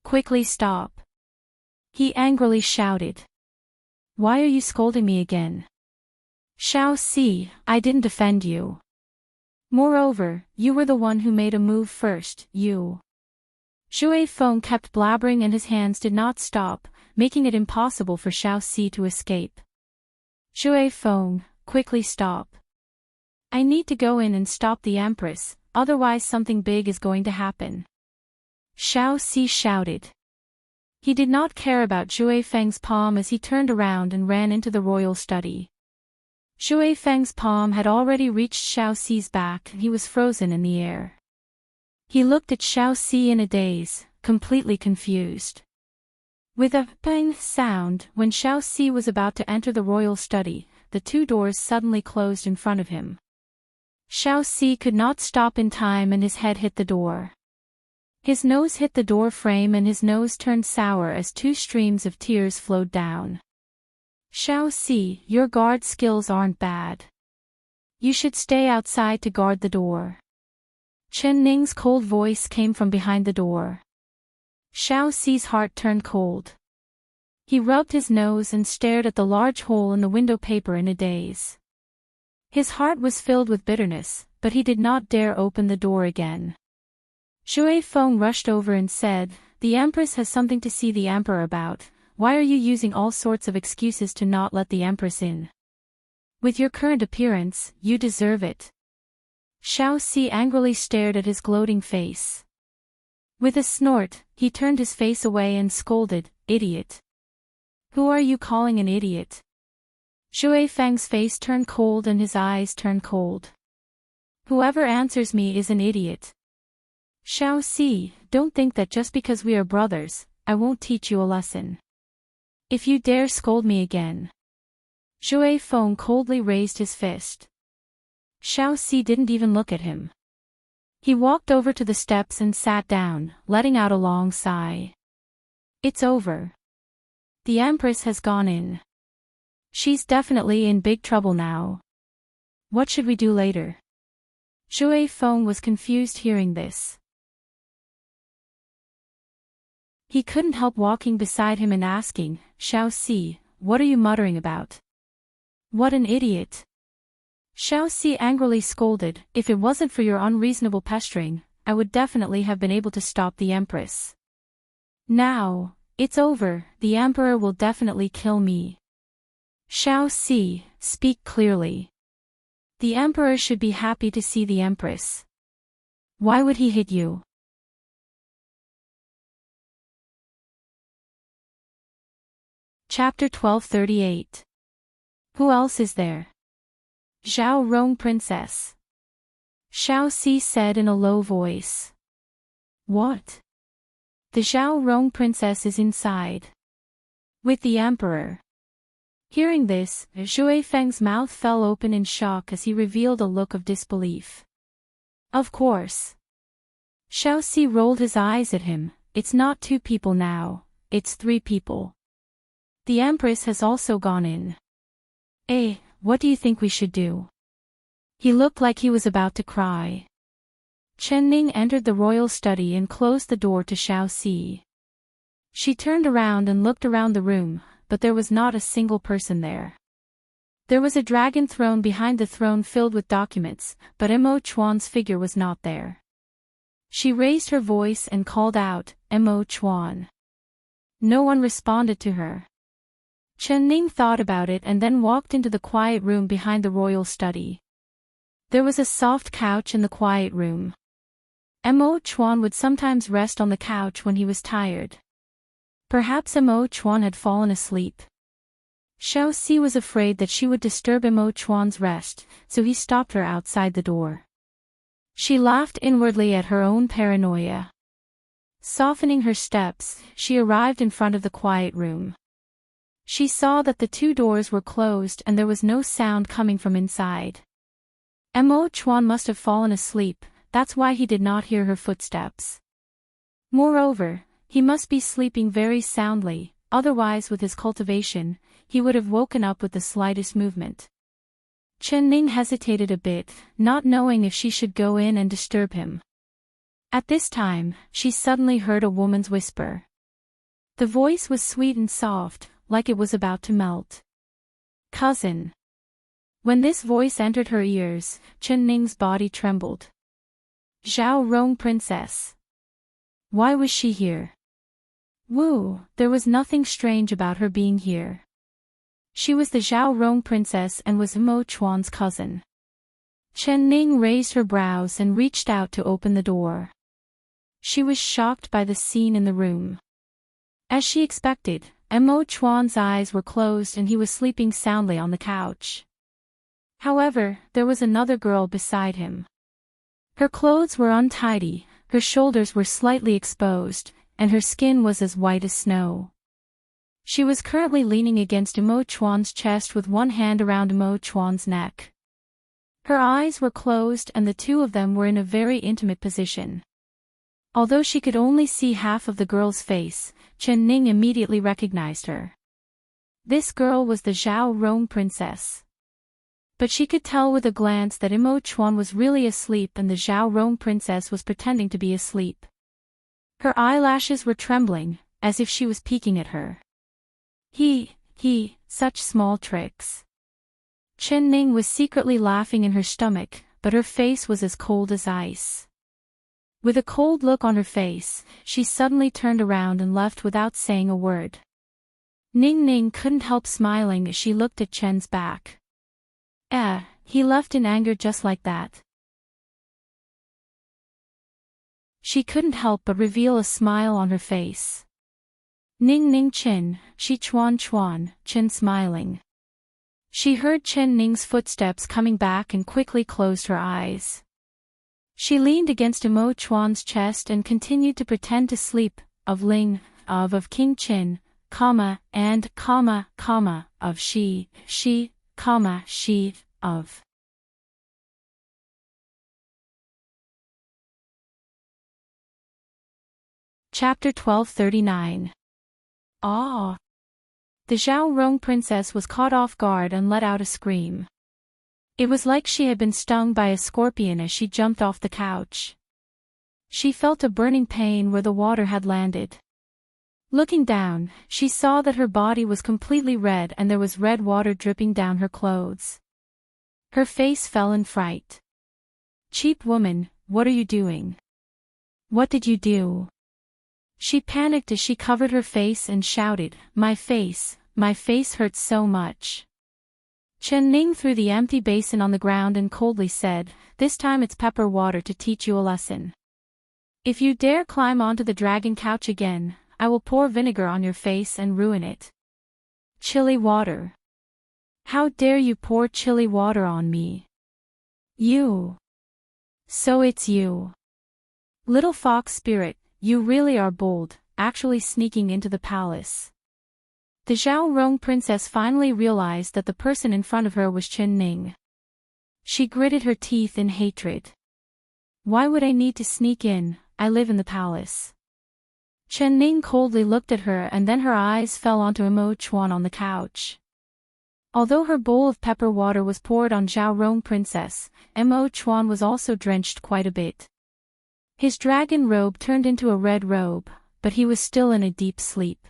Quickly stop. He angrily shouted. Why are you scolding me again? Xiao Si, I didn't offend you. Moreover, you were the one who made a move first, you. Shui Feng kept blabbering and his hands did not stop, making it impossible for Xiaoxi to escape. Shui Feng, quickly stop. I need to go in and stop the Empress, otherwise something big is going to happen. Xiaoxi shouted. He did not care about Shui Feng's palm as he turned around and ran into the royal study. Shui Feng's palm had already reached Xiaoxi's back and he was frozen in the air. He looked at Xiaoxi in a daze, completely confused. With a bang sound, when Xiaoxi was about to enter the royal study, the two doors suddenly closed in front of him. Xiaoxi could not stop in time and his head hit the door. His nose hit the door frame and his nose turned sour as two streams of tears flowed down. Xiaoxi, your guard skills aren't bad. You should stay outside to guard the door. Chen Ning's cold voice came from behind the door. Xiaoxi's heart turned cold. He rubbed his nose and stared at the large hole in the window paper in a daze. His heart was filled with bitterness, but he did not dare open the door again. Shui Feng rushed over and said, "The Empress has something to see the Emperor about. Why are you using all sorts of excuses to not let the Empress in? With your current appearance, you deserve it." Xiaoxi angrily stared at his gloating face. With a snort, he turned his face away and scolded, "Idiot! Who are you calling an idiot?" Shui Feng's face turned cold and his eyes turned cold. "Whoever answers me is an idiot. Xiaoxi, don't think that just because we are brothers, I won't teach you a lesson. If you dare scold me again." Shui Feng coldly raised his fist. Xiaoxi didn't even look at him. He walked over to the steps and sat down, letting out a long sigh. It's over. The Empress has gone in. She's definitely in big trouble now. What should we do later? Shui Feng was confused hearing this. He couldn't help walking beside him and asking, "Xiaoxi, what are you muttering about? What an idiot." Xiaoxi angrily scolded, "If it wasn't for your unreasonable pestering, I would definitely have been able to stop the Empress. Now, it's over, the Emperor will definitely kill me." Xiaoxi, speak clearly. The Emperor should be happy to see the Empress. Why would he hit you? Chapter 1238. Who else is there? Zhao Rong Princess. Xiaoxi said in a low voice. What? The Zhao Rong Princess is inside. With the Emperor. Hearing this, Shui Feng's mouth fell open in shock as he revealed a look of disbelief. Of course. Xiaoxi rolled his eyes at him. It's not 2 people now, it's 3 people. The Empress has also gone in. What do you think we should do? He looked like he was about to cry. Chen Ning entered the royal study and closed the door to Xiaoxi. She turned around and looked around the room, but there was not a single person there. There was a dragon throne behind the throne filled with documents, but Mo Chuan's figure was not there. She raised her voice and called out, "Mo Chuan." No one responded to her. Chen Ning thought about it and then walked into the quiet room behind the royal study. There was a soft couch in the quiet room. Mo Chuan would sometimes rest on the couch when he was tired. Perhaps Mo Chuan had fallen asleep. Xiaoxi was afraid that she would disturb Mo Chuan's rest, so he stopped her outside the door. She laughed inwardly at her own paranoia. Softening her steps, she arrived in front of the quiet room. She saw that the 2 doors were closed and there was no sound coming from inside. Mo Chuan must have fallen asleep, that's why he did not hear her footsteps. Moreover, he must be sleeping very soundly, otherwise with his cultivation, he would have woken up with the slightest movement. Chen Ning hesitated a bit, not knowing if she should go in and disturb him. At this time, she suddenly heard a woman's whisper. The voice was sweet and soft, like it was about to melt. "Cousin. When this voice entered her ears, Chen Ning's body trembled. Zhao Rong Princess. Why was she here? There was nothing strange about her being here. She was the Zhao Rong Princess and was Mo Chuan's cousin. Chen Ning raised her brows and reached out to open the door. She was shocked by the scene in the room. As she expected, Mo Chuan's eyes were closed and he was sleeping soundly on the couch. However, there was another girl beside him. Her clothes were untidy, her shoulders were slightly exposed, and her skin was as white as snow. She was currently leaning against Mo Chuan's chest with one hand around Mo Chuan's neck. Her eyes were closed and the two of them were in a very intimate position. Although she could only see half of the girl's face, Chen Ning immediately recognized her. This girl was the Zhao Rong Princess. But she could tell with a glance that Mo Chuan was really asleep and the Zhao Rong Princess was pretending to be asleep. Her eyelashes were trembling, as if she was peeking at her. Such small tricks. Chen Ning was secretly laughing in her stomach, but her face was as cold as ice. With a cold look on her face, she suddenly turned around and left without saying a word. Ning couldn't help smiling as she looked at Chen's back. He left in anger just like that. She couldn't help but reveal a smile on her face. Ning Chen, she Chuan, Chen smiling. She heard Chen Ning's footsteps coming back and quickly closed her eyes. She leaned against Mo Chuan's chest and continued to pretend to sleep, of King Chen, and of she, of. Chapter 1239. The Zhao Rong Princess was caught off guard and let out a scream. It was like she had been stung by a scorpion as she jumped off the couch. She felt a burning pain where the water had landed. Looking down, she saw that her body was completely red and there was red water dripping down her clothes. Her face fell in fright. Cheap woman, what are you doing? What did you do? She panicked as she covered her face and shouted, my face hurts so much. Chen Ning threw the empty basin on the ground and coldly said, this time it's pepper water to teach you a lesson. If you dare climb onto the dragon couch again, I will pour vinegar on your face and ruin it. Chilly water. How dare you pour chilly water on me? You. So it's you. Little fox spirit, you really are bold, actually sneaking into the palace. The Zhao Rong Princess finally realized that the person in front of her was Chen Ning. She gritted her teeth in hatred. Why would I need to sneak in? I live in the palace. Chen Ning coldly looked at her and then her eyes fell onto Mo Chuan on the couch. Although her bowl of pepper water was poured on Zhao Rong Princess, Mo Chuan was also drenched quite a bit. His dragon robe turned into a red robe, but he was still in a deep sleep.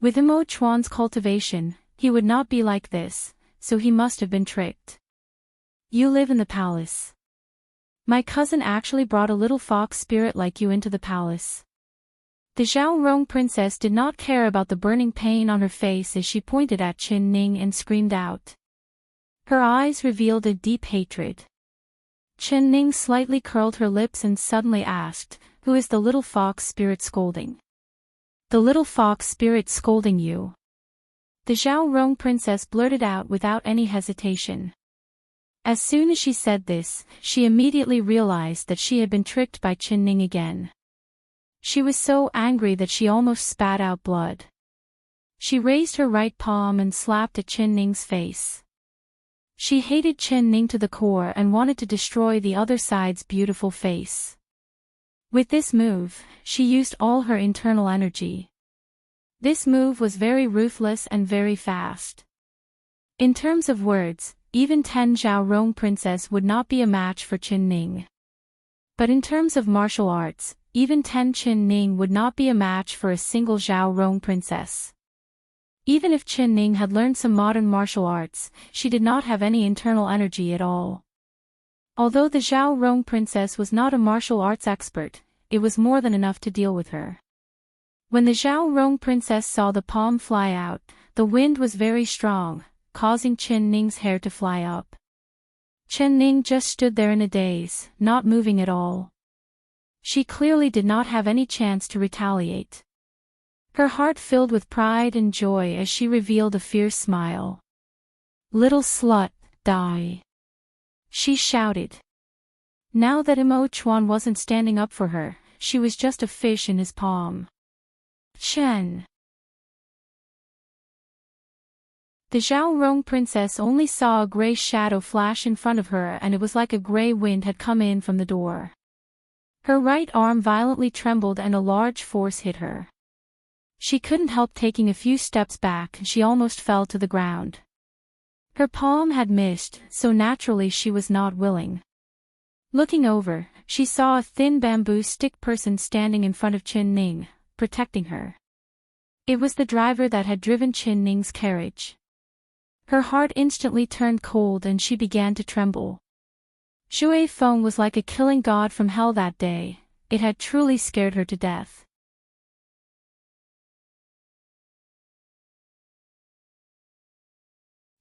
With Mo Chuan's cultivation, he would not be like this, so he must have been tricked. You live in the palace. My cousin actually brought a little fox spirit like you into the palace. The Zhao Rong Princess did not care about the burning pain on her face as she pointed at Chen Ning and screamed out. Her eyes revealed a deep hatred. Chen Ning slightly curled her lips and suddenly asked, who is the little fox spirit scolding? The little fox spirit scolding you. The Zhao Rong Princess blurted out without any hesitation. As soon as she said this, she immediately realized that she had been tricked by Chen Ning again. She was so angry that she almost spat out blood. She raised her right palm and slapped at Chen Ning's face. She hated Chen Ning to the core and wanted to destroy the other side's beautiful face. With this move, she used all her internal energy. This move was very ruthless and very fast. In terms of words, even 10 Zhao Rong Princess would not be a match for Chen Ning. But in terms of martial arts, even 10 Chen Ning would not be a match for a single Zhao Rong Princess. Even if Qin Ning had learned some modern martial arts, she did not have any internal energy at all. Although the Zhao Rong princess was not a martial arts expert, it was more than enough to deal with her. When the Zhao Rong princess saw the palm fly out, the wind was very strong, causing Qin Ning's hair to fly up. Qin Ning just stood there in a daze, not moving at all. She clearly did not have any chance to retaliate. Her heart filled with pride and joy as she revealed a fierce smile. "Little slut, die!" she shouted. Now that Imo Chuan wasn't standing up for her, she was just a fish in his palm. Chen. The Zhao Rong princess only saw a gray shadow flash in front of her, and it was like a gray wind had come in from the door. Her right arm violently trembled and a large force hit her. She couldn't help taking a few steps back and she almost fell to the ground. Her palm had missed, so naturally she was not willing. Looking over, she saw a thin bamboo stick person standing in front of Qin Ning, protecting her. It was the driver that had driven Qin Ning's carriage. Her heart instantly turned cold and she began to tremble. Shui Feng was like a killing god from hell that day. It had truly scared her to death.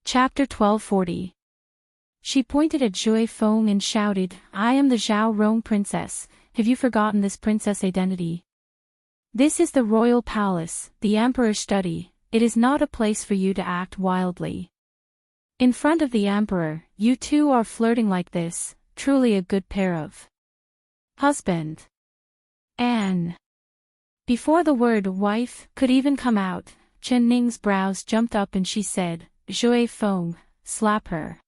Chapter 1240. She pointed at Shui Feng and shouted, "I am the Zhao Rong princess. Have you forgotten this princess identity? This is the royal palace, the emperor's study. It is not a place for you to act wildly. In front of the emperor, you two are flirting like this, truly a good pair of husband and..." Before the word wife could even come out, Qin Ning's brows jumped up and she said, "Shui Feng, slap her."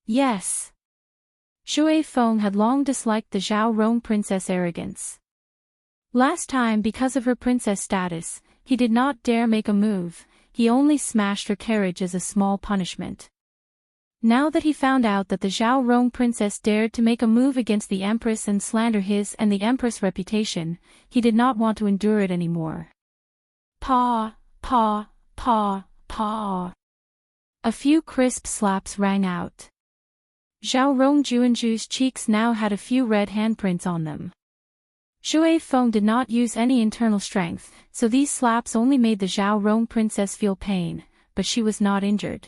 Yes. Shui Feng had long disliked the Zhao Rong princess' arrogance. Last time, because of her princess status, he did not dare make a move. He only smashed her carriage as a small punishment. Now that he found out that the Zhao Rong princess dared to make a move against the Empress and slander his and the Empress' reputation, he did not want to endure it anymore. Paw, paw, paw, paw. A few crisp slaps rang out. Zhao Rong Juanju's cheeks now had a few red handprints on them. Shui Feng did not use any internal strength, so these slaps only made the Zhao Rong princess feel pain, but she was not injured.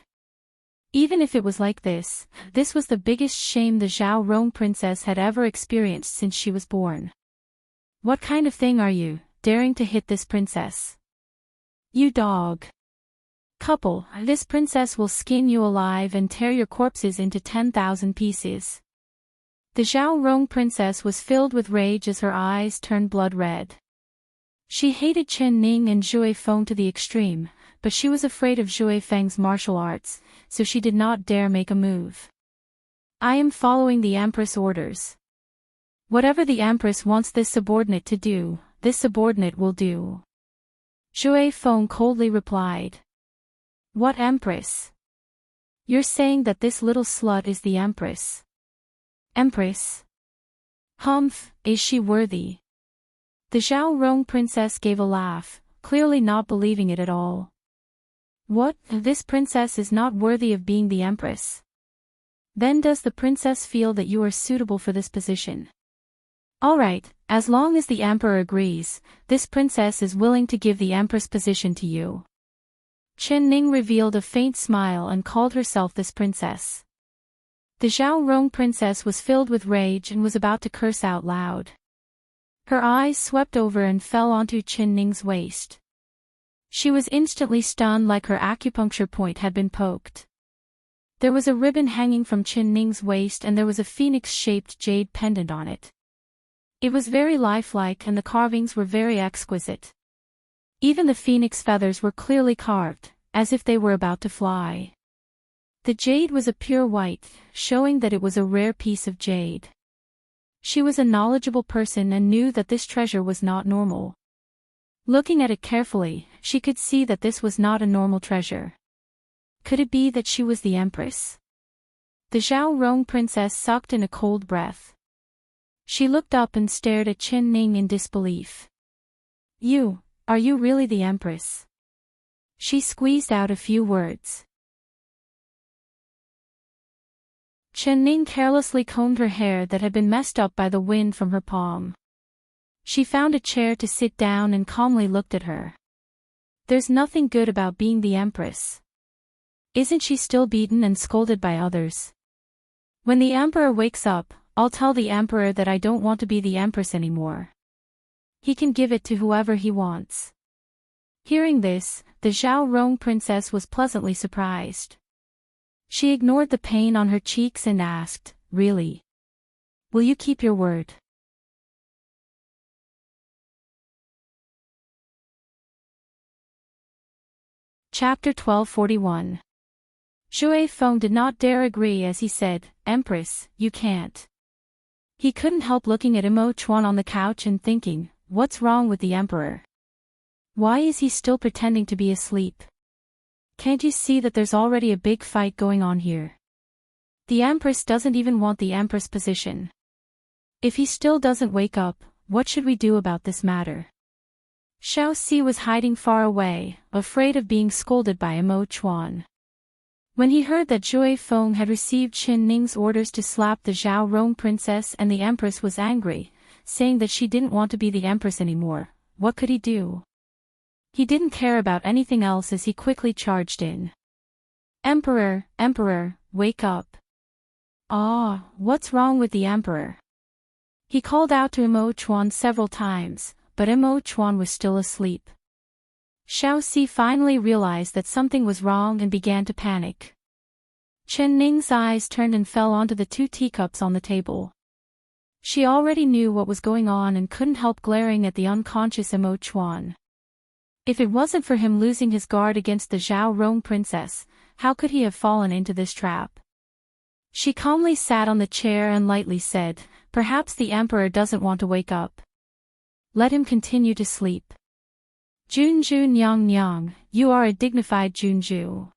Even if it was like this was the biggest shame the Zhao Rong princess had ever experienced since she was born. "What kind of thing are you, daring to hit this princess? You dog. Couple, this princess will skin you alive and tear your corpses into 10,000 pieces." The Zhao Rong princess was filled with rage as her eyes turned blood red. She hated Qin Ning and Shui Feng to the extreme, but she was afraid of Shui Feng's martial arts, so she did not dare make a move. "I am following the Empress' orders. Whatever the Empress wants this subordinate to do, this subordinate will do," Shui Feng coldly replied. "What Empress? You're saying that this little slut is the Empress?" "Empress? Humph, is she worthy?" The Zhao Rong princess gave a laugh, clearly not believing it at all. "What, this princess is not worthy of being the Empress? Then does the princess feel that you are suitable for this position? Alright, as long as the emperor agrees, this princess is willing to give the Empress position to you." Qin Ning revealed a faint smile and called herself this princess. The Zhao Rong princess was filled with rage and was about to curse out loud. Her eyes swept over and fell onto Qin Ning's waist. She was instantly stunned, like her acupuncture point had been poked. There was a ribbon hanging from Qin Ning's waist and there was a phoenix-shaped jade pendant on it. It was very lifelike and the carvings were very exquisite. Even the phoenix feathers were clearly carved, as if they were about to fly. The jade was a pure white, showing that it was a rare piece of jade. She was a knowledgeable person and knew that this treasure was not normal. Looking at it carefully, she could see that this was not a normal treasure. Could it be that she was the Empress? The Zhao Rong princess sucked in a cold breath. She looked up and stared at Qin Ning in disbelief. Are you really the Empress?" She squeezed out a few words. Chen Ning carelessly combed her hair that had been messed up by the wind from her palm. She found a chair to sit down and calmly looked at her. There's nothing good about being the Empress. Isn't she still beaten and scolded by others? When the Emperor wakes up, I'll tell the Emperor that I don't want to be the Empress anymore. He can give it to whoever he wants. Hearing this, the Zhao Rong princess was pleasantly surprised. She ignored the pain on her cheeks and asked, "Really? Will you keep your word?" Chapter 1241. Zhui Feng did not dare agree as he said, "Empress, you can't." He couldn't help looking at Imo Chuan on the couch and thinking, what's wrong with the Emperor? Why is he still pretending to be asleep? Can't you see that there's already a big fight going on here? The Empress doesn't even want the Empress position. If he still doesn't wake up, what should we do about this matter? Xiao Si was hiding far away, afraid of being scolded by Imo Chuan. When he heard that Zhui Feng had received Qin Ning's orders to slap the Zhao Rong princess and the Empress was angry, saying that she didn't want to be the Empress anymore, what could he do? He didn't care about anything else as he quickly charged in. "Emperor, Emperor, wake up." "Ah, what's wrong with the Emperor?" He called out to Imo Chuan several times, but Imo Chuan was still asleep. Xiao Si finally realized that something was wrong and began to panic. Chen Ning's eyes turned and fell onto the 2 teacups on the table. She already knew what was going on and couldn't help glaring at the unconscious Imo Chuan. If it wasn't for him losing his guard against the Zhao Rong princess, how could he have fallen into this trap? She calmly sat on the chair and lightly said, "Perhaps the Emperor doesn't want to wake up. Let him continue to sleep." "Junju Nyang Nyang, you are a dignified Junju.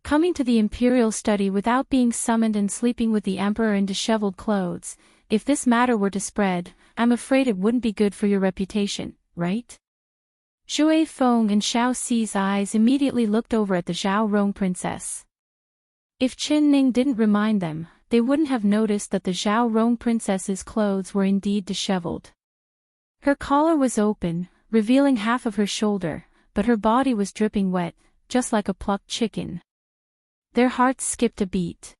Coming to the imperial study without being summoned and sleeping with the Emperor in disheveled clothes, if this matter were to spread, I'm afraid it wouldn't be good for your reputation, right?" Zhui Feng and Xiao Si's eyes immediately looked over at the Zhao Rong princess. If Qin Ning didn't remind them, they wouldn't have noticed that the Zhao Rong princess's clothes were indeed disheveled. Her collar was open, revealing half of her shoulder, but her body was dripping wet, just like a plucked chicken. Their hearts skipped a beat.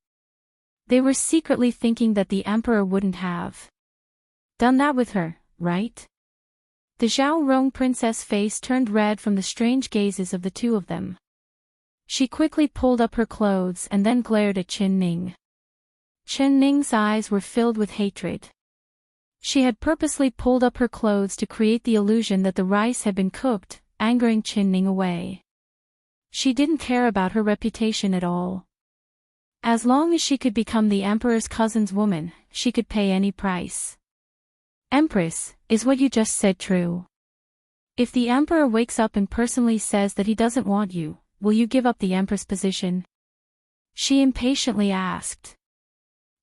They were secretly thinking that the Emperor wouldn't have done that with her, right? The Zhao Rong princess' face turned red from the strange gazes of the 2 of them. She quickly pulled up her clothes and then glared at Qin Ning. Qin Ning's eyes were filled with hatred. She had purposely pulled up her clothes to create the illusion that the rice had been cooked, angering Qin Ning away. She didn't care about her reputation at all. As long as she could become the Emperor's cousin's woman, she could pay any price. "Empress, is what you just said true? If the Emperor wakes up and personally says that he doesn't want you, will you give up the Empress position?" She impatiently asked.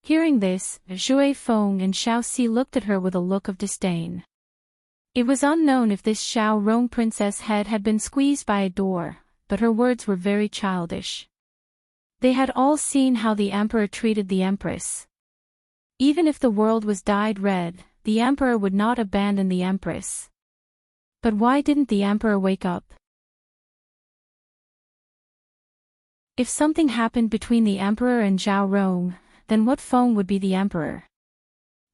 Hearing this, Zhui Feng and Xiao Si looked at her with a look of disdain. It was unknown if this Zhao Rong princess' head had been squeezed by a door, but her words were very childish. They had all seen how the Emperor treated the Empress. Even if the world was dyed red, the Emperor would not abandon the Empress. But why didn't the Emperor wake up? If something happened between the Emperor and Zhao Rong, then what Feng would be the Emperor?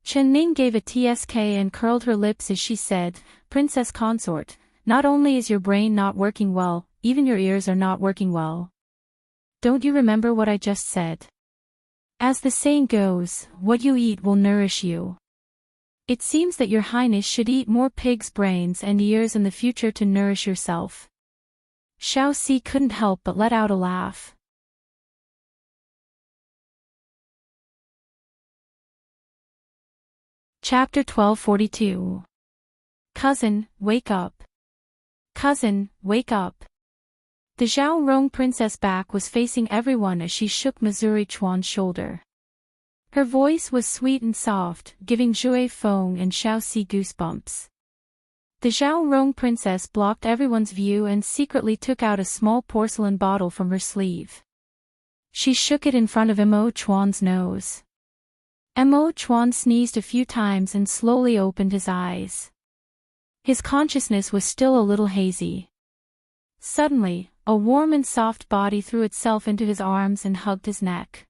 Chen Ning gave a tsk and curled her lips as she said, "Princess consort, not only is your brain not working well, even your ears are not working well. Don't you remember what I just said? As the saying goes, what you eat will nourish you. It seems that your Highness should eat more pig's brains and ears in the future to nourish yourself." Xiao Si couldn't help but let out a laugh. Chapter 1242. Cousin, wake up. Cousin, wake up. The Zhao Rong princess back was facing everyone as she shook Missouri Chuan's shoulder. Her voice was sweet and soft, giving Zhui Feng and Xiao Si goosebumps. The The Zhao Rong princess blocked everyone's view and secretly took out a small porcelain bottle from her sleeve. She shook it in front of Mo Chuan's nose. Mo Chuan sneezed a few times and slowly opened his eyes. His consciousness was still a little hazy. Suddenly, a warm and soft body threw itself into his arms and hugged his neck.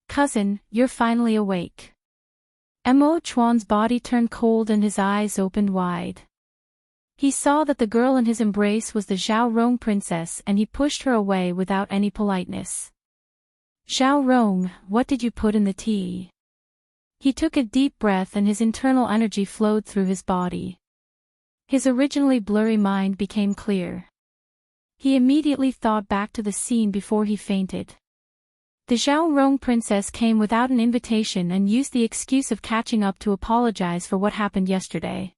"Cousin, you're finally awake." Mo Chuan's body turned cold and his eyes opened wide. He saw that the girl in his embrace was the Zhao Rong princess and he pushed her away without any politeness. "Zhao Rong, what did you put in the tea?" He took a deep breath and his internal energy flowed through his body. His originally blurry mind became clear. He immediately thought back to the scene before he fainted. The Zhao Rong princess came without an invitation and used the excuse of catching up to apologize for what happened yesterday.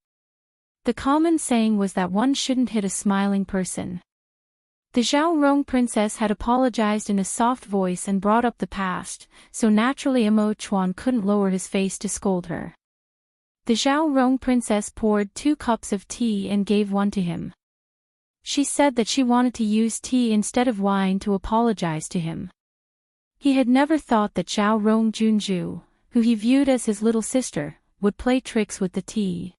The common saying was that one shouldn't hit a smiling person. The Zhao Rong princess had apologized in a soft voice and brought up the past, so naturally Mo Chuan couldn't lower his face to scold her. The Zhao Rong princess poured 2 cups of tea and gave one to him. She said that she wanted to use tea instead of wine to apologize to him. He had never thought that Zhao Rong Junju, who he viewed as his little sister, would play tricks with the tea.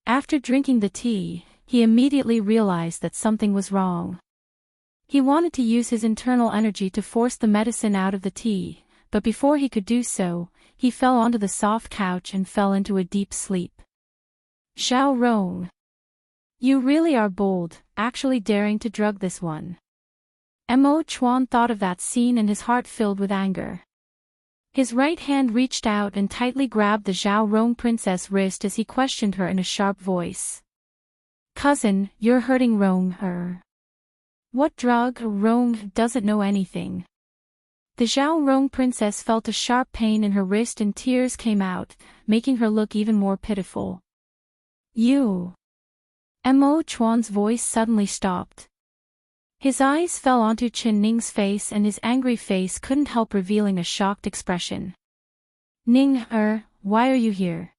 After drinking the tea, he immediately realized that something was wrong. He wanted to use his internal energy to force the medicine out of the tea, but before he could do so, he fell onto the soft couch and fell into a deep sleep. "Zhao Rong, you really are bold, actually daring to drug this one." Mo Chuan thought of that scene and his heart filled with anger. His right hand reached out and tightly grabbed the Zhao Rong princess' wrist as he questioned her in a sharp voice. "Cousin, you're hurting Rong her." "What drug? Rong doesn't know anything." The Zhao Rong princess felt a sharp pain in her wrist and tears came out, making her look even more pitiful. "You." Mo Chuan's voice suddenly stopped. His eyes fell onto Chen Ning's face and his angry face couldn't help revealing a shocked expression. "Ning, why are you here?"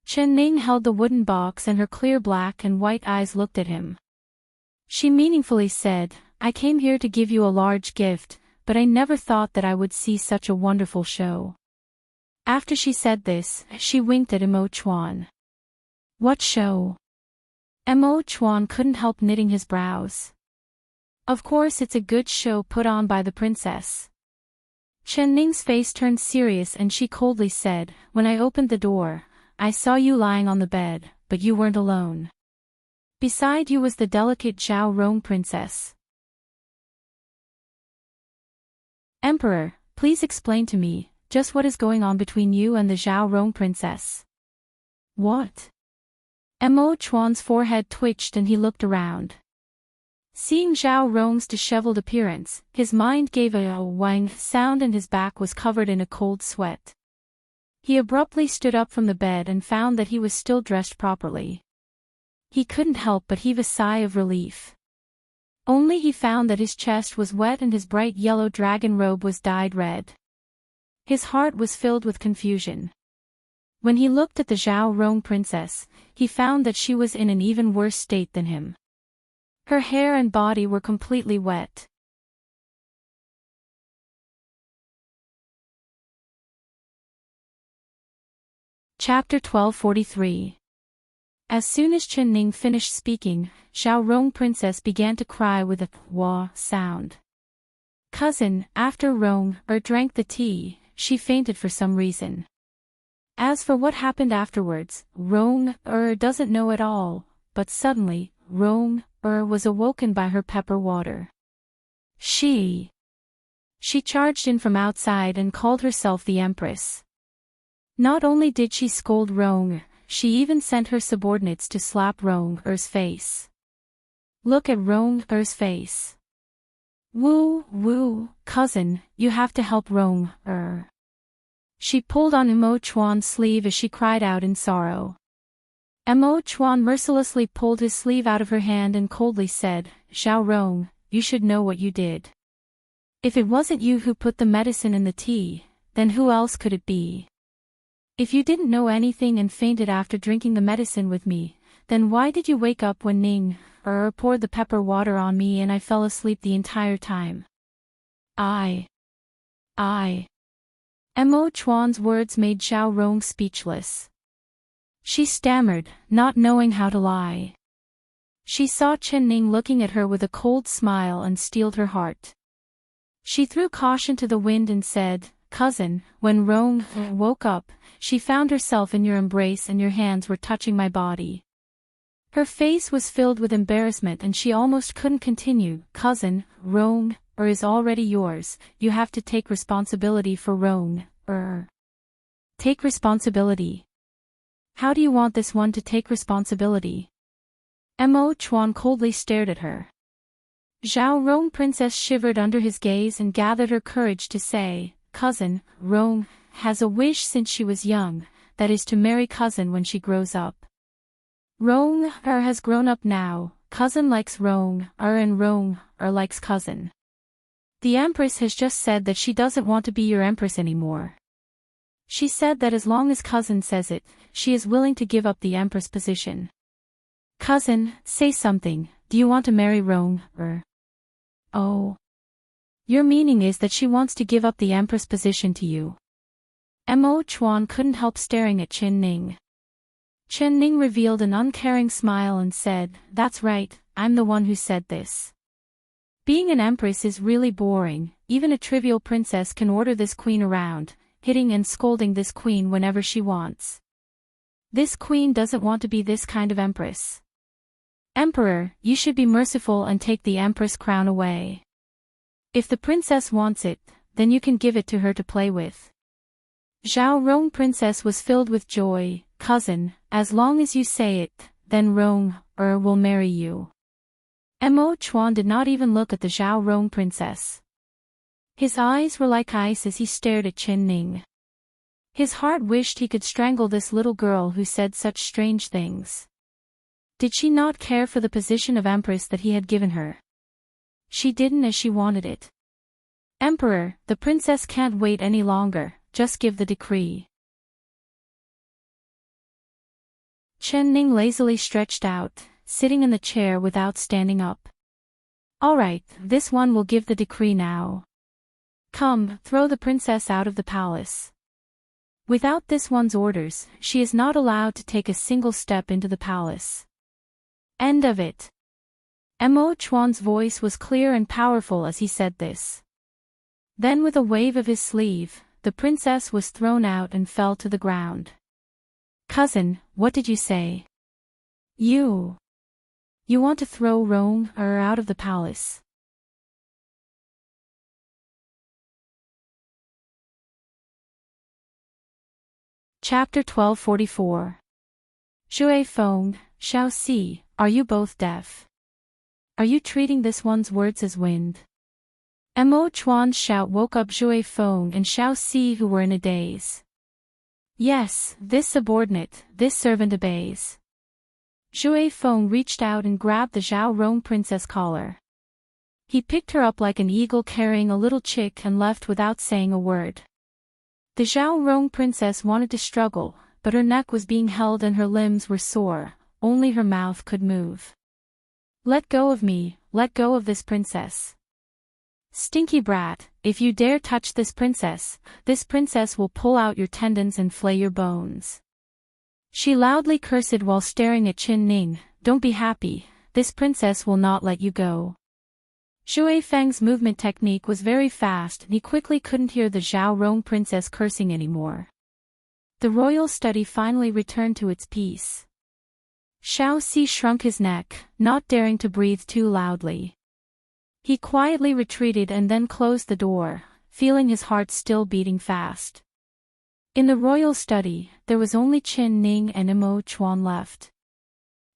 Chen Ning held the wooden box and her clear black and white eyes looked at him. She meaningfully said, "I came here to give you a large gift, but I never thought that I would see such a wonderful show." After she said this, she winked at Mo Chuan. "What show?" Mo Chuan couldn't help knitting his brows. "Of course it's a good show put on by the princess." Chen Ning's face turned serious and she coldly said, "When I opened the door, I saw you lying on the bed, but you weren't alone. Beside you was the delicate Zhao Rong princess." "Emperor, please explain to me, just what is going on between you and the Zhao Rong princess?" "What?" Mo Chuan's forehead twitched and he looked around. Seeing Zhao Rong's disheveled appearance, his mind gave a wang sound and his back was covered in a cold sweat. He abruptly stood up from the bed and found that he was still dressed properly. He couldn't help but heave a sigh of relief. Only he found that his chest was wet and his bright yellow dragon robe was dyed red. His heart was filled with confusion. When he looked at the Zhao Rong princess, he found that she was in an even worse state than him. Her hair and body were completely wet. Chapter 1243. As soon as Chen Ning finished speaking, Zhao Rong princess began to cry with a wah sound. Cousin, after Rong drank the tea, she fainted for some reason. As for what happened afterwards, Rong doesn't know at all, but suddenly, Rong was awoken by her pepper water. She charged in from outside and called herself the Empress. Not only did she scold Rong, she even sent her subordinates to slap Rong-er's face. Look at Rong-er's face. Woo, cousin, you have to help Rong-er. She pulled on Mo Chuan's sleeve as she cried out in sorrow. Mo Chuan mercilessly pulled his sleeve out of her hand and coldly said, Zhao Rong, you should know what you did. If it wasn't you who put the medicine in the tea, then who else could it be? If you didn't know anything and fainted after drinking the medicine with me, Then why did you wake up when Ning poured the pepper water on me and I fell asleep the entire time? I. Mo Chuan's words made Xiao Rong speechless. She stammered, not knowing how to lie. She saw Chen Ning looking at her with a cold smile and steeled her heart. She threw caution to the wind and said, "Cousin, when Rong woke up, she found herself in your embrace and your hands were touching my body." Her face was filled with embarrassment and she almost couldn't continue. "Cousin, Rong is already yours, you have to take responsibility for Rong. Take responsibility? How do you want this one to take responsibility?" Mo Chuan coldly stared at her. Zhao Rong Princess shivered under his gaze and gathered her courage to say, "Cousin, Rong has a wish since she was young, that is to marry cousin when she grows up. Rong has grown up now, cousin likes Rong and Rong likes cousin. The Empress has just said that she doesn't want to be your Empress anymore. She said that as long as cousin says it, she is willing to give up the Empress position. Cousin, say something, do you want to marry Rong Oh. Your meaning is that she wants to give up the Empress position to you." Mo Chuan couldn't help staring at Chen Ning. Chen Ning revealed an uncaring smile and said, "That's right, I'm the one who said this. Being an Empress is really boring, even a trivial princess can order this queen around, hitting and scolding this queen whenever she wants. This queen doesn't want to be this kind of Empress. Emperor, you should be merciful and take the Empress crown away. If the princess wants it, then you can give it to her to play with." Zhao Rong Princess was filled with joy. "Cousin, as long as you say it, then Rong will marry you." Mo Chuan did not even look at the Zhao Rong Princess. His eyes were like ice as he stared at Chen Ning. His heart wished he could strangle this little girl who said such strange things. Did she not care for the position of Empress that he had given her? She didn't as she wanted it. "Emperor, the princess can't wait any longer, just give the decree." Chen Ning lazily stretched out, sitting in the chair without standing up. "All right, this one will give the decree now. Come, throw the princess out of the palace. Without this one's orders, she is not allowed to take a single step into the palace. End of it." Mo Chuan's voice was clear and powerful as he said this. Then with a wave of his sleeve, the princess was thrown out and fell to the ground. "Cousin, what did you say? You want to throw Rong out of the palace?" Chapter 1244. Shui Feng, Xiao Si, are you both deaf? Are you treating this one's words as wind? Mo Chuan's shout woke up Shui Feng and Xiao Si, who were in a daze. "Yes, this subordinate, this servant obeys." Shui Feng reached out and grabbed the Zhao Rong Princess collar. He picked her up like an eagle carrying a little chick and left without saying a word. The Zhao Rong Princess wanted to struggle, but her neck was being held and her limbs were sore, only her mouth could move. "Let go of me, let go of this princess. Stinky brat, if you dare touch this princess will pull out your tendons and flay your bones." She loudly cursed while staring at Chen Ning. "Don't be happy, this princess will not let you go." Shui Feng's movement technique was very fast and he quickly couldn't hear the Zhao Rong Princess cursing anymore. The royal study finally returned to its peace. Xiao Si shrunk his neck, not daring to breathe too loudly. He quietly retreated and then closed the door, feeling his heart still beating fast. In the royal study, there was only Chen Ning and Mo Chuan left.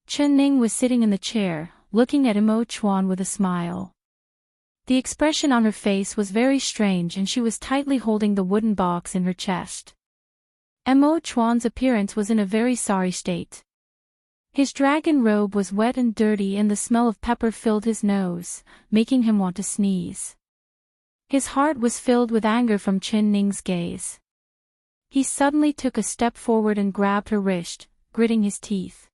Chen Ning was sitting in the chair, looking at Mo Chuan with a smile. The expression on her face was very strange and she was tightly holding the wooden box in her chest. Mo Chuan's appearance was in a very sorry state. His dragon robe was wet and dirty and the smell of pepper filled his nose, making him want to sneeze. His heart was filled with anger from Chen Ning's gaze. He suddenly took a step forward and grabbed her wrist, gritting his teeth.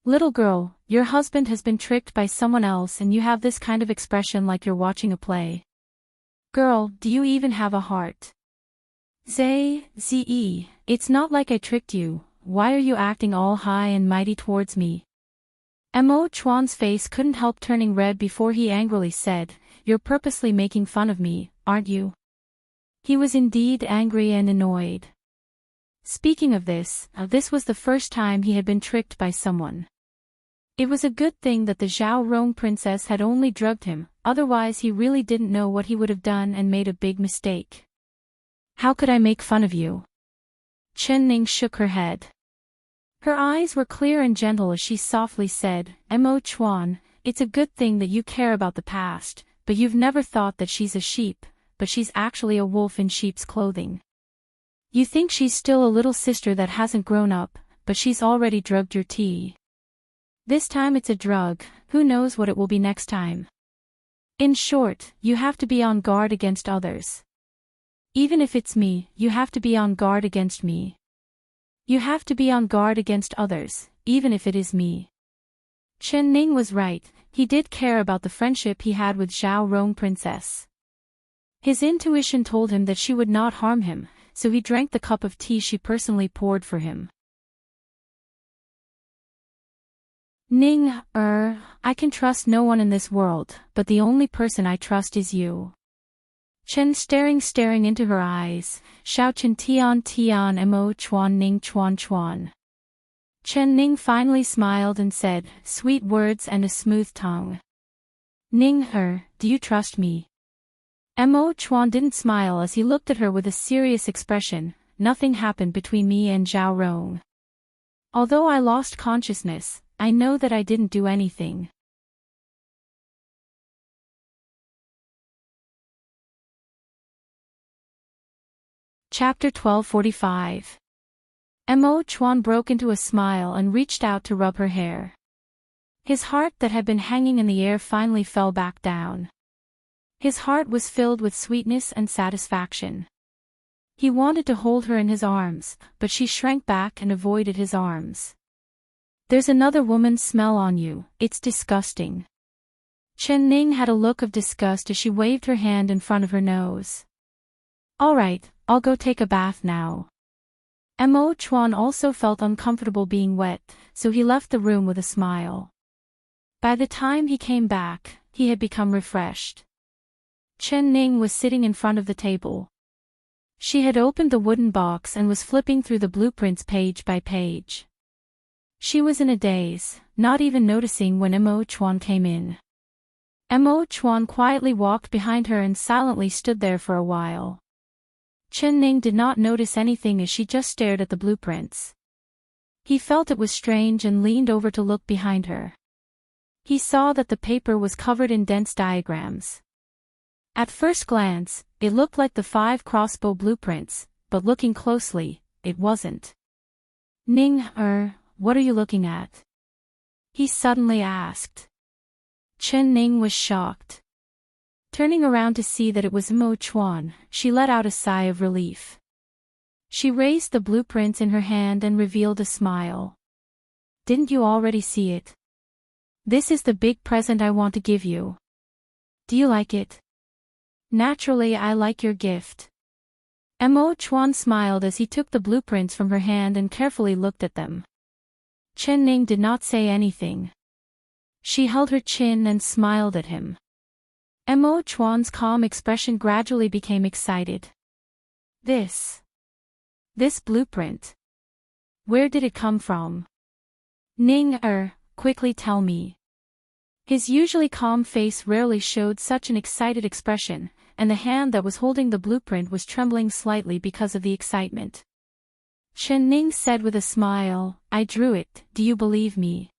Little girl, your husband has been tricked by someone else and you have this kind of expression like you're watching a play. Girl, do you even have a heart? Ze, it's not like I tricked you, why are you acting all high and mighty towards me? Mo Chuan's face couldn't help turning red before he angrily said, you're purposely making fun of me, aren't you? He was indeed angry and annoyed. Speaking of this was the first time he had been tricked by someone. It was a good thing that the Zhao Rong princess had only drugged him, otherwise he really didn't know what he would have done and made a big mistake. How could I make fun of you? Chen Ning shook her head. Her eyes were clear and gentle as she softly said, Mo Chuan, it's a good thing that you care about the past, but you've never thought that she's a sheep, but she's actually a wolf in sheep's clothing. You think she's still a little sister that hasn't grown up, but she's already drugged your tea. This time it's a drug, who knows what it will be next time. In short, you have to be on guard against others. Even if it's me, you have to be on guard against me. You have to be on guard against others, even if it is me. Chen Ning was right, he did care about the friendship he had with Zhao Rong princess. His intuition told him that she would not harm him, so he drank the cup of tea she personally poured for him. Ning, I can trust no one in this world, but the only person I trust is you. Chen staring into her eyes, Xiao Chen Tian Mo Chuan Ning Chuan. Chen Ning finally smiled and said, sweet words and a smooth tongue. Ning, do you trust me? Mo Chuan didn't smile as he looked at her with a serious expression, nothing happened between me and Zhao Rong. Although I lost consciousness, I know that I didn't do anything. Chapter 1245. Mo Chuan broke into a smile and reached out to rub her hair. His heart that had been hanging in the air finally fell back down. His heart was filled with sweetness and satisfaction. He wanted to hold her in his arms, but she shrank back and avoided his arms. There's another woman's smell on you, it's disgusting. Chen Ning had a look of disgust as she waved her hand in front of her nose. Alright, I'll go take a bath now. Mo Chuan also felt uncomfortable being wet, so he left the room with a smile. By the time he came back, he had become refreshed. Chen Ning was sitting in front of the table. She had opened the wooden box and was flipping through the blueprints page by page. She was in a daze, not even noticing when Mo Chuan came in. Mo Chuan quietly walked behind her and silently stood there for a while. Chen Ning did not notice anything as she just stared at the blueprints. He felt it was strange and leaned over to look behind her. He saw that the paper was covered in dense diagrams. At first glance, it looked like the 5 crossbow blueprints, but looking closely, it wasn't. Ning, what are you looking at? He suddenly asked. Chen Ning was shocked. Turning around to see that it was Mo Chuan, she let out a sigh of relief. She raised the blueprints in her hand and revealed a smile. Didn't you already see it? This is the big present I want to give you. Do you like it? Naturally, I like your gift. Mo Chuan smiled as he took the blueprints from her hand and carefully looked at them. Chen Ning did not say anything. She held her chin and smiled at him. Mo Chuan's calm expression gradually became excited. This blueprint. Where did it come from? Ning, quickly tell me. His usually calm face rarely showed such an excited expression, and the hand that was holding the blueprint was trembling slightly because of the excitement. Chen Ning said with a smile, I drew it, do you believe me?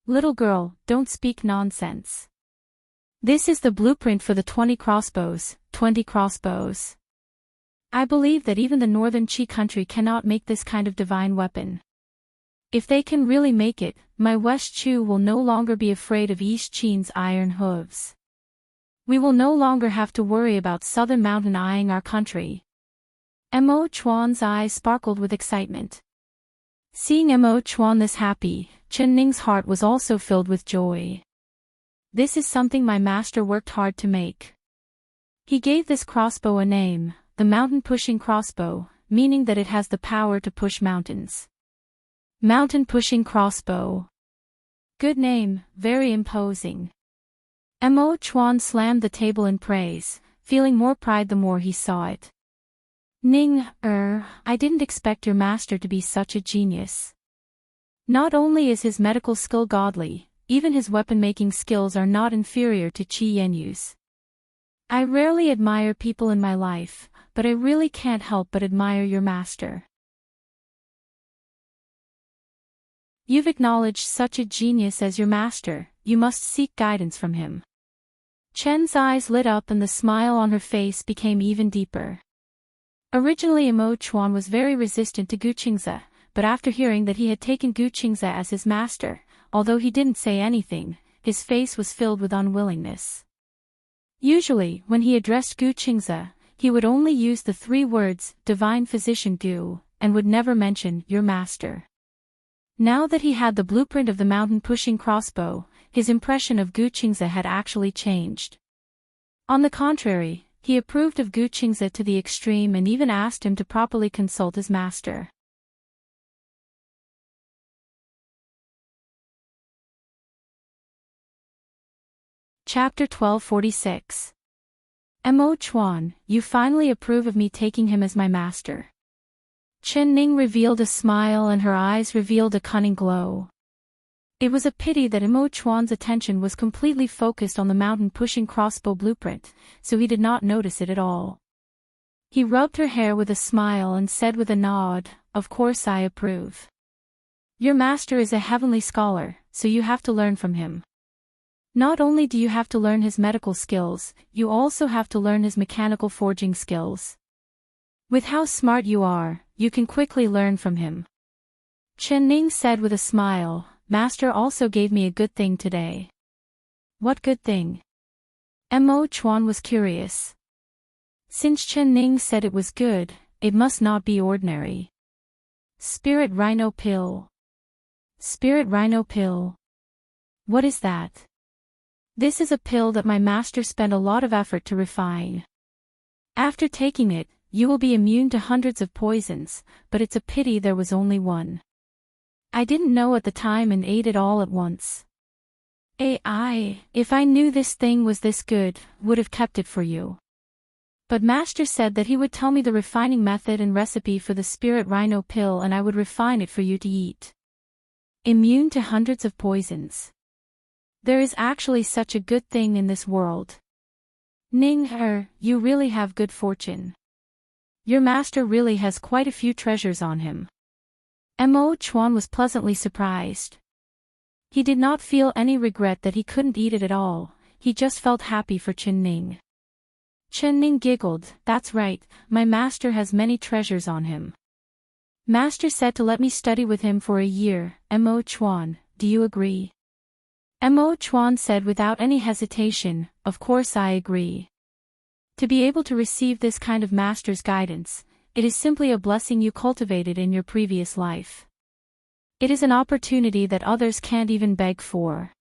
Little girl, don't speak nonsense. This is the blueprint for the 20 crossbows. I believe that even the northern Qi country cannot make this kind of divine weapon. If they can really make it, my West Chu will no longer be afraid of East Qin's iron hooves. We will no longer have to worry about Southern Mountain eyeing our country. Mo Chuan's eyes sparkled with excitement. Seeing Mo Chuan this happy, Chen Ning's heart was also filled with joy. This is something my master worked hard to make. He gave this crossbow a name, the mountain-pushing crossbow, meaning that it has the power to push mountains. Mountain-pushing crossbow. Good name, very imposing. Mo Chuan slammed the table in praise, feeling more pride the more he saw it. Ning, I didn't expect your master to be such a genius. Not only is his medical skill godly, even his weapon-making skills are not inferior to Qi Yenyu's. I rarely admire people in my life, but I really can't help but admire your master. You've acknowledged such a genius as your master, you must seek guidance from him. Chen's eyes lit up and the smile on her face became even deeper. Originally Mo Chuan was very resistant to Gu Qingze, but after hearing that he had taken Gu Qingze as his master, although he didn't say anything, his face was filled with unwillingness. Usually, when he addressed Gu Qingze, he would only use the 3 words, Divine Physician Gu, and would never mention, your master. Now that he had the blueprint of the mountain-pushing crossbow, his impression of Gu Qingze had actually changed. On the contrary, he approved of Gu Qingze to the extreme and even asked him to properly consult his master. Chapter 1246. Mo Chuan, you finally approve of me taking him as my master. Chen Ning revealed a smile and her eyes revealed a cunning glow. It was a pity that Mo Chuan's attention was completely focused on the mountain-pushing crossbow blueprint, so he did not notice it at all. He rubbed her hair with a smile and said with a nod, of course I approve. Your master is a heavenly scholar, so you have to learn from him. Not only do you have to learn his medical skills, you also have to learn his mechanical forging skills. With how smart you are, you can quickly learn from him. Chen Ning said with a smile, Master also gave me a good thing today. What good thing? Mo Chuan was curious. Since Chen Ning said it was good, it must not be ordinary. Spirit Rhino Pill. Spirit Rhino Pill. What is that? This is a pill that my master spent a lot of effort to refine. After taking it, you will be immune to hundreds of poisons, but it's a pity there was only one. I didn't know at the time and ate it all at once. If I knew this thing was this good, would have kept it for you. But master said that he would tell me the refining method and recipe for the Spirit Rhino pill and I would refine it for you to eat. Immune to hundreds of poisons. There is actually such a good thing in this world. Ning, you really have good fortune. Your master really has quite a few treasures on him. Mo Chuan was pleasantly surprised. He did not feel any regret that he couldn't eat it at all, he just felt happy for Chen Ning. Chen Ning giggled, that's right, my master has many treasures on him. Master said to let me study with him for a year, Mo Chuan, do you agree? Mo Chuan said without any hesitation, of course I agree. To be able to receive this kind of master's guidance, it is simply a blessing you cultivated in your previous life. It is an opportunity that others can't even beg for.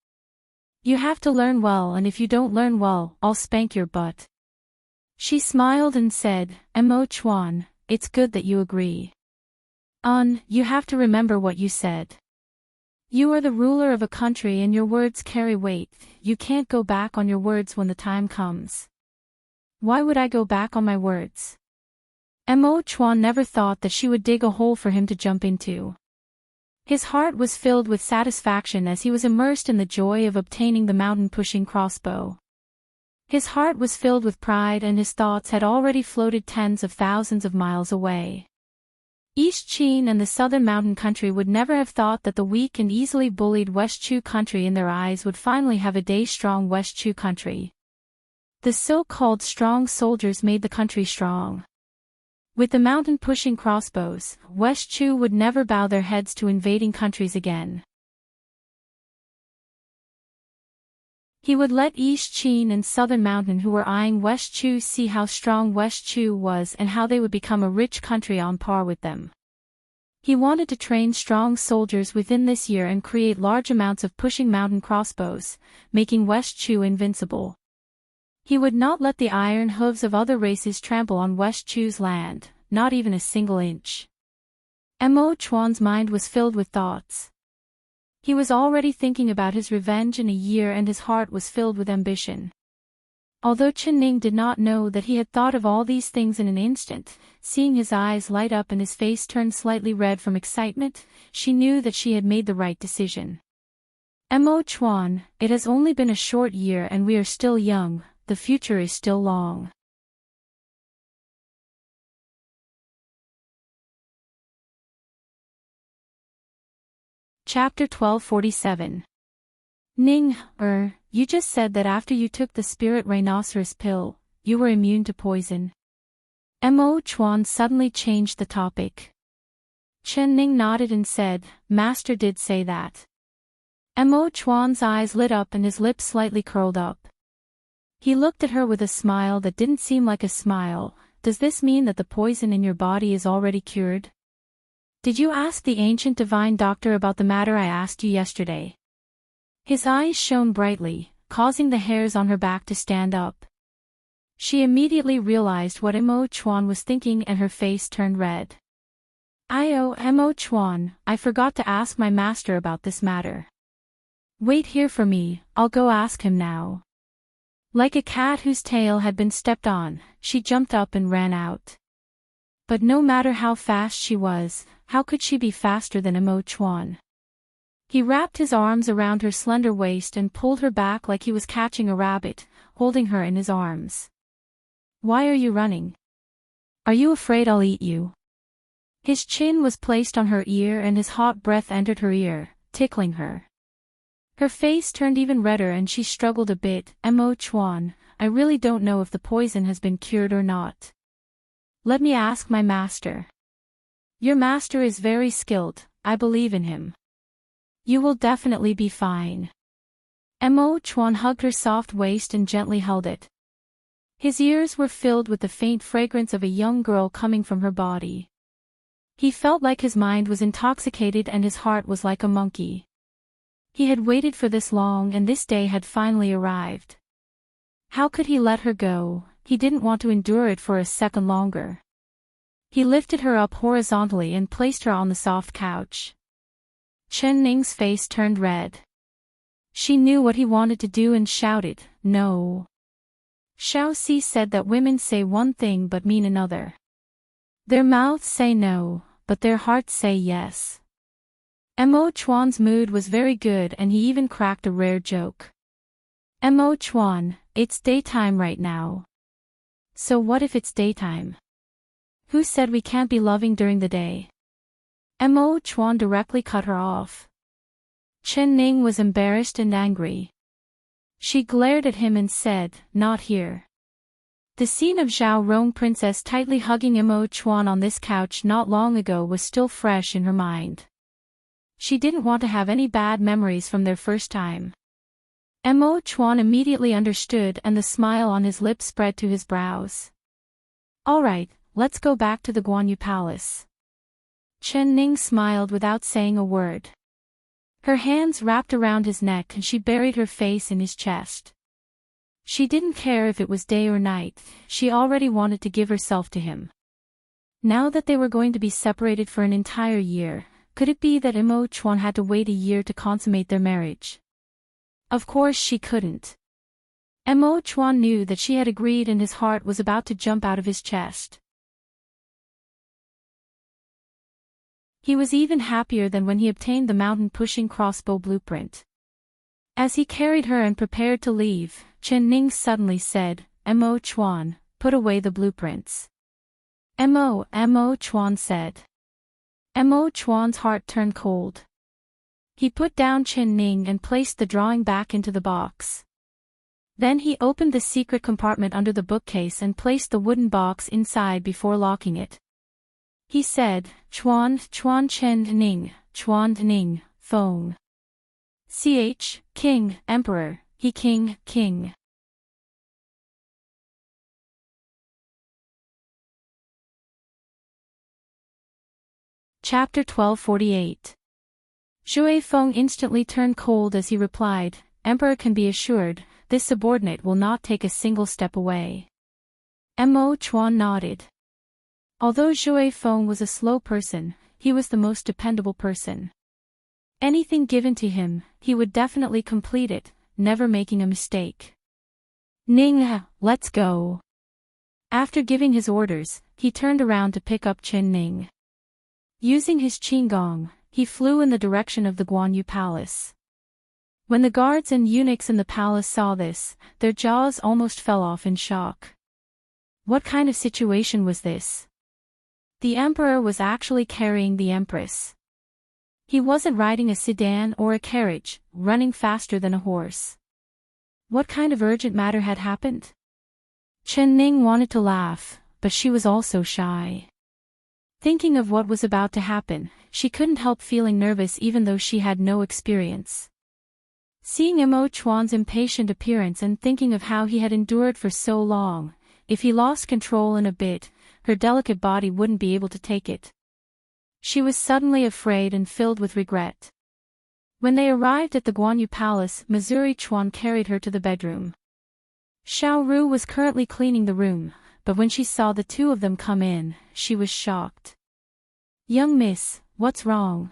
You have to learn well and if you don't learn well, I'll spank your butt. She smiled and said, Mo Chuan, it's good that you agree. You have to remember what you said. You are the ruler of a country and your words carry weight, you can't go back on your words when the time comes. Why would I go back on my words? Mo Chuan never thought that she would dig a hole for him to jump into. His heart was filled with satisfaction as he was immersed in the joy of obtaining the mountain-pushing crossbow. His heart was filled with pride and his thoughts had already floated tens of thousands of miles away. East Qin and the southern mountain country would never have thought that the weak and easily bullied West Chu country in their eyes would finally have a day-strong West Chu country. The so-called strong soldiers made the country strong. With the mountain-pushing crossbows, West Chu would never bow their heads to invading countries again. He would let East Qin and Southern Mountain who were eyeing West Chu see how strong West Chu was and how they would become a rich country on par with them. He wanted to train strong soldiers within this year and create large amounts of pushing mountain crossbows, making West Chu invincible. He would not let the iron hooves of other races trample on West Chu's land, not even a single inch. Mo Chuan's mind was filled with thoughts. He was already thinking about his revenge in a year and his heart was filled with ambition. Although Chen Ning did not know that he had thought of all these things in an instant, seeing his eyes light up and his face turn slightly red from excitement, she knew that she had made the right decision. Mo Chuan, it has only been a short year and we are still young, the future is still long. Chapter 1247. Ning, you just said that after you took the spirit rhinoceros pill, you were immune to poison. Mo Chuan suddenly changed the topic. Chen Ning nodded and said, Master did say that. Mo Chuan's eyes lit up and his lips slightly curled up. He looked at her with a smile that didn't seem like a smile. Does this mean that the poison in your body is already cured? Did you ask the ancient divine doctor about the matter I asked you yesterday? His eyes shone brightly, causing the hairs on her back to stand up. She immediately realized what Mo Chuan was thinking and her face turned red. Mo Chuan, I forgot to ask my master about this matter. Wait here for me, I'll go ask him now. Like a cat whose tail had been stepped on, she jumped up and ran out. But no matter how fast she was, how could she be faster than Mo Chuan? He wrapped his arms around her slender waist and pulled her back like he was catching a rabbit, holding her in his arms. Why are you running? Are you afraid I'll eat you? His chin was placed on her ear and his hot breath entered her ear, tickling her. Her face turned even redder and she struggled a bit. Mo Chuan, I really don't know if the poison has been cured or not. Let me ask my master. Your master is very skilled, I believe in him. You will definitely be fine. Mo Chuan hugged her soft waist and gently held it. His ears were filled with the faint fragrance of a young girl coming from her body. He felt like his mind was intoxicated and his heart was like a monkey. He had waited for this long and this day had finally arrived. How could he let her go? He didn't want to endure it for a second longer. He lifted her up horizontally and placed her on the soft couch. Chen Ning's face turned red. She knew what he wanted to do and shouted, no. Xiao Si said that women say one thing but mean another. Their mouths say no, but their hearts say yes. Mo Chuan's mood was very good and he even cracked a rare joke. Mo Chuan, it's daytime right now. So what if it's daytime? Who said we can't be loving during the day? Mo Chuan directly cut her off. Chen Ning was embarrassed and angry. She glared at him and said, not here. The scene of Zhao Rong princess tightly hugging Mo Chuan on this couch not long ago was still fresh in her mind. She didn't want to have any bad memories from their first time. Mo Chuan immediately understood and the smile on his lips spread to his brows. Alright, let's go back to the Guanyu Palace. Chen Ning smiled without saying a word. Her hands wrapped around his neck and she buried her face in his chest. She didn't care if it was day or night, she already wanted to give herself to him. Now that they were going to be separated for an entire year, could it be that Mo Chuan had to wait a year to consummate their marriage? Of course she couldn't. Mo Chuan knew that she had agreed and his heart was about to jump out of his chest. He was even happier than when he obtained the mountain-pushing crossbow blueprint. As he carried her and prepared to leave, Chen Ning suddenly said, Mo Chuan, put away the blueprints. Mo Chuan said. Mo Chuan's heart turned cold. He put down Chen Ning and placed the drawing back into the box. Then he opened the secret compartment under the bookcase and placed the wooden box inside before locking it. He said, Chuan Chen Ning, phone. King, Emperor, he King. Chapter 1248. Zhui Feng instantly turned cold as he replied, Emperor can be assured, this subordinate will not take a single step away. Mo Chuan nodded. Although Zhui Feng was a slow person, he was the most dependable person. Anything given to him, he would definitely complete it, never making a mistake. Ning, let's go. After giving his orders, he turned around to pick up Chen Ning. Using his qinggong, he flew in the direction of the Guanyu Palace. When the guards and eunuchs in the palace saw this, their jaws almost fell off in shock. What kind of situation was this? The emperor was actually carrying the Empress. He wasn't riding a sedan or a carriage, running faster than a horse. What kind of urgent matter had happened? Chen Ning wanted to laugh, but she was also shy. Thinking of what was about to happen, she couldn't help feeling nervous even though she had no experience. Seeing Mo Chuan's impatient appearance and thinking of how he had endured for so long, if he lost control in a bit, her delicate body wouldn't be able to take it. She was suddenly afraid and filled with regret. When they arrived at the Guanyu Palace, Missouri Chuan carried her to the bedroom. Xiao Ru was currently cleaning the room, but when she saw the two of them come in, she was shocked. Young miss, what's wrong?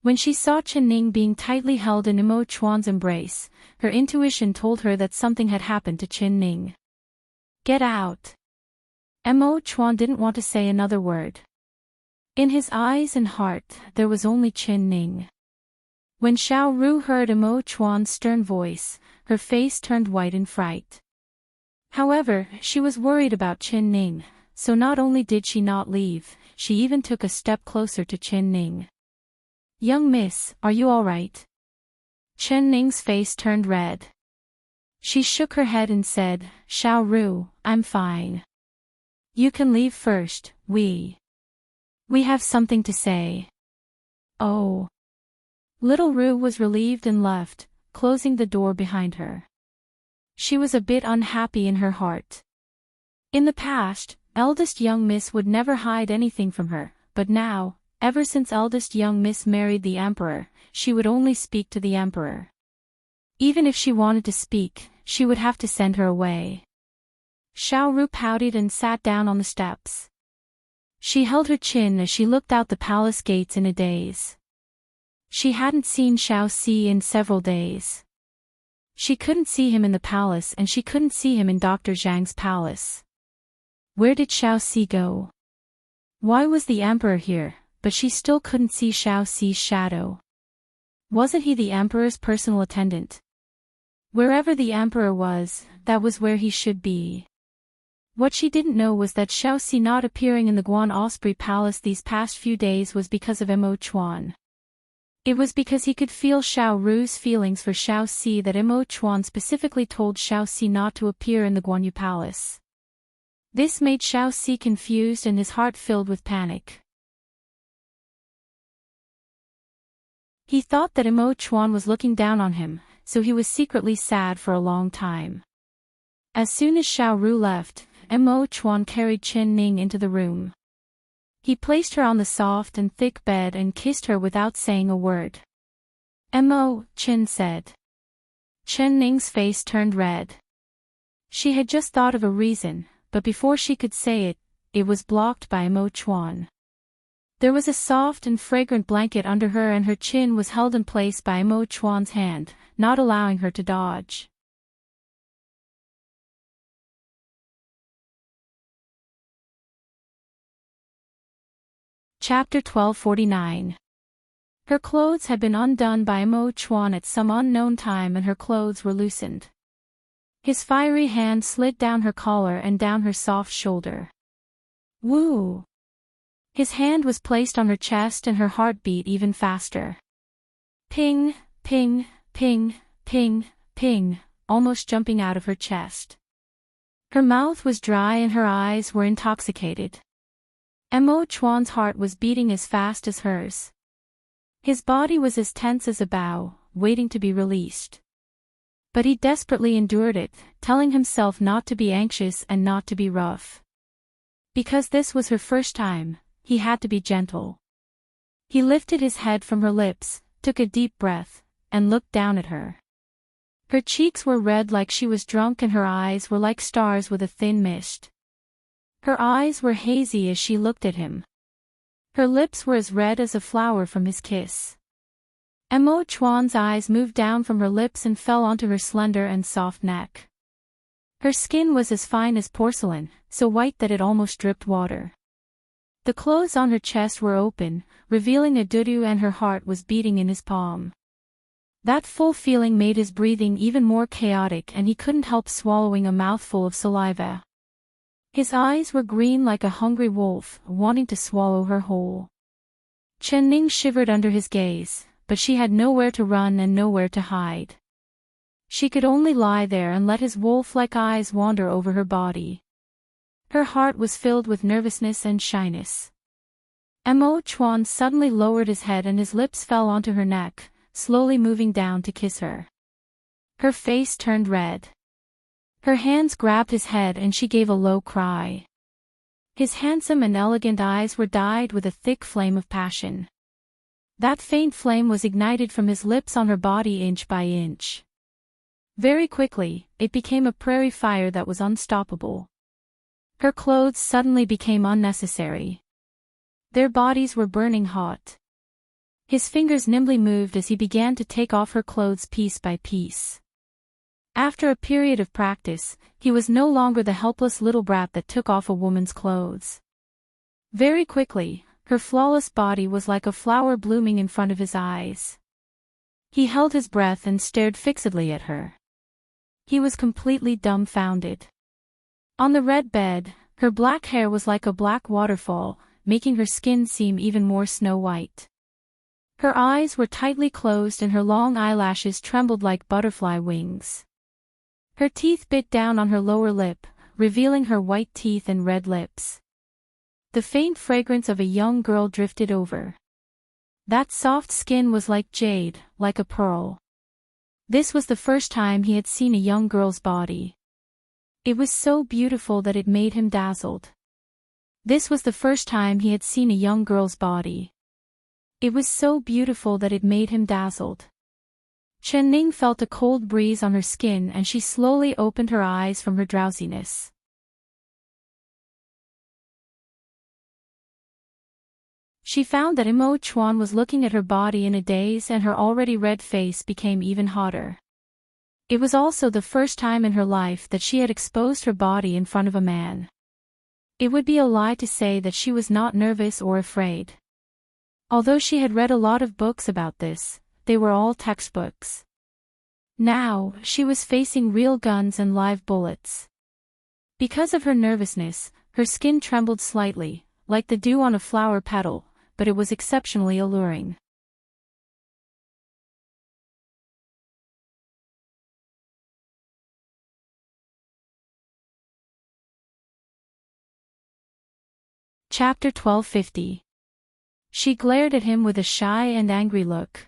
When she saw Chen Ning being tightly held in Mo Chuan's embrace, her intuition told her that something had happened to Chen Ning. Get out. Mo Chuan didn't want to say another word. In his eyes and heart, there was only Chen Ning. When Xiao Ru heard Mo Chuan's stern voice, her face turned white in fright. However, she was worried about Chen Ning, so not only did she not leave, she even took a step closer to Chen Ning. Young miss, are you all right? Chen Ning's face turned red. She shook her head and said, Xiao Ru, I'm fine. You can leave first, we have something to say. Oh. Little Ru was relieved and left, closing the door behind her. She was a bit unhappy in her heart. In the past, eldest young miss would never hide anything from her, but now, ever since eldest young miss married the emperor, she would only speak to the emperor. Even if she wanted to speak, she would have to send her away. Xiao Ru pouted and sat down on the steps. She held her chin as she looked out the palace gates in a daze. She hadn't seen Xiao Si in several days. She couldn't see him in the palace and she couldn't see him in Dr. Zhang's palace. Where did Xiao Si go? Why was the emperor here, but she still couldn't see Xiao Si's shadow? Wasn't he the emperor's personal attendant? Wherever the emperor was, that was where he should be. What she didn't know was that Xiao Si not appearing in the Guan Osprey Palace these past few days was because of Mo Chuan. It was because he could feel Xiao Ru's feelings for Xiao Si that Mo Chuan specifically told Xiao Si not to appear in the Guanyu Palace. This made Xiao Si confused and his heart filled with panic. He thought that Mo Chuan was looking down on him, so he was secretly sad for a long time. As soon as Xiao Ru left, Mo Chuan carried Chen Ning into the room. He placed her on the soft and thick bed and kissed her without saying a word. Mo, Chen said. Chen Ning's face turned red. She had just thought of a reason, but before she could say it, it was blocked by Mo Chuan. There was a soft and fragrant blanket under her and her chin was held in place by Mo Chuan's hand, not allowing her to dodge. Chapter 1249. Her clothes had been undone by Mo Chuan at some unknown time and her clothes were loosened. His fiery hand slid down her collar and down her soft shoulder. Woo! His hand was placed on her chest and her heart beat even faster. Ping, ping, ping, ping, ping, almost jumping out of her chest. Her mouth was dry and her eyes were intoxicated. Mo Chuan's heart was beating as fast as hers. His body was as tense as a bow, waiting to be released. But he desperately endured it, telling himself not to be anxious and not to be rough. Because this was her first time, he had to be gentle. He lifted his head from her lips, took a deep breath, and looked down at her. Her cheeks were red like she was drunk and her eyes were like stars with a thin mist. Her eyes were hazy as she looked at him. Her lips were as red as a flower from his kiss. Emo Chuan's eyes moved down from her lips and fell onto her slender and soft neck. Her skin was as fine as porcelain, so white that it almost dripped water. The clothes on her chest were open, revealing a dudu, and her heart was beating in his palm. That full feeling made his breathing even more chaotic and he couldn't help swallowing a mouthful of saliva. His eyes were green like a hungry wolf, wanting to swallow her whole. Chen Ning shivered under his gaze, but she had nowhere to run and nowhere to hide. She could only lie there and let his wolf-like eyes wander over her body. Her heart was filled with nervousness and shyness. Emo Chuan suddenly lowered his head and his lips fell onto her neck, slowly moving down to kiss her. Her face turned red. Her hands grabbed his head and she gave a low cry. His handsome and elegant eyes were dyed with a thick flame of passion. That faint flame was ignited from his lips on her body inch by inch. Very quickly, it became a prairie fire that was unstoppable. Her clothes suddenly became unnecessary. Their bodies were burning hot. His fingers nimbly moved as he began to take off her clothes piece by piece. After a period of practice, he was no longer the helpless little brat that took off a woman's clothes. Very quickly, her flawless body was like a flower blooming in front of his eyes. He held his breath and stared fixedly at her. He was completely dumbfounded. On the red bed, her black hair was like a black waterfall, making her skin seem even more snow-white. Her eyes were tightly closed and her long eyelashes trembled like butterfly wings. Her teeth bit down on her lower lip, revealing her white teeth and red lips. The faint fragrance of a young girl drifted over. That soft skin was like jade, like a pearl. This was the first time he had seen a young girl's body. It was so beautiful that it made him dazzled. This was the first time he had seen a young girl's body. It was so beautiful that it made him dazzled. Chen Ning felt a cold breeze on her skin and she slowly opened her eyes from her drowsiness. She found that Emo Chuan was looking at her body in a daze and her already red face became even hotter. It was also the first time in her life that she had exposed her body in front of a man. It would be a lie to say that she was not nervous or afraid. Although she had read a lot of books about this, they were all textbooks. Now, she was facing real guns and live bullets. Because of her nervousness, her skin trembled slightly, like the dew on a flower petal, but it was exceptionally alluring. Chapter 1250. She glared at him with a shy and angry look.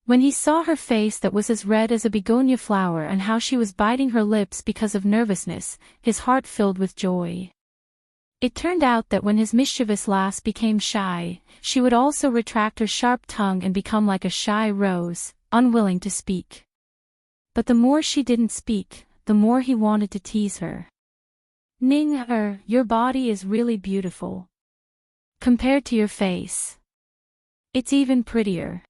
When he saw her face that was as red as a begonia flower and how she was biting her lips because of nervousness, his heart filled with joy. It turned out that when his mischievous lass became shy, she would also retract her sharp tongue and become like a shy rose, unwilling to speak. But the more she didn't speak, the more he wanted to tease her. Ning, your body is really beautiful. Compared to your face. It's even prettier.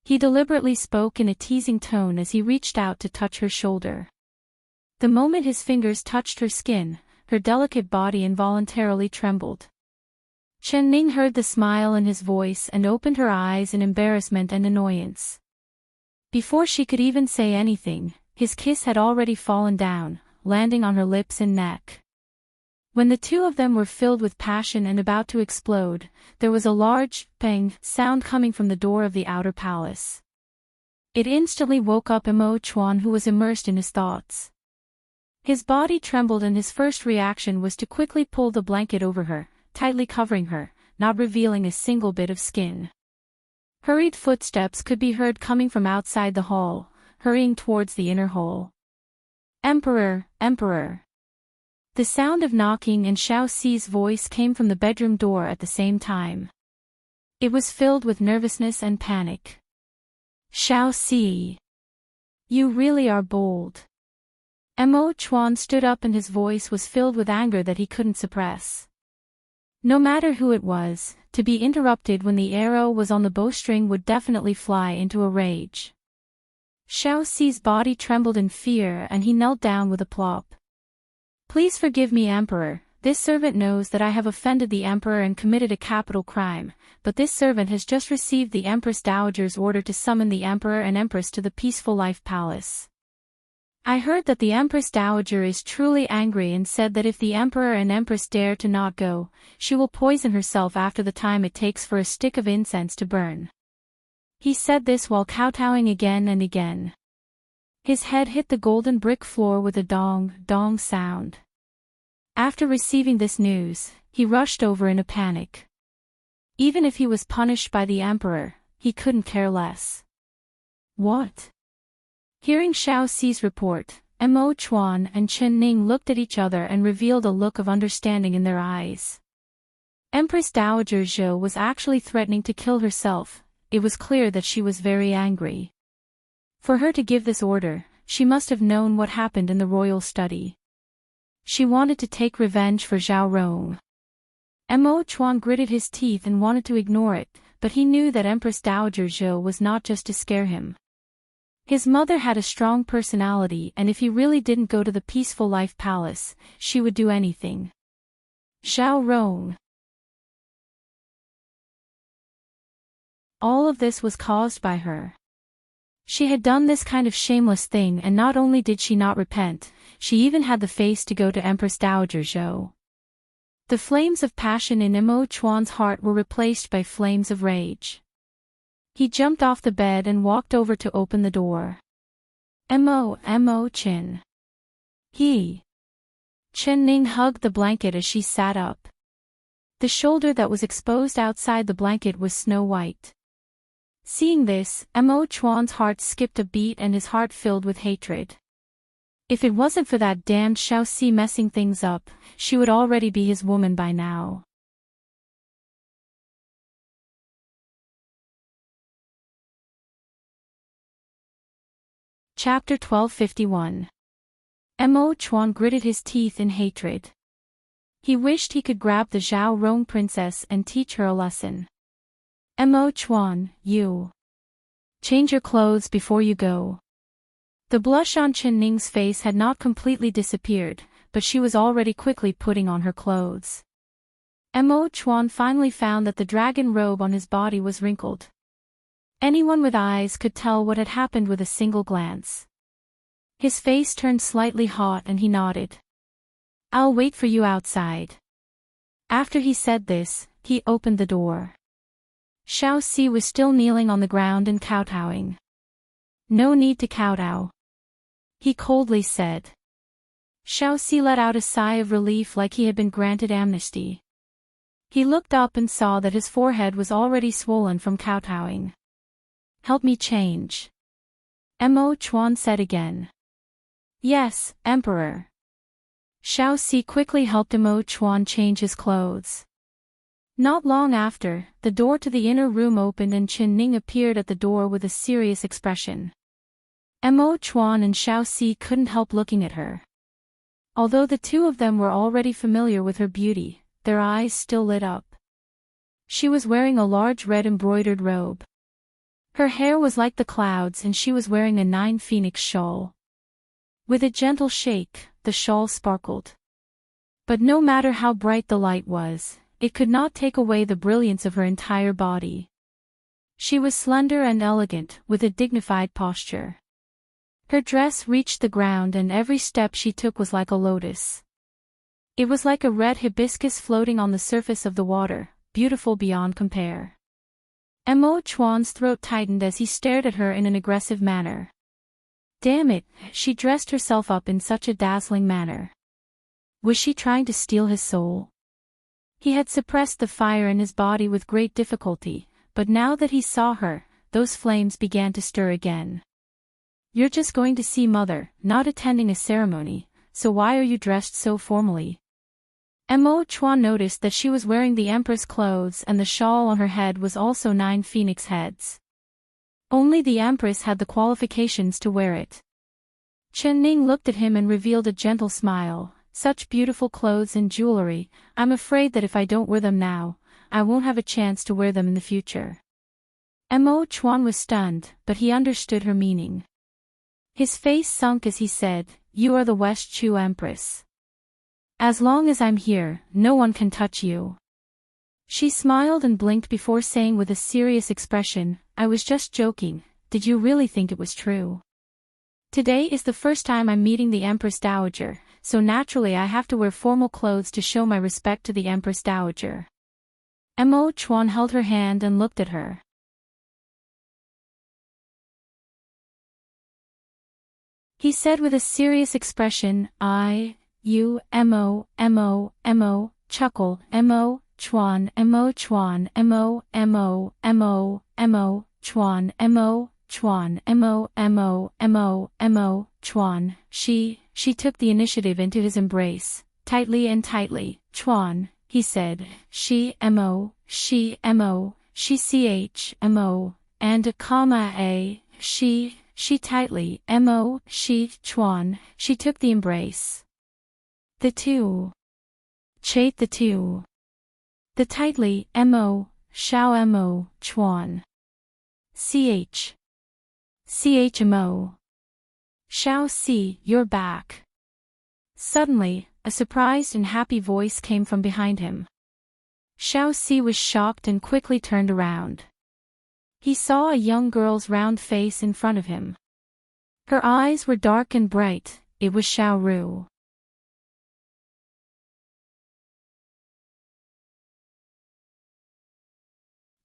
He deliberately spoke in a teasing tone as he reached out to touch her shoulder. The moment his fingers touched her skin, her delicate body involuntarily trembled. Chen Ning heard the smile in his voice and opened her eyes in embarrassment and annoyance. Before she could even say anything, his kiss had already fallen down, landing on her lips and neck. When the two of them were filled with passion and about to explode, there was a large, bang sound coming from the door of the outer palace. It instantly woke up Emo Chuan, who was immersed in his thoughts. His body trembled and his first reaction was to quickly pull the blanket over her, tightly covering her, not revealing a single bit of skin. Hurried footsteps could be heard coming from outside the hall, hurrying towards the inner hall. Emperor, Emperor. The sound of knocking and Xiao Xi's voice came from the bedroom door at the same time. It was filled with nervousness and panic. Xiao Si. You really are bold. Mo Chuan stood up and his voice was filled with anger that he couldn't suppress. No matter who it was, to be interrupted when the arrow was on the bowstring would definitely fly into a rage. Xiao Si's body trembled in fear and he knelt down with a plop. Please forgive me, Emperor. This servant knows that I have offended the Emperor and committed a capital crime, but this servant has just received the Empress Dowager's order to summon the Emperor and Empress to the Peaceful Life Palace. I heard that the Empress Dowager is truly angry and said that if the Emperor and Empress dare to not go, she will poison herself after the time it takes for a stick of incense to burn. He said this while kowtowing again and again. His head hit the golden brick floor with a dong, dong sound. After receiving this news, he rushed over in a panic. Even if he was punished by the Emperor, he couldn't care less. What? Hearing Xiao Si's report, Mo Chuan and Chen Ning looked at each other and revealed a look of understanding in their eyes. Empress Dowager Zhou was actually threatening to kill herself. It was clear that she was very angry. For her to give this order, she must have known what happened in the royal study. She wanted to take revenge for Zhao Rong. Mo Chuan gritted his teeth and wanted to ignore it, but he knew that Empress Dowager Zhou was not just to scare him. His mother had a strong personality, and if he really didn't go to the Peaceful Life Palace, she would do anything. Zhao Rong. All of this was caused by her. She had done this kind of shameless thing, and not only did she not repent, she even had the face to go to Empress Dowager Zhou. The flames of passion in Mo Chuan's heart were replaced by flames of rage. He jumped off the bed and walked over to open the door. Mo Chin. Chen Ning hugged the blanket as she sat up. The shoulder that was exposed outside the blanket was snow white. Seeing this, Mo Chuan's heart skipped a beat and his heart filled with hatred. If it wasn't for that damned Xiao Si messing things up, she would already be his woman by now. Chapter 1251. Mo Chuan gritted his teeth in hatred. He wished he could grab the Zhao Rong princess and teach her a lesson. Mo Chuan, you. Change your clothes before you go. The blush on Chen Ning's face had not completely disappeared, but she was already quickly putting on her clothes. Mo Chuan finally found that the dragon robe on his body was wrinkled. Anyone with eyes could tell what had happened with a single glance. His face turned slightly hot and he nodded. I'll wait for you outside. After he said this, he opened the door. Xiao Si was still kneeling on the ground and kowtowing. No need to kowtow, he coldly said. Xiao Si let out a sigh of relief like he had been granted amnesty. He looked up and saw that his forehead was already swollen from kowtowing. Help me change. Mo Chuan said again. Yes, Emperor. Xiao Si quickly helped Mo Chuan change his clothes. Not long after, the door to the inner room opened and Chen Ning appeared at the door with a serious expression. Mo Chuan and Xiao Si couldn't help looking at her. Although the two of them were already familiar with her beauty, their eyes still lit up. She was wearing a large red embroidered robe. Her hair was like the clouds and she was wearing a 9 phoenix shawl. With a gentle shake, the shawl sparkled. But no matter how bright the light was, it could not take away the brilliance of her entire body. She was slender and elegant, with a dignified posture. Her dress reached the ground and every step she took was like a lotus. It was like a red hibiscus floating on the surface of the water, beautiful beyond compare. Mo Chuan's throat tightened as he stared at her in an aggressive manner. Damn it, she dressed herself up in such a dazzling manner. Was she trying to steal his soul? He had suppressed the fire in his body with great difficulty, but now that he saw her, those flames began to stir again. You're just going to see Mother, not attending a ceremony, so why are you dressed so formally? Mo Chuan noticed that she was wearing the Empress clothes and the shawl on her head was also 9 phoenix heads. Only the Empress had the qualifications to wear it. Chen Ning looked at him and revealed a gentle smile. Such beautiful clothes and jewelry, I'm afraid that if I don't wear them now, I won't have a chance to wear them in the future. Mo Chuan was stunned, but he understood her meaning. His face sunk as he said, "You are the West Chu Empress. As long as I'm here, no one can touch you." She smiled and blinked before saying with a serious expression, "I was just joking, did you really think it was true? Today is the first time I'm meeting the Empress Dowager, so naturally I have to wear formal clothes to show my respect to the Empress Dowager." Mo Chuan held her hand and looked at her. He said with a serious expression, "You, Mo, chuckle, Mo, Chuan, Chuan, Chuan, Chuan. She took the initiative into his embrace, tightly and tightly. "Chuan," he said, she Mo, and a comma she tightly, Mo, Chuan, she took the embrace. The two. Chait the two. The tightly, Mo, Xiao Mo, Chuan. Mo. Xiao Si, you're back. Suddenly, a surprised and happy voice came from behind him. Xiao Si was shocked and quickly turned around. He saw a young girl's round face in front of him. Her eyes were dark and bright. It was Xiao Ru.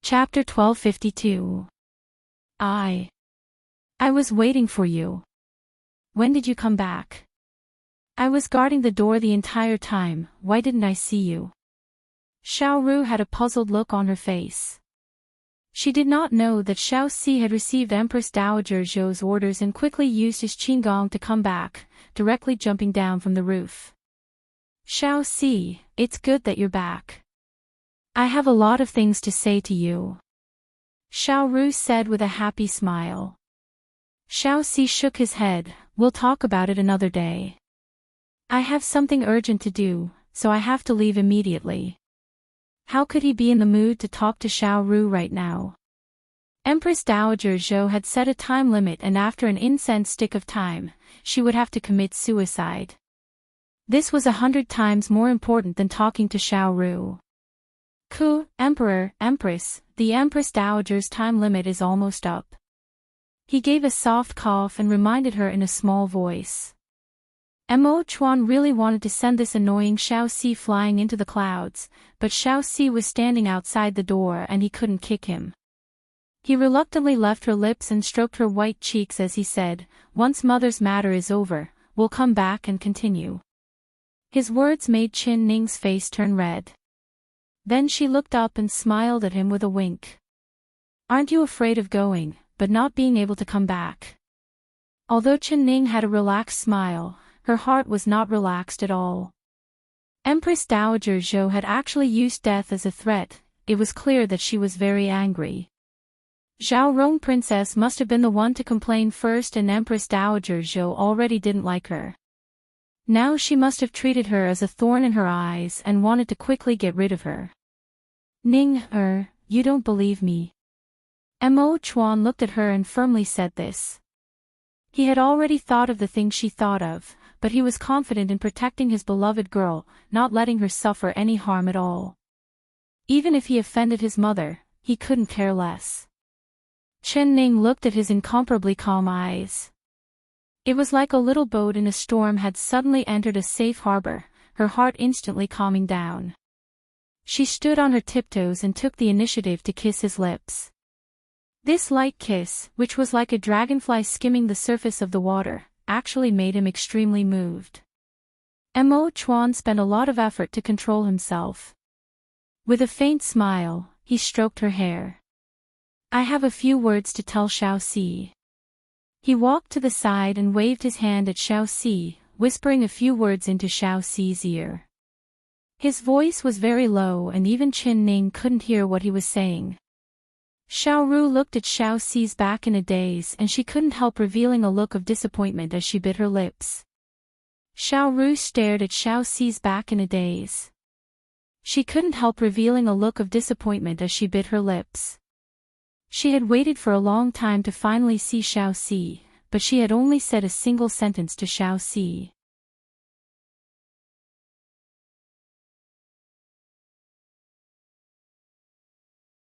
Chapter 1252. I was waiting for you. When did you come back? I was guarding the door the entire time, why didn't I see you? Xiao Ru had a puzzled look on her face. She did not know that Xiao Si had received Empress Dowager Zhou's orders and quickly used his qinggong to come back, directly jumping down from the roof. "Xiao Si, it's good that you're back. I have a lot of things to say to you," Xiao Ru said with a happy smile. Xiao Si shook his head, "We'll talk about it another day. I have something urgent to do, so I have to leave immediately." How could he be in the mood to talk to Xiao Ru right now? Empress Dowager Zhou had set a time limit and after an incense stick of time, she would have to commit suicide. This was 100 times more important than talking to Xiao Ru. Emperor, Empress, the Empress Dowager's time limit is almost up." He gave a soft cough and reminded her in a small voice. Mo Chuan really wanted to send this annoying Xiao Si flying into the clouds, but Xiao Si was standing outside the door and he couldn't kick him. He reluctantly left her lips and stroked her white cheeks as he said, "Once mother's matter is over, we'll come back and continue." His words made Chen Ning's face turn red. Then she looked up and smiled at him with a wink. "Aren't you afraid of going, but not being able to come back?" Although Chen Ning had a relaxed smile, her heart was not relaxed at all. Empress Dowager Zhou had actually used death as a threat. It was clear that she was very angry. Zhao Rong Princess must have been the one to complain first and Empress Dowager Zhou already didn't like her. Now she must have treated her as a thorn in her eyes and wanted to quickly get rid of her. "Ning, you don't believe me." Mo Chuan looked at her and firmly said this. He had already thought of the things she thought of, but he was confident in protecting his beloved girl, not letting her suffer any harm at all. Even if he offended his mother, he couldn't care less. Chen Ning looked at his incomparably calm eyes. It was like a little boat in a storm had suddenly entered a safe harbor, her heart instantly calming down. She stood on her tiptoes and took the initiative to kiss his lips. This light kiss, which was like a dragonfly skimming the surface of the water, actually made him extremely moved. Mo Chuan spent a lot of effort to control himself. With a faint smile, he stroked her hair. "I have a few words to tell Xiao Si." He walked to the side and waved his hand at Xiao Si, whispering a few words into Xiao Si's ear. His voice was very low and even Qin Ning couldn't hear what he was saying. Xiao Ru looked at Xiao Xi's back in a daze and she couldn't help revealing a look of disappointment as she bit her lips. Xiao Ru stared at Xiao Xi's back in a daze. She couldn't help revealing a look of disappointment as she bit her lips. She had waited for a long time to finally see Xiao Xi, but she had only said a single sentence to Xiao Xi.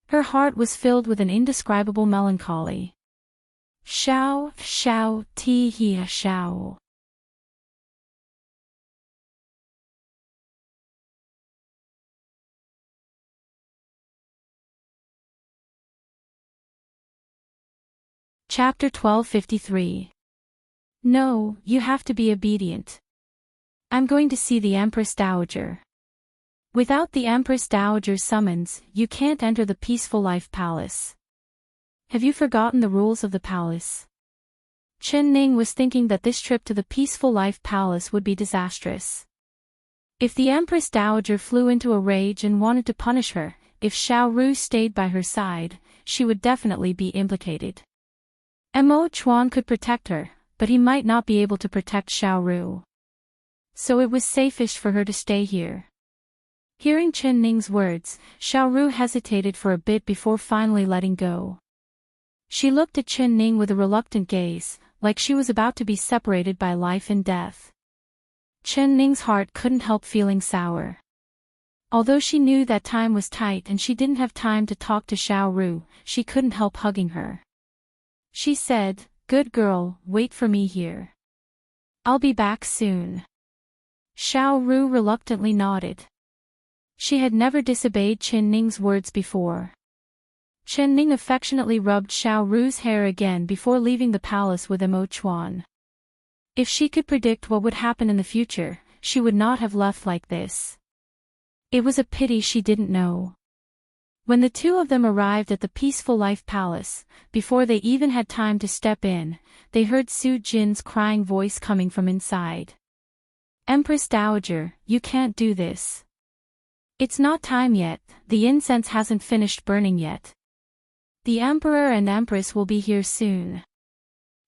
Her heart was filled with an indescribable melancholy. Xiao, Xiao, Ti He Xiao. Chapter 1253. No, you have to be obedient. I'm going to see the Empress Dowager. Without the Empress Dowager's summons, you can't enter the Peaceful Life Palace. Have you forgotten the rules of the palace? Qin Ning was thinking that this trip to the Peaceful Life Palace would be disastrous. If the Empress Dowager flew into a rage and wanted to punish her, if Xiao Ru stayed by her side, she would definitely be implicated. Mo Chuan could protect her, but he might not be able to protect Xiao Ru. So it was safest for her to stay here. Hearing Qin Ning's words, Xiao Ru hesitated for a bit before finally letting go. She looked at Qin Ning with a reluctant gaze, like she was about to be separated by life and death. Qin Ning's heart couldn't help feeling sour. Although she knew that time was tight and she didn't have time to talk to Xiao Ru, she couldn't help hugging her. She said, "Good girl, wait for me here. I'll be back soon." Xiao Ru reluctantly nodded. She had never disobeyed Qin Ning's words before. Qin Ning affectionately rubbed Xiao Ru's hair again before leaving the palace with Mo Chuan. If she could predict what would happen in the future, she would not have left like this. It was a pity she didn't know. When the two of them arrived at the Peaceful Life Palace, before they even had time to step in, they heard Su Jin's crying voice coming from inside. "Empress Dowager, you can't do this. It's not time yet, the incense hasn't finished burning yet. The Emperor and Empress will be here soon."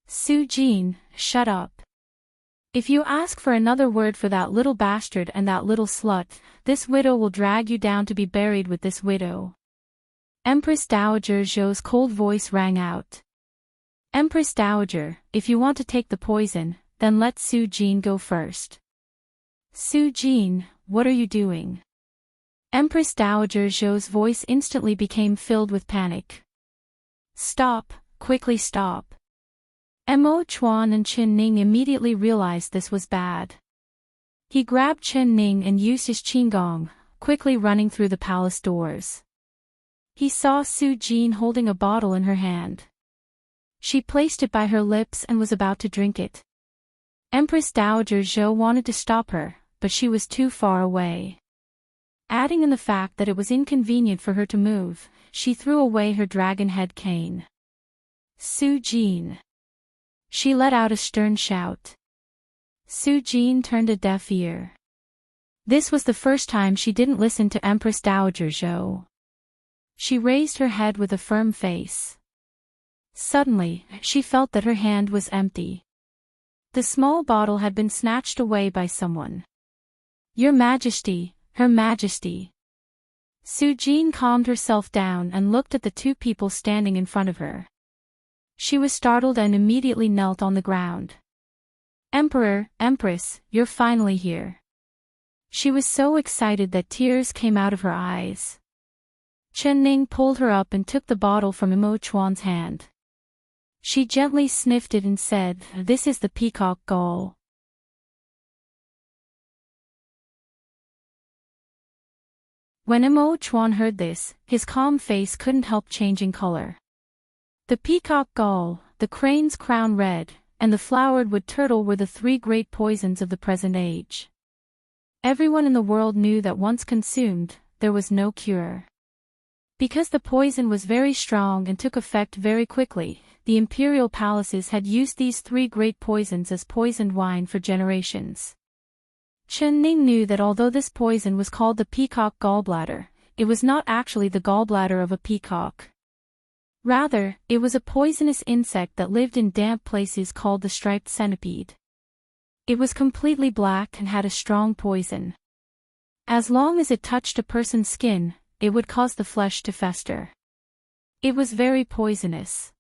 "Su Jin, shut up. If you ask for another word for that little bastard and that little slut, this widow will drag you down to be buried with this widow." Empress Dowager Zhou's cold voice rang out. "Empress Dowager, if you want to take the poison, then let Su Jin go first." "Su Jin, what are you doing?" Empress Dowager Zhou's voice instantly became filled with panic. "Stop, quickly stop." Mo Chuan and Qin Ning immediately realized this was bad. He grabbed Qin Ning and used his qigong, quickly running through the palace doors. He saw Su Jin holding a bottle in her hand. She placed it by her lips and was about to drink it. Empress Dowager Zhou wanted to stop her, but she was too far away. Adding in the fact that it was inconvenient for her to move, she threw away her dragon head cane. "Su Jin." She let out a stern shout. Su Jin turned a deaf ear. This was the first time she didn't listen to Empress Dowager Zhou. She raised her head with a firm face. Suddenly, she felt that her hand was empty. The small bottle had been snatched away by someone. "Your Majesty, Her Majesty." Su Jin calmed herself down and looked at the two people standing in front of her. She was startled and immediately knelt on the ground. "Emperor, Empress, you're finally here." She was so excited that tears came out of her eyes. Qin Ning pulled her up and took the bottle from Mo Chuan's hand. She gently sniffed it and said, "This is the peacock gall." When Mo Chuan heard this, his calm face couldn't help changing color. The peacock gall, the crane's crown red, and the flowered wood turtle were the three great poisons of the present age. Everyone in the world knew that once consumed, there was no cure. Because the poison was very strong and took effect very quickly, the imperial palaces had used these three great poisons as poisoned wine for generations. Chen Ning knew that although this poison was called the peacock gallbladder, it was not actually the gallbladder of a peacock. Rather, it was a poisonous insect that lived in damp places called the striped centipede. It was completely black and had a strong poison. As long as it touched a person's skin, it would cause the flesh to fester. It was very poisonous.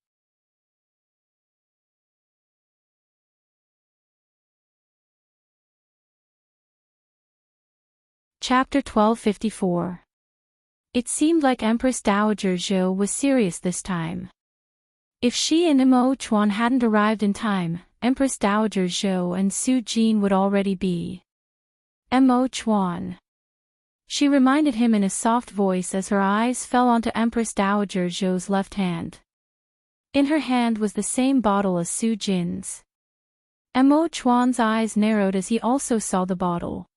Chapter 1254. It seemed like Empress Dowager Zhou was serious this time. If she and Imo Chuan hadn't arrived in time, Empress Dowager Zhou and Su Jin would already be. Imo Chuan. She reminded him in a soft voice as her eyes fell onto Empress Dowager Zhou's left hand. In her hand was the same bottle as Su Jin's. Imo Chuan's eyes narrowed as he also saw the bottle.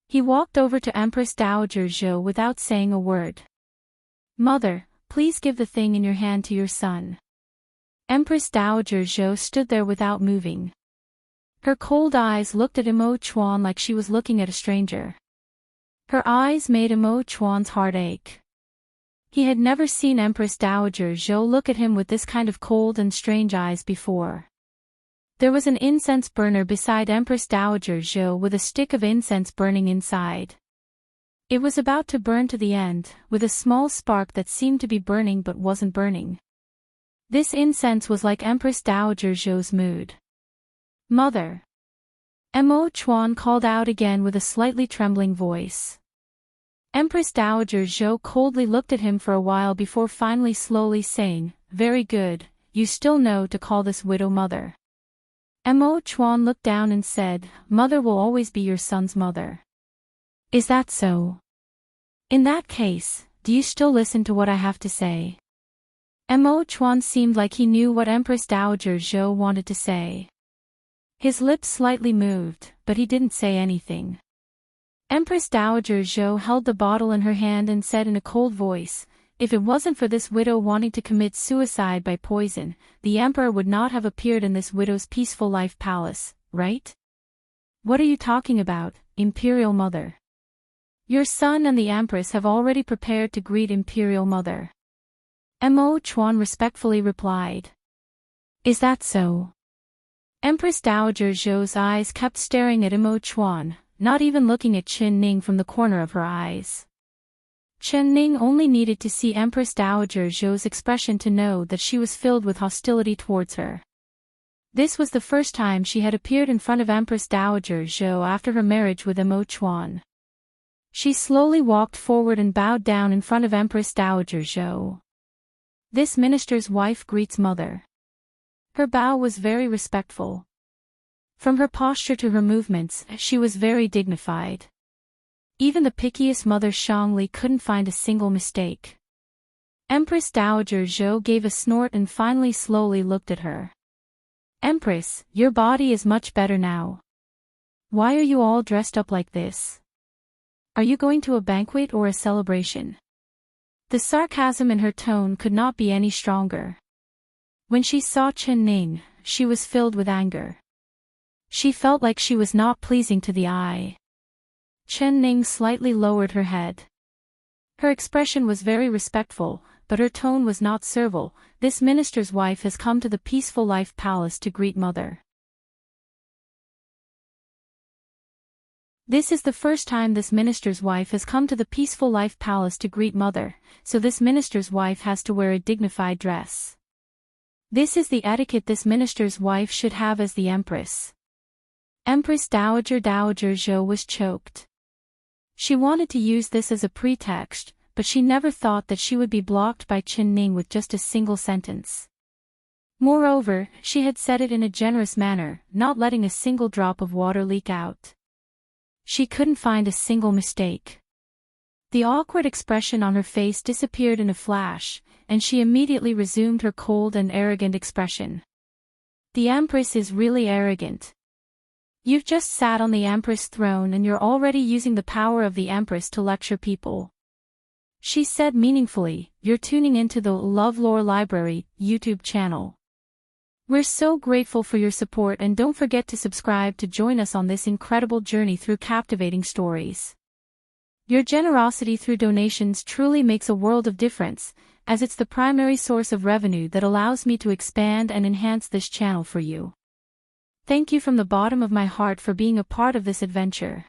He walked over to Empress Dowager Zhou without saying a word. "Mother, please give the thing in your hand to your son." Empress Dowager Zhou stood there without moving. Her cold eyes looked at Imo Chuan like she was looking at a stranger. Her eyes made Imo Chuan's heart ache. He had never seen Empress Dowager Zhou look at him with this kind of cold and strange eyes before. There was an incense burner beside Empress Dowager Zhou with a stick of incense burning inside. It was about to burn to the end, with a small spark that seemed to be burning but wasn't burning. This incense was like Empress Dowager Zhou's mood. "Mother." Imo Chuan called out again with a slightly trembling voice. Empress Dowager Zhou coldly looked at him for a while before finally slowly saying, "Very good, you still know to call this widow mother." Imo Chuan looked down and said, "Mother will always be your son's mother." "Is that so? In that case, do you still listen to what I have to say?" Imo Chuan seemed like he knew what Empress Dowager Zhou wanted to say. His lips slightly moved, but he didn't say anything. Empress Dowager Zhou held the bottle in her hand and said in a cold voice, "If it wasn't for this widow wanting to commit suicide by poison, the emperor would not have appeared in this widow's peaceful life palace, right?" "What are you talking about, Imperial Mother?" "Your son and the Empress have already prepared to greet Imperial Mother." Imo Chuan respectfully replied. "Is that so?" Empress Dowager Zhou's eyes kept staring at Imo Chuan, not even looking at Chen Ning from the corner of her eyes. Chen Ning only needed to see Empress Dowager Zhou's expression to know that she was filled with hostility towards her. This was the first time she had appeared in front of Empress Dowager Zhou after her marriage with Imo Chuan. She slowly walked forward and bowed down in front of Empress Dowager Zhou. "This minister's wife greets mother." Her bow was very respectful. From her posture to her movements, she was very dignified. Even the pickiest Mother Shangli couldn't find a single mistake. Empress Dowager Zhou gave a snort and finally slowly looked at her. "Empress, your body is much better now. Why are you all dressed up like this? Are you going to a banquet or a celebration?" The sarcasm in her tone could not be any stronger. When she saw Chen Ning, she was filled with anger. She felt like she was not pleasing to the eye. Chen Ning slightly lowered her head. Her expression was very respectful, but her tone was not servile. "This minister's wife has come to the Peaceful Life Palace to greet mother. This is the first time this minister's wife has come to the Peaceful Life Palace to greet mother, so this minister's wife has to wear a dignified dress. This is the etiquette this minister's wife should have as the empress." Empress Dowager Zhou was choked. She wanted to use this as a pretext, but she never thought that she would be blocked by Chen Ning with just a single sentence. Moreover, she had said it in a generous manner, not letting a single drop of water leak out. She couldn't find a single mistake. The awkward expression on her face disappeared in a flash, and she immediately resumed her cold and arrogant expression. "The Empress is really arrogant. You've just sat on the Empress throne and you're already using the power of the Empress to lecture people." She said meaningfully, "You're tuning into the LoveLore Library YouTube channel. We're so grateful for your support, and don't forget to subscribe to join us on this incredible journey through captivating stories. Your generosity through donations truly makes a world of difference, as it's the primary source of revenue that allows me to expand and enhance this channel for you. Thank you from the bottom of my heart for being a part of this adventure.